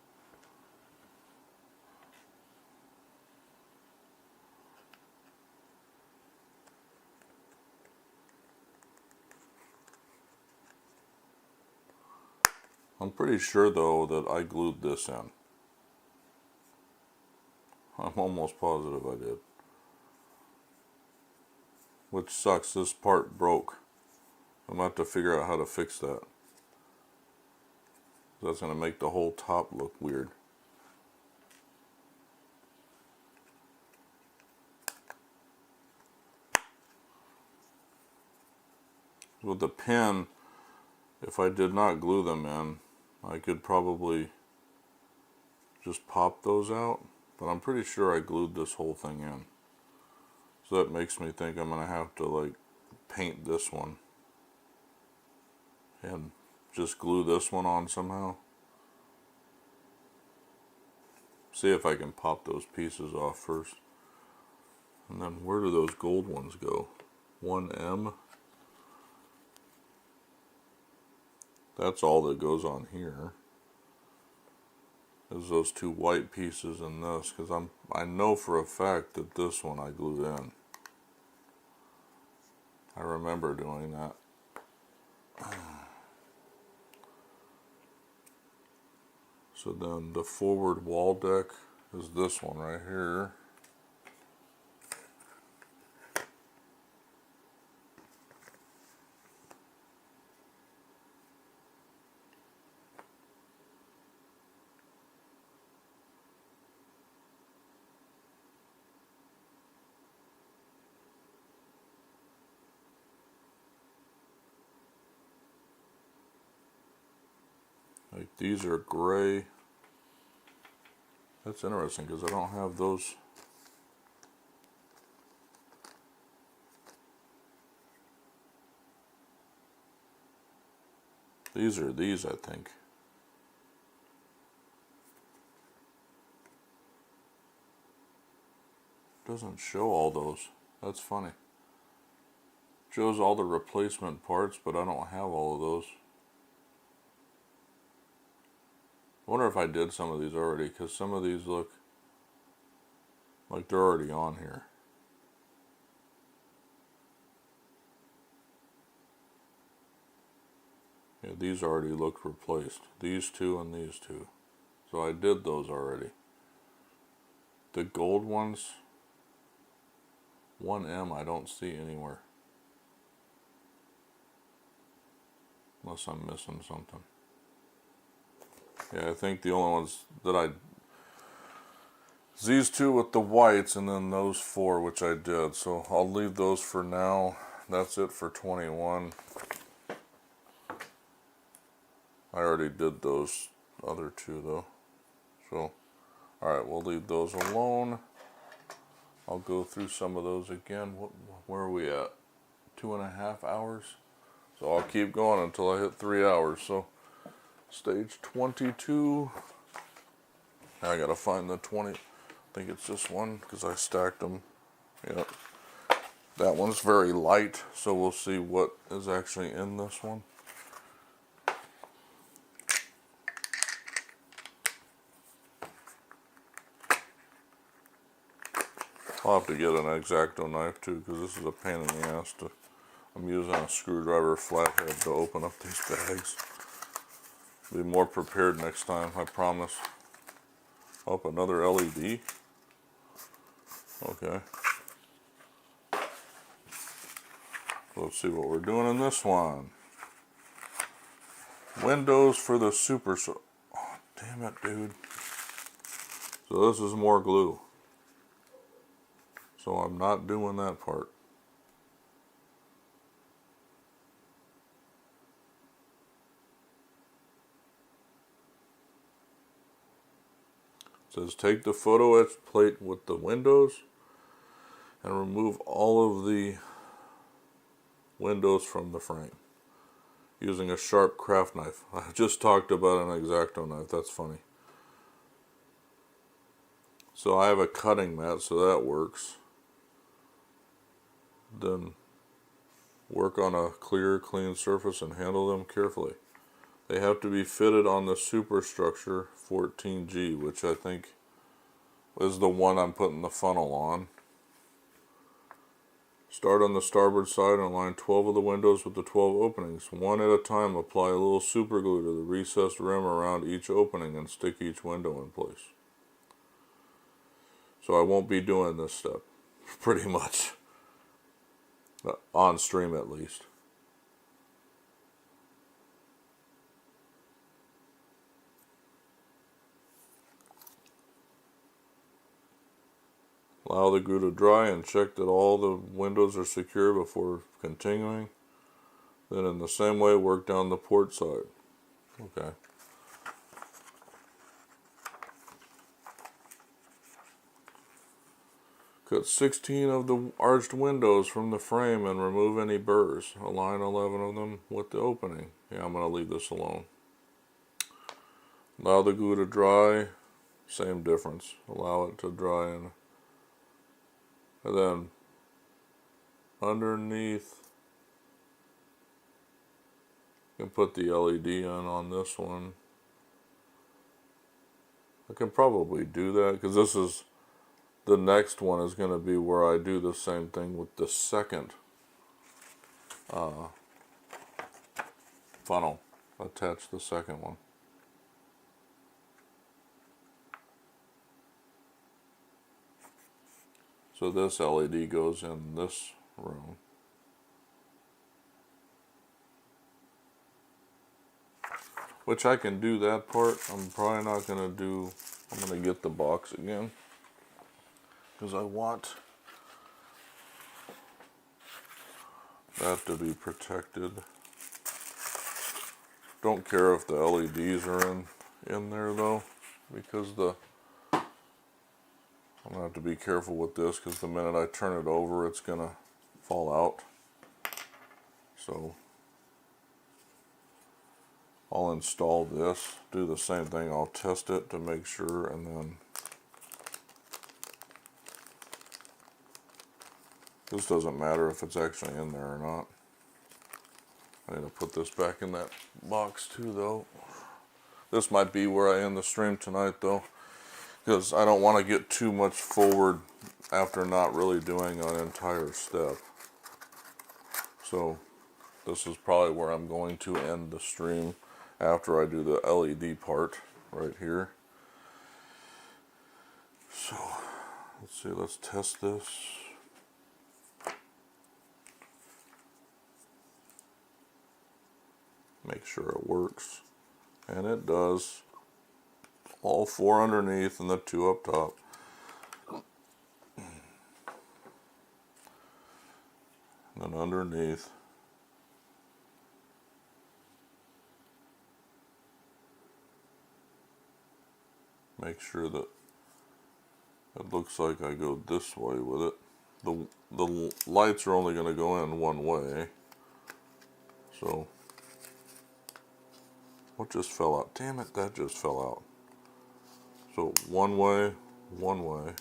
I'm pretty sure though that I glued this in. I'm almost positive I did. Which sucks, this part broke. I'm going to have to figure out how to fix that. That's going to make the whole top look weird. With the pin, if I did not glue them in, I could probably just pop those out. But I'm pretty sure I glued this whole thing in. So that makes me think I'm going to have to like paint this one. And just glue this one on somehow. See if I can pop those pieces off first. And then where do those gold ones go? 1M. That's all that goes on here. Is those 2 white pieces and this, because I know for a fact that this one I glued in. I remember doing that. So then the forward wall deck is this one right here. Like these are gray. That's interesting because I don't have those. These are these, I think. Doesn't show all those. That's funny. Shows all the replacement parts, but I don't have all of those. I wonder if I did some of these already, because some of these look like they're already on here. Yeah, these already look replaced. These two and these two. So I did those already. The gold ones, 1M, I don't see anywhere. Unless I'm missing something. Yeah, I think the only ones that I... These two with the whites, and then those four, which I did. So I'll leave those for now. That's it for 21. I already did those other two, though. So, alright, we'll leave those alone. I'll go through some of those again. Where are we at? 2.5 hours? So I'll keep going until I hit 3 hours. So, stage 22. Now I gotta find the 20. I think it's this one because I stacked them. Yep. That one's very light, so we'll see what is actually in this one. I'll have to get an X-Acto knife too, because this is a pain in the ass to... I'm using a screwdriver flathead to open up these bags. Be more prepared next time, I promise. Oh, another LED. Okay. Let's see what we're doing in this one. Windows for the Super... Oh, damn it, dude. So this is more glue. So I'm not doing that part. It says take the photo etch plate with the windows and remove all of the windows from the frame using a sharp craft knife. I just talked about an X-Acto knife. That's funny. So I have a cutting mat, so that works. Then work on a clear, clean surface and handle them carefully. They have to be fitted on the superstructure 14G, which I think is the one I'm putting the funnel on. Start on the starboard side and align 12 of the windows with the 12 openings. One at a time, apply a little super glue to the recessed rim around each opening and stick each window in place. So I won't be doing this step, pretty much. On stream at least. Allow the glue to dry and check that all the windows are secure before continuing. Then in the same way, work down the port side. Okay. Cut 16 of the arched windows from the frame and remove any burrs. Align 11 of them with the opening. Yeah, I'm going to leave this alone. Allow the glue to dry. Same difference. Allow it to dry and then underneath, you can put the LED in on this one. I can probably do that because this is the next one is going to be where I do the same thing with the second funnel. Attach the second one. So this LED goes in this room. Which I can do that part. I'm probably not going to do, I'm going to get the box again. Because I want that to be protected. Don't care if the LEDs are in there though. Because I'm going to have to be careful with this because the minute I turn it over it's going to fall out. So I'll install this, do the same thing, I'll test it to make sure, and then this doesn't matter if it's actually in there or not. I need to put this back in that box too though. This might be where I end the stream tonight though, because I don't want to get too much forward after not really doing an entire step. So this is probably where I'm going to end the stream after I do the LED part right here. So let's see, let's test this. Make sure it works. And it does. All 4 underneath and the 2 up top. And then underneath. Make sure that it looks like I go this way with it. The lights are only going to go in one way. So, what just fell out? Damn it, that just fell out. So, one way, one way.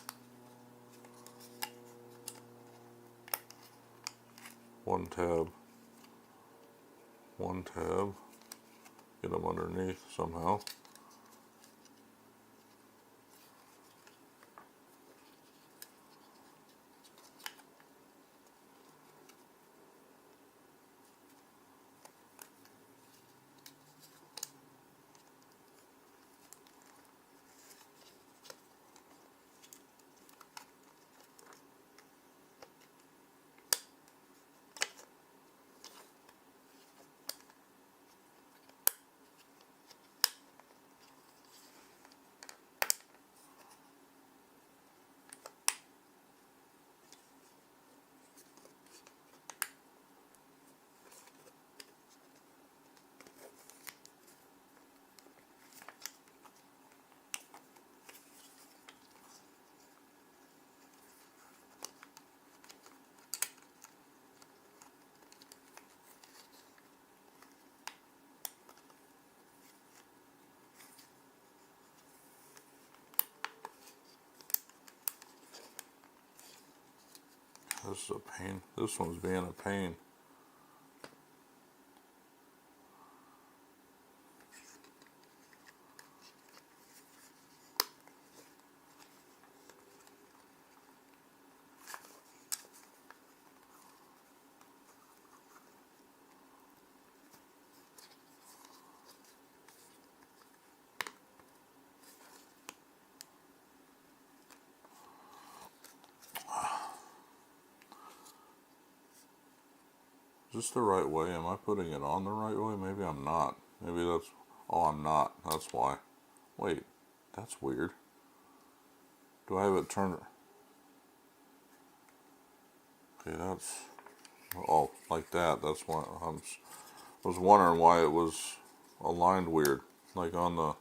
One tab. One tab. Get them underneath somehow. This is a pain. This one's being a pain. Is this the right way? Am I putting it on the right way? Maybe I'm not. Maybe that's... Oh, I'm not. That's why. Wait. That's weird. Do I have it turned... Okay, that's... Oh, like that. That's why I was wondering why it was aligned weird. Like on the...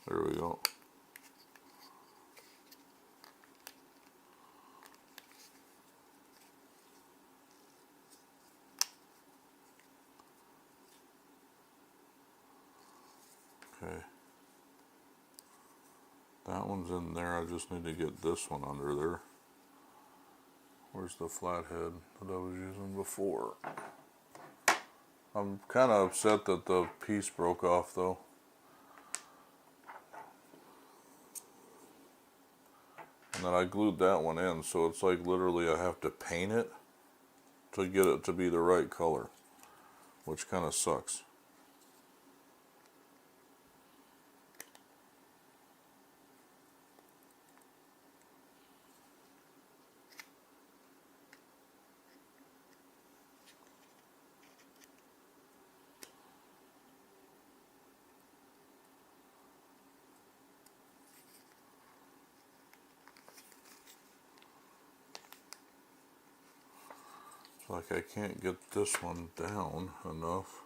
There we go. Okay. That one's in there. I just need to get this one under there. Where's the flathead that I was using before? I'm kind of upset that the piece broke off though. And then I glued that one in, so it's like literally I have to paint it to get it to be the right color, which kind of sucks. It's like I can't get this one down enough.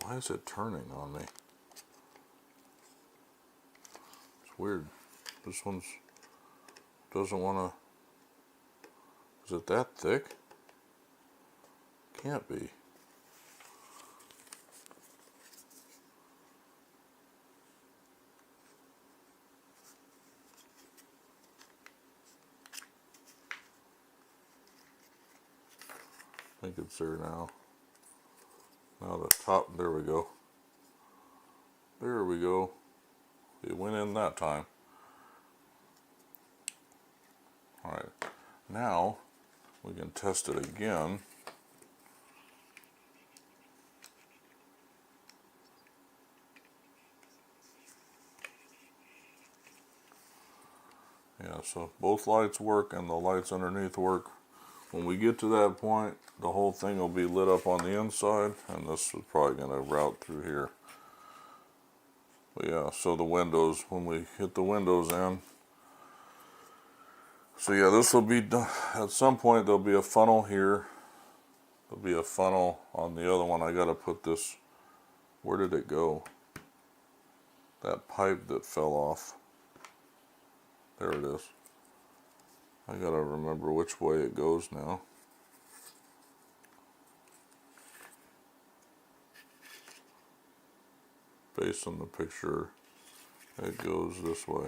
Why is it turning on me? It's weird. This one's doesn't want to. Is it that thick? Can't be. I think it's there now. Now the top, there we go. There we go. It went in that time. Alright, now we can test it again. Yeah, so both lights work and the lights underneath work. When we get to that point, the whole thing will be lit up on the inside, and this is probably going to route through here. But yeah, so the windows, when we hit the windows in. So yeah, this will be done. At some point there'll be a funnel here. There'll be a funnel on the other one. I got to put this, where did it go? That pipe that fell off. There it is. I gotta remember which way it goes now. Based on the picture, it goes this way.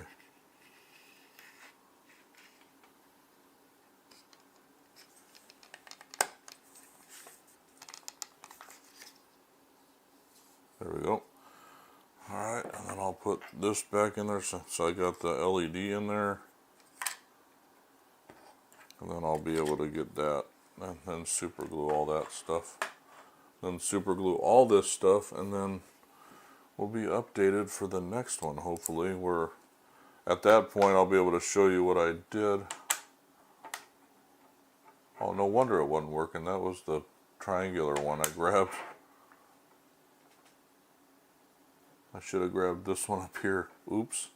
There we go. Alright, and then I'll put this back in there. So I got the LED in there. And then I'll be able to get that and then super glue all that stuff. Then super glue all this stuff, and then we'll be updated for the next one, hopefully. Where at that point I'll be able to show you what I did. Oh, no wonder it wasn't working. That was the triangular one I grabbed. I should have grabbed this one up here. Oops.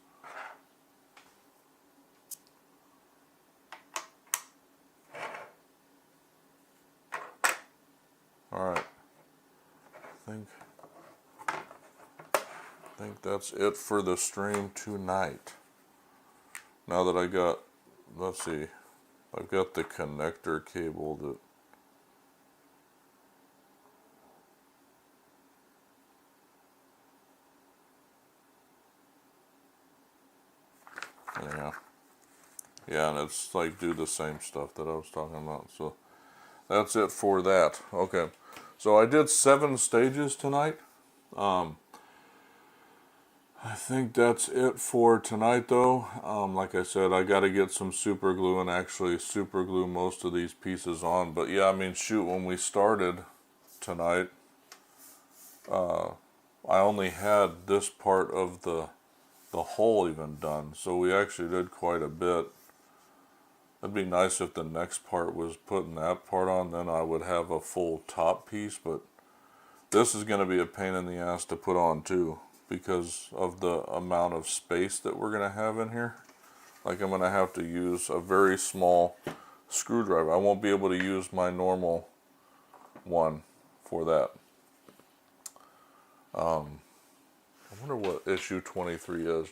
Alright. I think that's it for the stream tonight. Now that I got, let's see, I've got the connector cable that, yeah, and it's like do the same stuff that I was talking about. So that's it for that. Okay, so I did 7 stages tonight. I think that's it for tonight though. Like I said, I got to get some super glue and actually super glue most of these pieces on. But yeah, I mean, shoot, when we started tonight, I only had this part of the hole even done. So we actually did quite a bit. It'd be nice if the next part was putting that part on, then I would have a full top piece, but this is going to be a pain in the ass to put on too, because of the amount of space that we're going to have in here. Like, I'm going to have to use a very small screwdriver. I won't be able to use my normal one for that. I wonder what issue 23 is,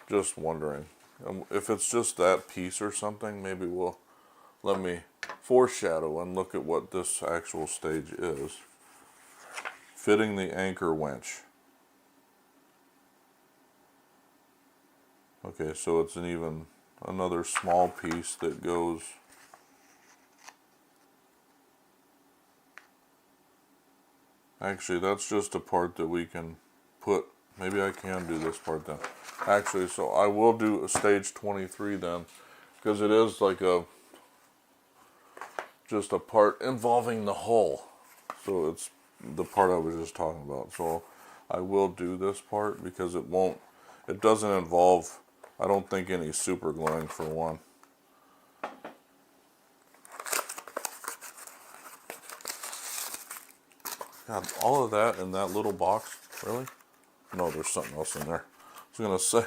just wondering. If it's just that piece or something, maybe let me foreshadow and look at what this actual stage is. Fitting the anchor winch. Okay, so it's another small piece that goes Actually, that's just a part that we can put. Maybe I can do this part then. Actually, so I will do a stage 23 then, because it is like just a part involving the hull. So it's the part I was just talking about. So I will do this part because it doesn't involve, I don't think, any super gluing for one. God, all of that in that little box? Really? No, there's something else in there. I was going to say.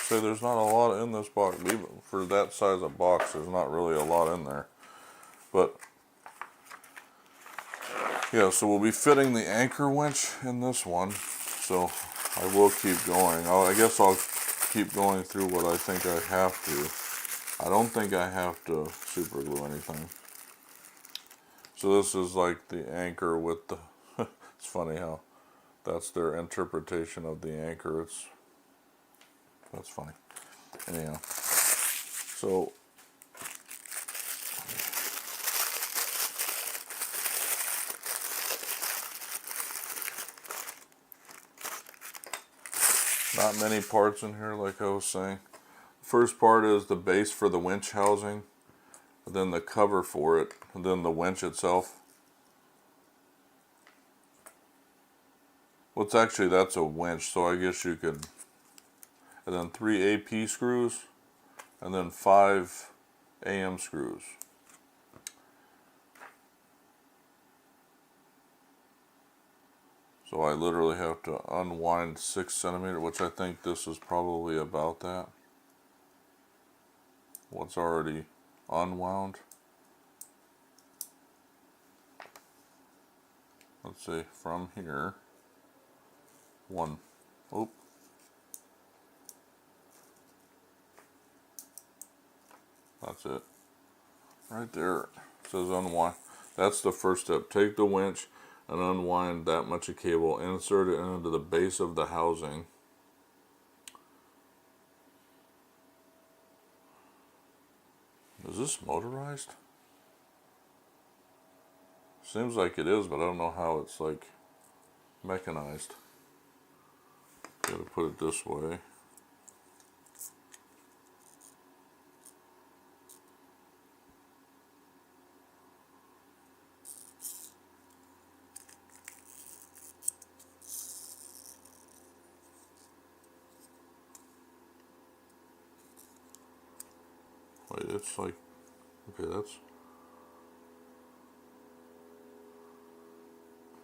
So there's not a lot in this box. Even for that size of box, there's not really a lot in there. But, yeah, so we'll be fitting the anchor winch in this one. So I will keep going. I guess I'll keep going through what I think I have to. I don't think I have to super glue anything. So this is like the anchor with the... It's funny how that's their interpretation of the anchor. That's funny. Anyhow, so not many parts in here, like I was saying. First part is the base for the winch housing, then the cover for it, and then the winch itself. Well, that's a winch, so I guess you could, and then 3 AP screws, and then 5 AM screws. So I literally have to unwind 6 centimeter, which I think this is probably about that. What's already unwound. Let's see, from here, oop. That's it. Right there, it says unwind. That's the first step. Take the winch and unwind that much of cable, insert it into the base of the housing. Is this motorized? Seems like it is, but I don't know how it's like mechanized. Gotta put it this way. Wait, it's like, okay, that's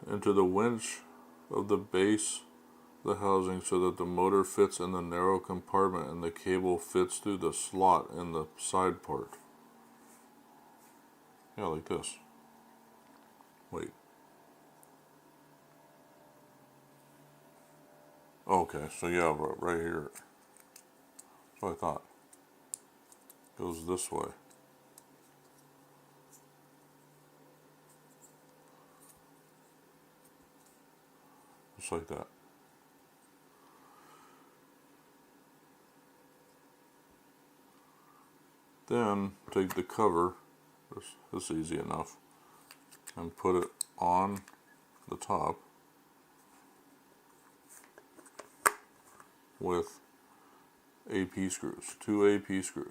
into the winch of the base of the housing so that the motor fits in the narrow compartment and the cable fits through the slot in the side part. Yeah, like this. Wait. Okay, so yeah, right here. That's what I thought. Goes this way. Just like that. Then take the cover, this is easy enough, and put it on the top with AP screws, 2 AP screws.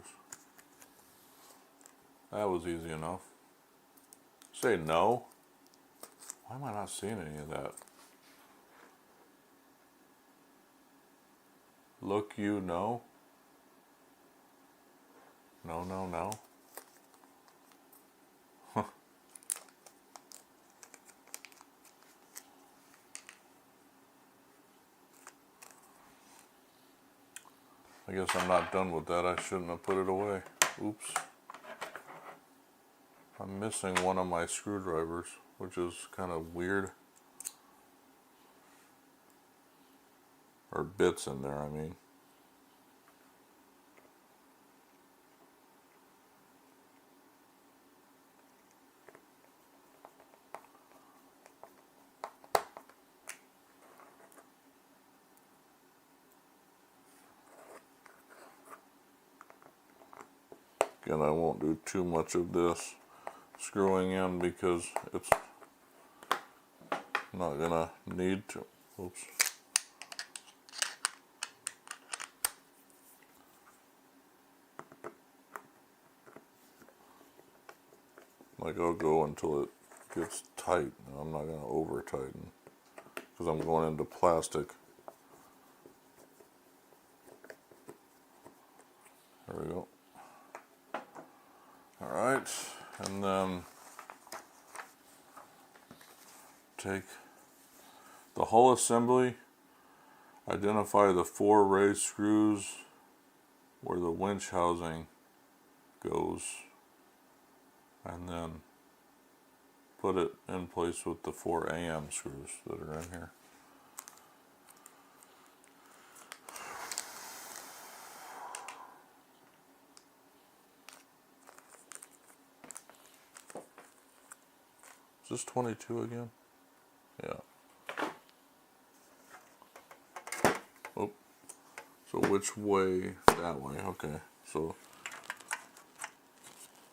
That was easy enough. Say no? Why am I not seeing any of that? Look, you know? No, no, no. Huh. I guess I'm not done with that. I shouldn't have put it away. Oops. I'm missing one of my screwdrivers, which is kind of weird. Or bits in there, I mean. and I won't do too much of this screwing in because it's not gonna need to. Oops. Like I'll go until it gets tight. I'm not gonna over tighten because I'm going into plastic. There we go. Alright, and then take the hull assembly, identify the 4 raised screws where the winch housing goes, and then put it in place with the 4 AM screws that are in here. Is this 22 again? Yeah. Oh, so which way? That way, okay. So,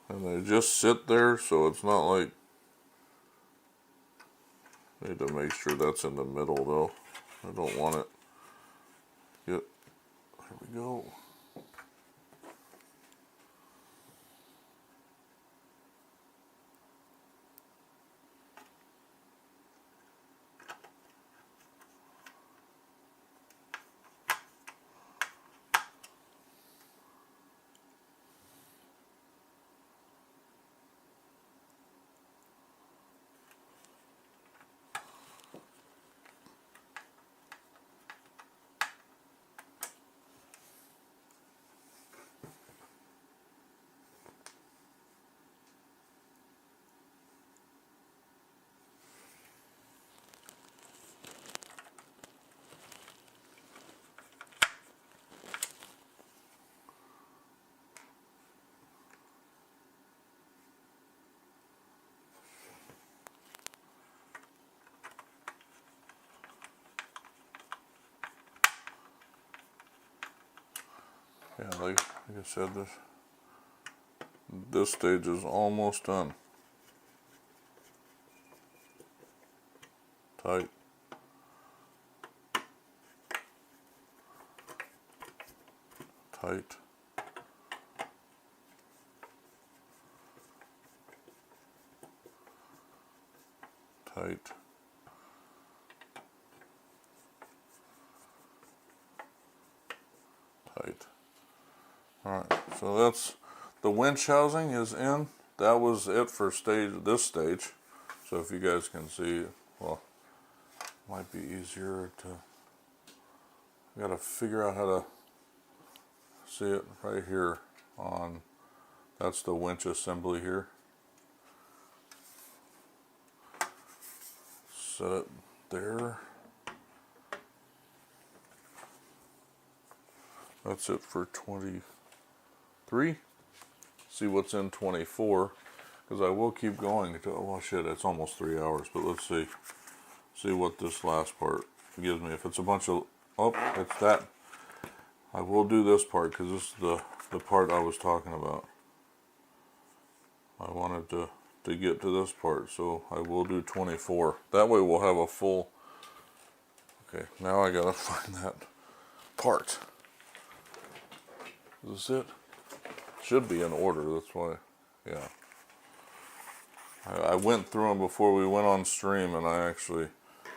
and they just sit there, so it's not like, need to make sure that's in the middle though. I don't want it. Yep, there we go. Yeah, like I said, this stage is almost done. Tight. Tight. Tight. Tight. Alright, so that's the winch housing is in. That was it for this stage. So if you guys can see, well, might be easier to, I gotta figure out how to see it right here on, that's the winch assembly here. Set it there. That's it for 23. See what's in 24, because I will keep going to, well shit, it's almost 3 hours, but let's see what this last part gives me. If it's a bunch of, oh, it's that. I will do this part because this is the part I was talking about. I wanted to get to this part, so I will do 24. That way we'll have a full, okay, now I gotta find that part. Is this it? Should be in order, that's why, yeah. I went through them before we went on stream and I actually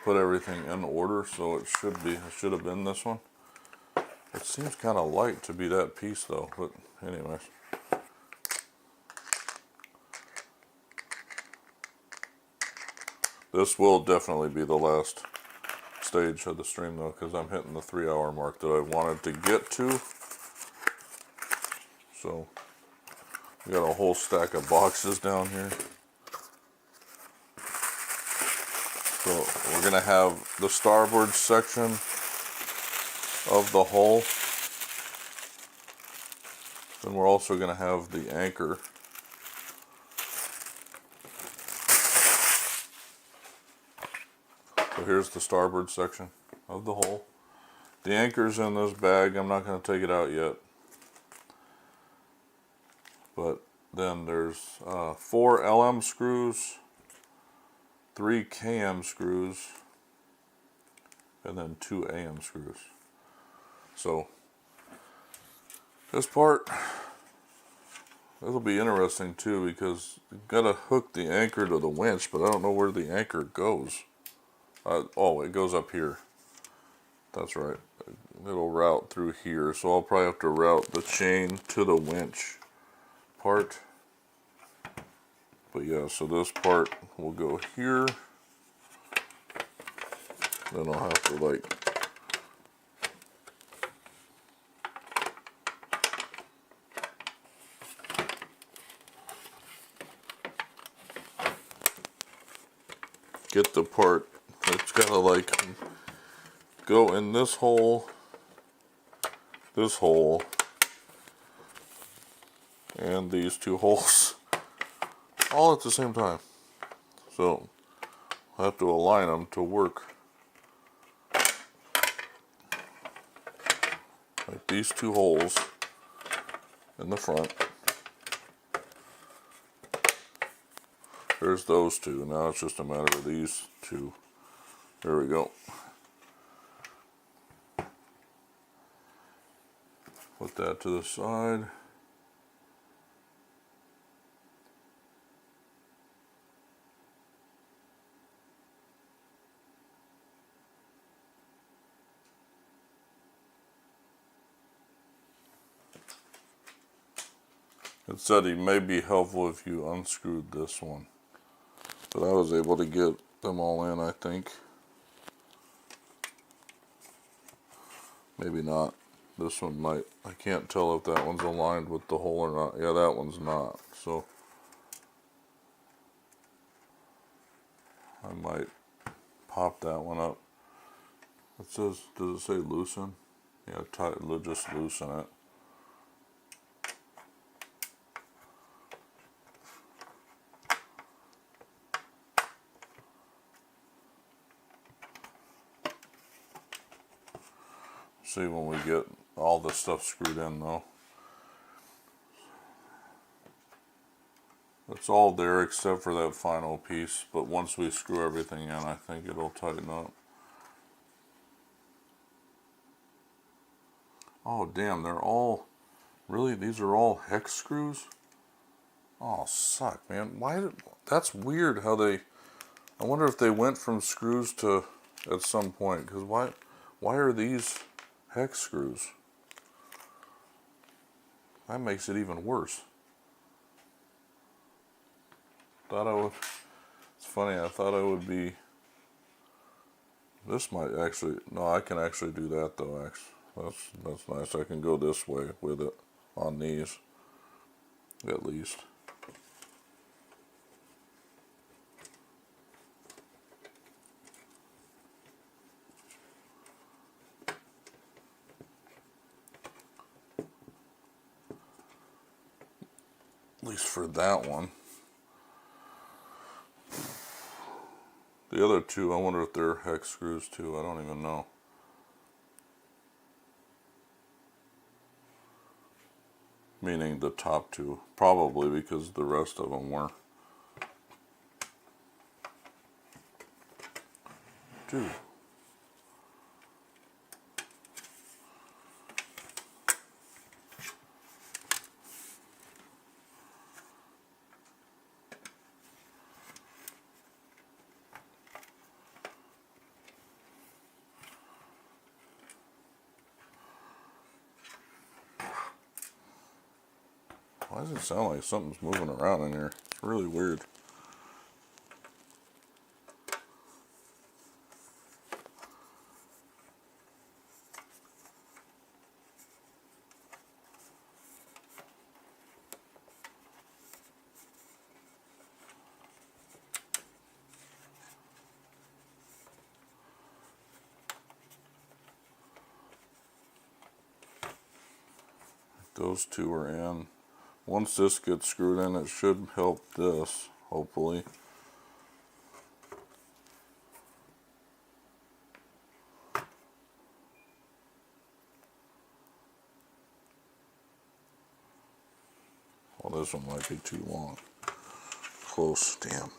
put everything in order, so it should have been this one. It seems kind of light to be that piece though, but anyways. This will definitely be the last stage of the stream though, because I'm hitting the 3 hour mark that I wanted to get to. So, we got a whole stack of boxes down here. So, we're going to have the starboard section of the hull. Then we're also going to have the anchor. So here's the starboard section of the hull. The anchor's in this bag. I'm not going to take it out yet. But then there's 4 LM screws, 3 KM screws, and then 2 AM screws. So this part, it'll be interesting too, because you've got to hook the anchor to the winch, but I don't know where the anchor goes. Oh, it goes up here. That's right. It'll route through here, so I'll probably have to route the chain to the winch part. But yeah, so this part will go here. Then I'll have to like get the part. It's gotta like go in this hole, and these 2 holes all at the same time. So I have to align them to work. Like these 2 holes in the front. There's those 2. Now it's just a matter of these 2. There we go. Put that to the side. It said it may be helpful if you unscrewed this one. But I was able to get them all in, I think. Maybe not. This one might. I can't tell if that one's aligned with the hole or not. Yeah, that one's not. So I might pop that one up. It says, does it say loosen? Yeah, just loosen it. See when we get all the stuff screwed in though. It's all there except for that final piece, but once we screw everything in, I think it'll tighten up. Oh damn, they're all, really, these are all hex screws? Oh, suck, man. That's weird how they, I wonder if they went from screws to, at some point, because why are these hex screws? That makes it even worse. It's funny, I thought I would be, this might actually, no, I can actually do that though, actually. That's nice. I can go this way with it on these, at least. At least for that one. The other 2, I wonder if they're hex screws too. I don't even know. Meaning the top 2. Probably, because the rest of them were. Dude. Why does it sound like something's moving around in here? It's really weird. Those 2 are in. Once this gets screwed in, it should help this, hopefully. Well, this one might be too long. Close, damn.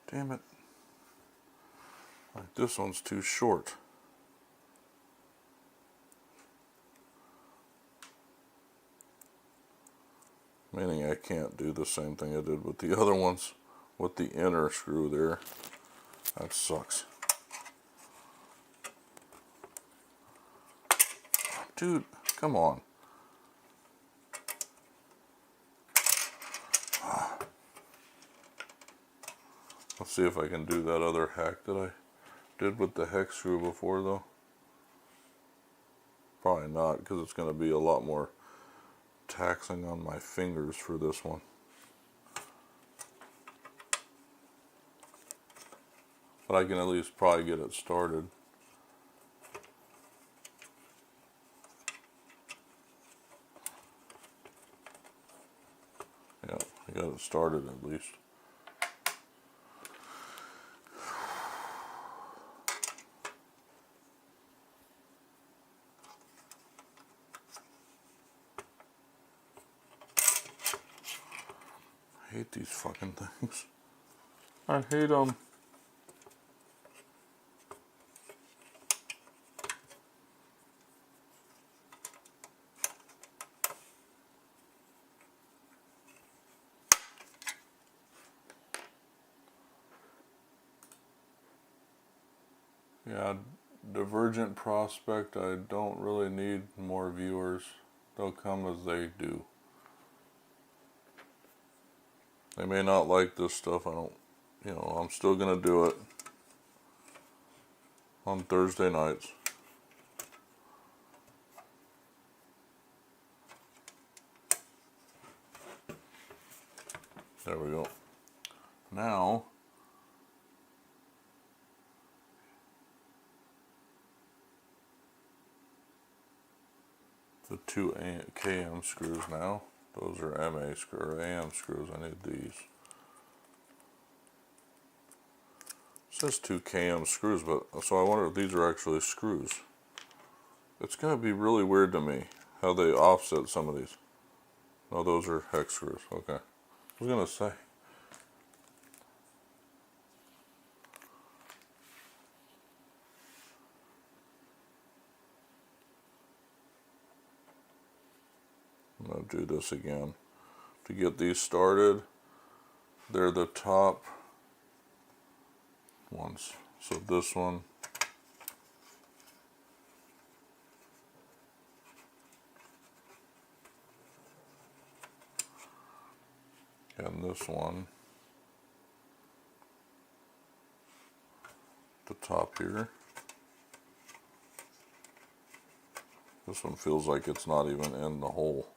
Damn it. Like, this one's too short. Meaning I can't do the same thing I did with the other ones with the inner screw there. That sucks. Dude, come on. Let's see if I can do that other hack that I did with the hex screw before though. Probably not, because it's going to be a lot more taxing on my fingers for this one. But I can at least probably get it started. Yeah, I got it started at least. I hate these fucking things. I hate them. Yeah, Divergent Prospect, I don't really need more viewers. They'll come as they do. They may not like this stuff, I'm still gonna do it on Thursday nights. There we go. Now, the two KM screws now. Those are MA screws, or AM screws. I need these. It says two KM screws, but so I wonder if these are actually screws. It's going to be really weird to me how they offset some of these. No, those are hex screws. Okay. I was going to say. I'm going to do this again. To get these started, they're the top ones. So this one. And this one. The top here. This one feels like it's not even in the hole.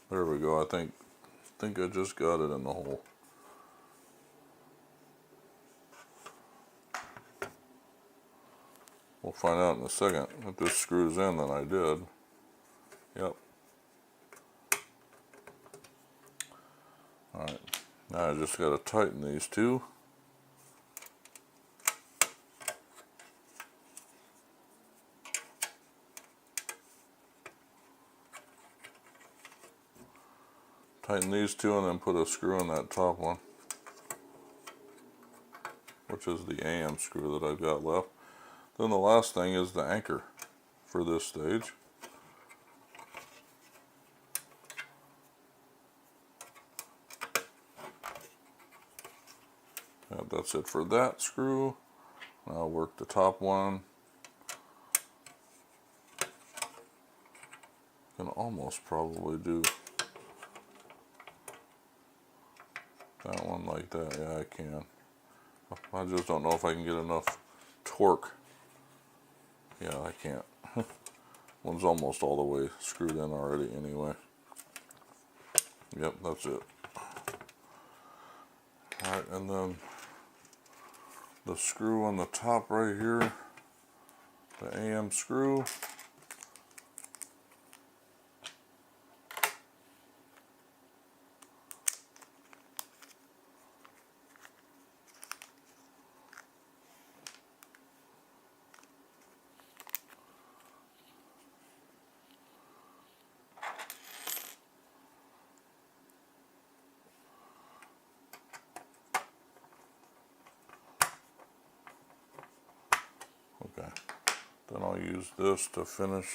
There we go. I think I just got it in the hole. We'll find out in a second. If this screws in, then I did. Yep. Alright. Now I just got to tighten these two. Tighten these two and then put a screw in that top one, which is the AM screw that I've got left. Then the last thing is the anchor for this stage. And that's it for that screw. Now I'll work the top one. Can almost probably do that one like that. Yeah, I can. I just don't know if I can get enough torque. Yeah, I can't. One's almost all the way screwed in already anyway. Yep, that's it. Alright, and then the screw on the top right here, the AM screw. Okay, then I'll use this to finish.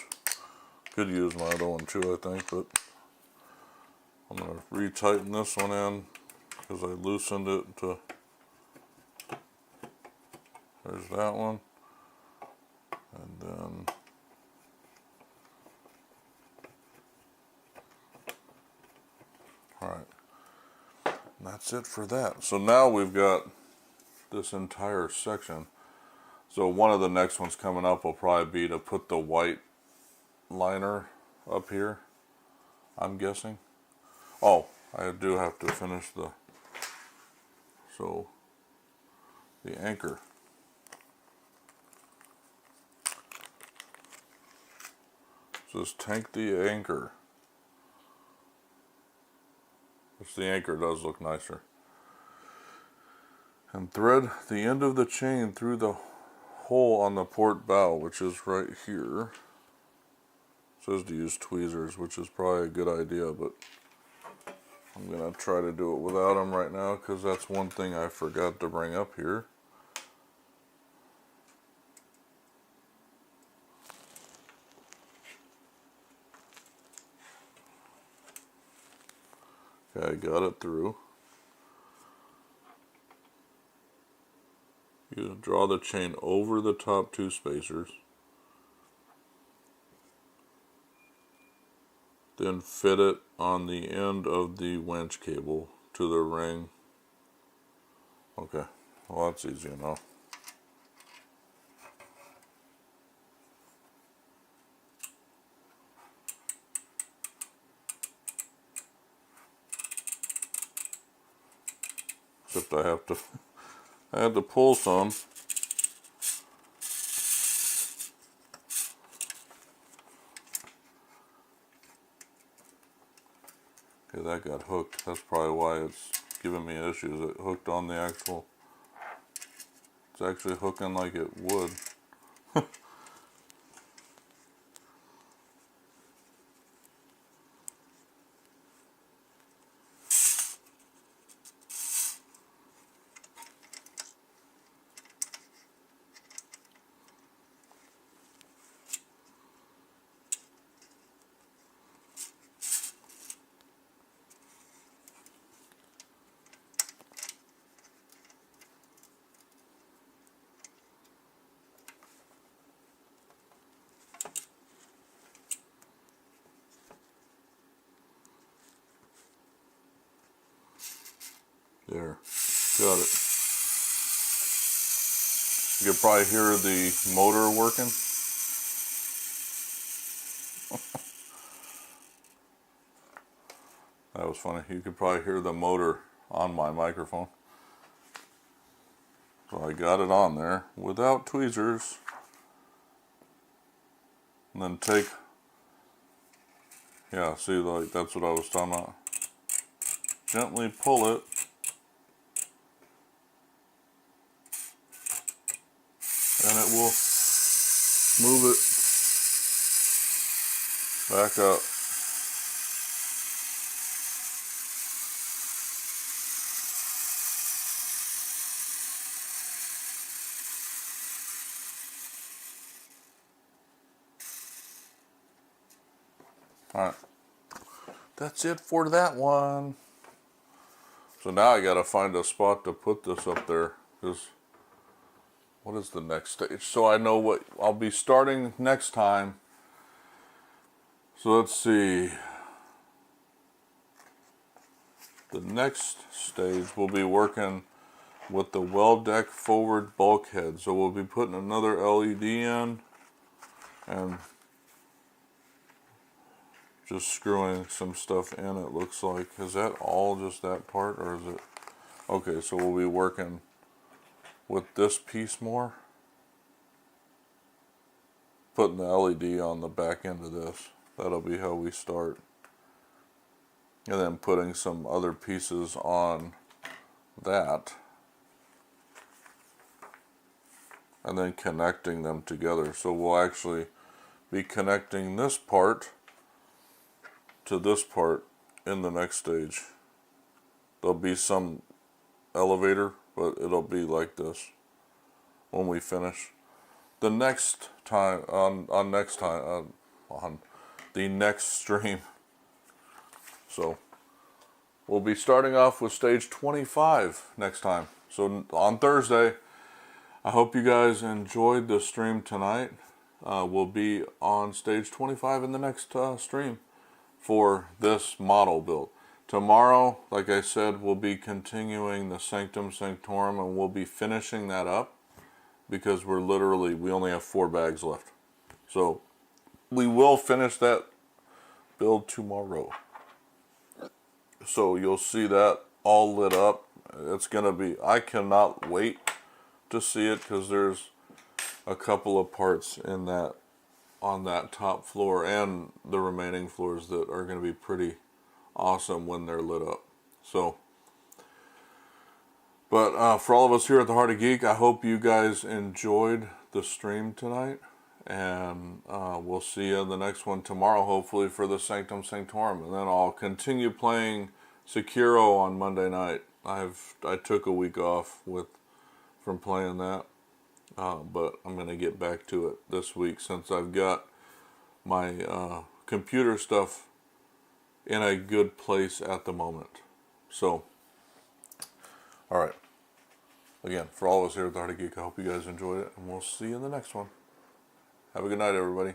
Could use my other one too, I think, but I'm going to retighten this one in because I loosened it to, there's that one, and then alright, and that's it for that. So now we've got this entire section. So one of the next ones coming up will probably be to put the white liner up here, I'm guessing. Oh, I do have to finish the anchor. So just tank the anchor. Which the anchor does look nicer. And thread the end of the chain through the hole on the port bow, which is right here. It says to use tweezers, which is probably a good idea, but I'm going to try to do it without them right now because that's one thing I forgot to bring up here. Okay, I got it through. You draw the chain over the top two spacers. Then fit it on the end of the winch cable to the ring. Okay, well that's easy enough. Except I had to pull some. Okay, that got hooked. That's probably why it's giving me issues. It hooked on the actual, it's actually hooking like it would. There, got it. You can probably hear the motor working. That was funny. You could probably hear the motor on my microphone. So I got it on there without tweezers. And then take, yeah, see, like that's what I was talking about. Gently pull it. And it will move it back up. Alright, that's it for that one. So now I gotta find a spot to put this up there, because what is the next stage? So I know what I'll be starting next time. So let's see. The next stage we'll be working with the well deck forward bulkhead. So we'll be putting another LED in and just screwing some stuff in, it looks like. Is that all just that part, or is it? Okay, so we'll be working with this piece more. Putting the LED on the back end of this. That'll be how we start. And then putting some other pieces on that. And then connecting them together. So we'll actually be connecting this part to this part in the next stage. There'll be some elevator, but it'll be like this when we finish. The next time, on the next stream. So we'll be starting off with stage 25 next time. So on Thursday, I hope you guys enjoyed the stream tonight. We'll be on stage 25 in the next stream for this model build. Tomorrow, like I said, we'll be continuing the Sanctum Sanctorum, and we'll be finishing that up because we only have 4 bags left. So we will finish that build tomorrow. So you'll see that all lit up. It's gonna be, I cannot wait to see it because there's a couple of parts in that, on that top floor and the remaining floors that are gonna be pretty awesome when they're lit up. So, but for all of us here at the Heart of Geek, I hope you guys enjoyed the stream tonight, and we'll see you in the next one tomorrow, hopefully for the Sanctum Sanctorum, and then I'll continue playing Sekiro on Monday night. I took a week off from playing that, but I'm gonna get back to it this week since I've got my computer stuff in a good place at the moment. So, all right. Again, for all of us here at the Heart of Geek, I hope you guys enjoyed it, and we'll see you in the next one. Have a good night, everybody.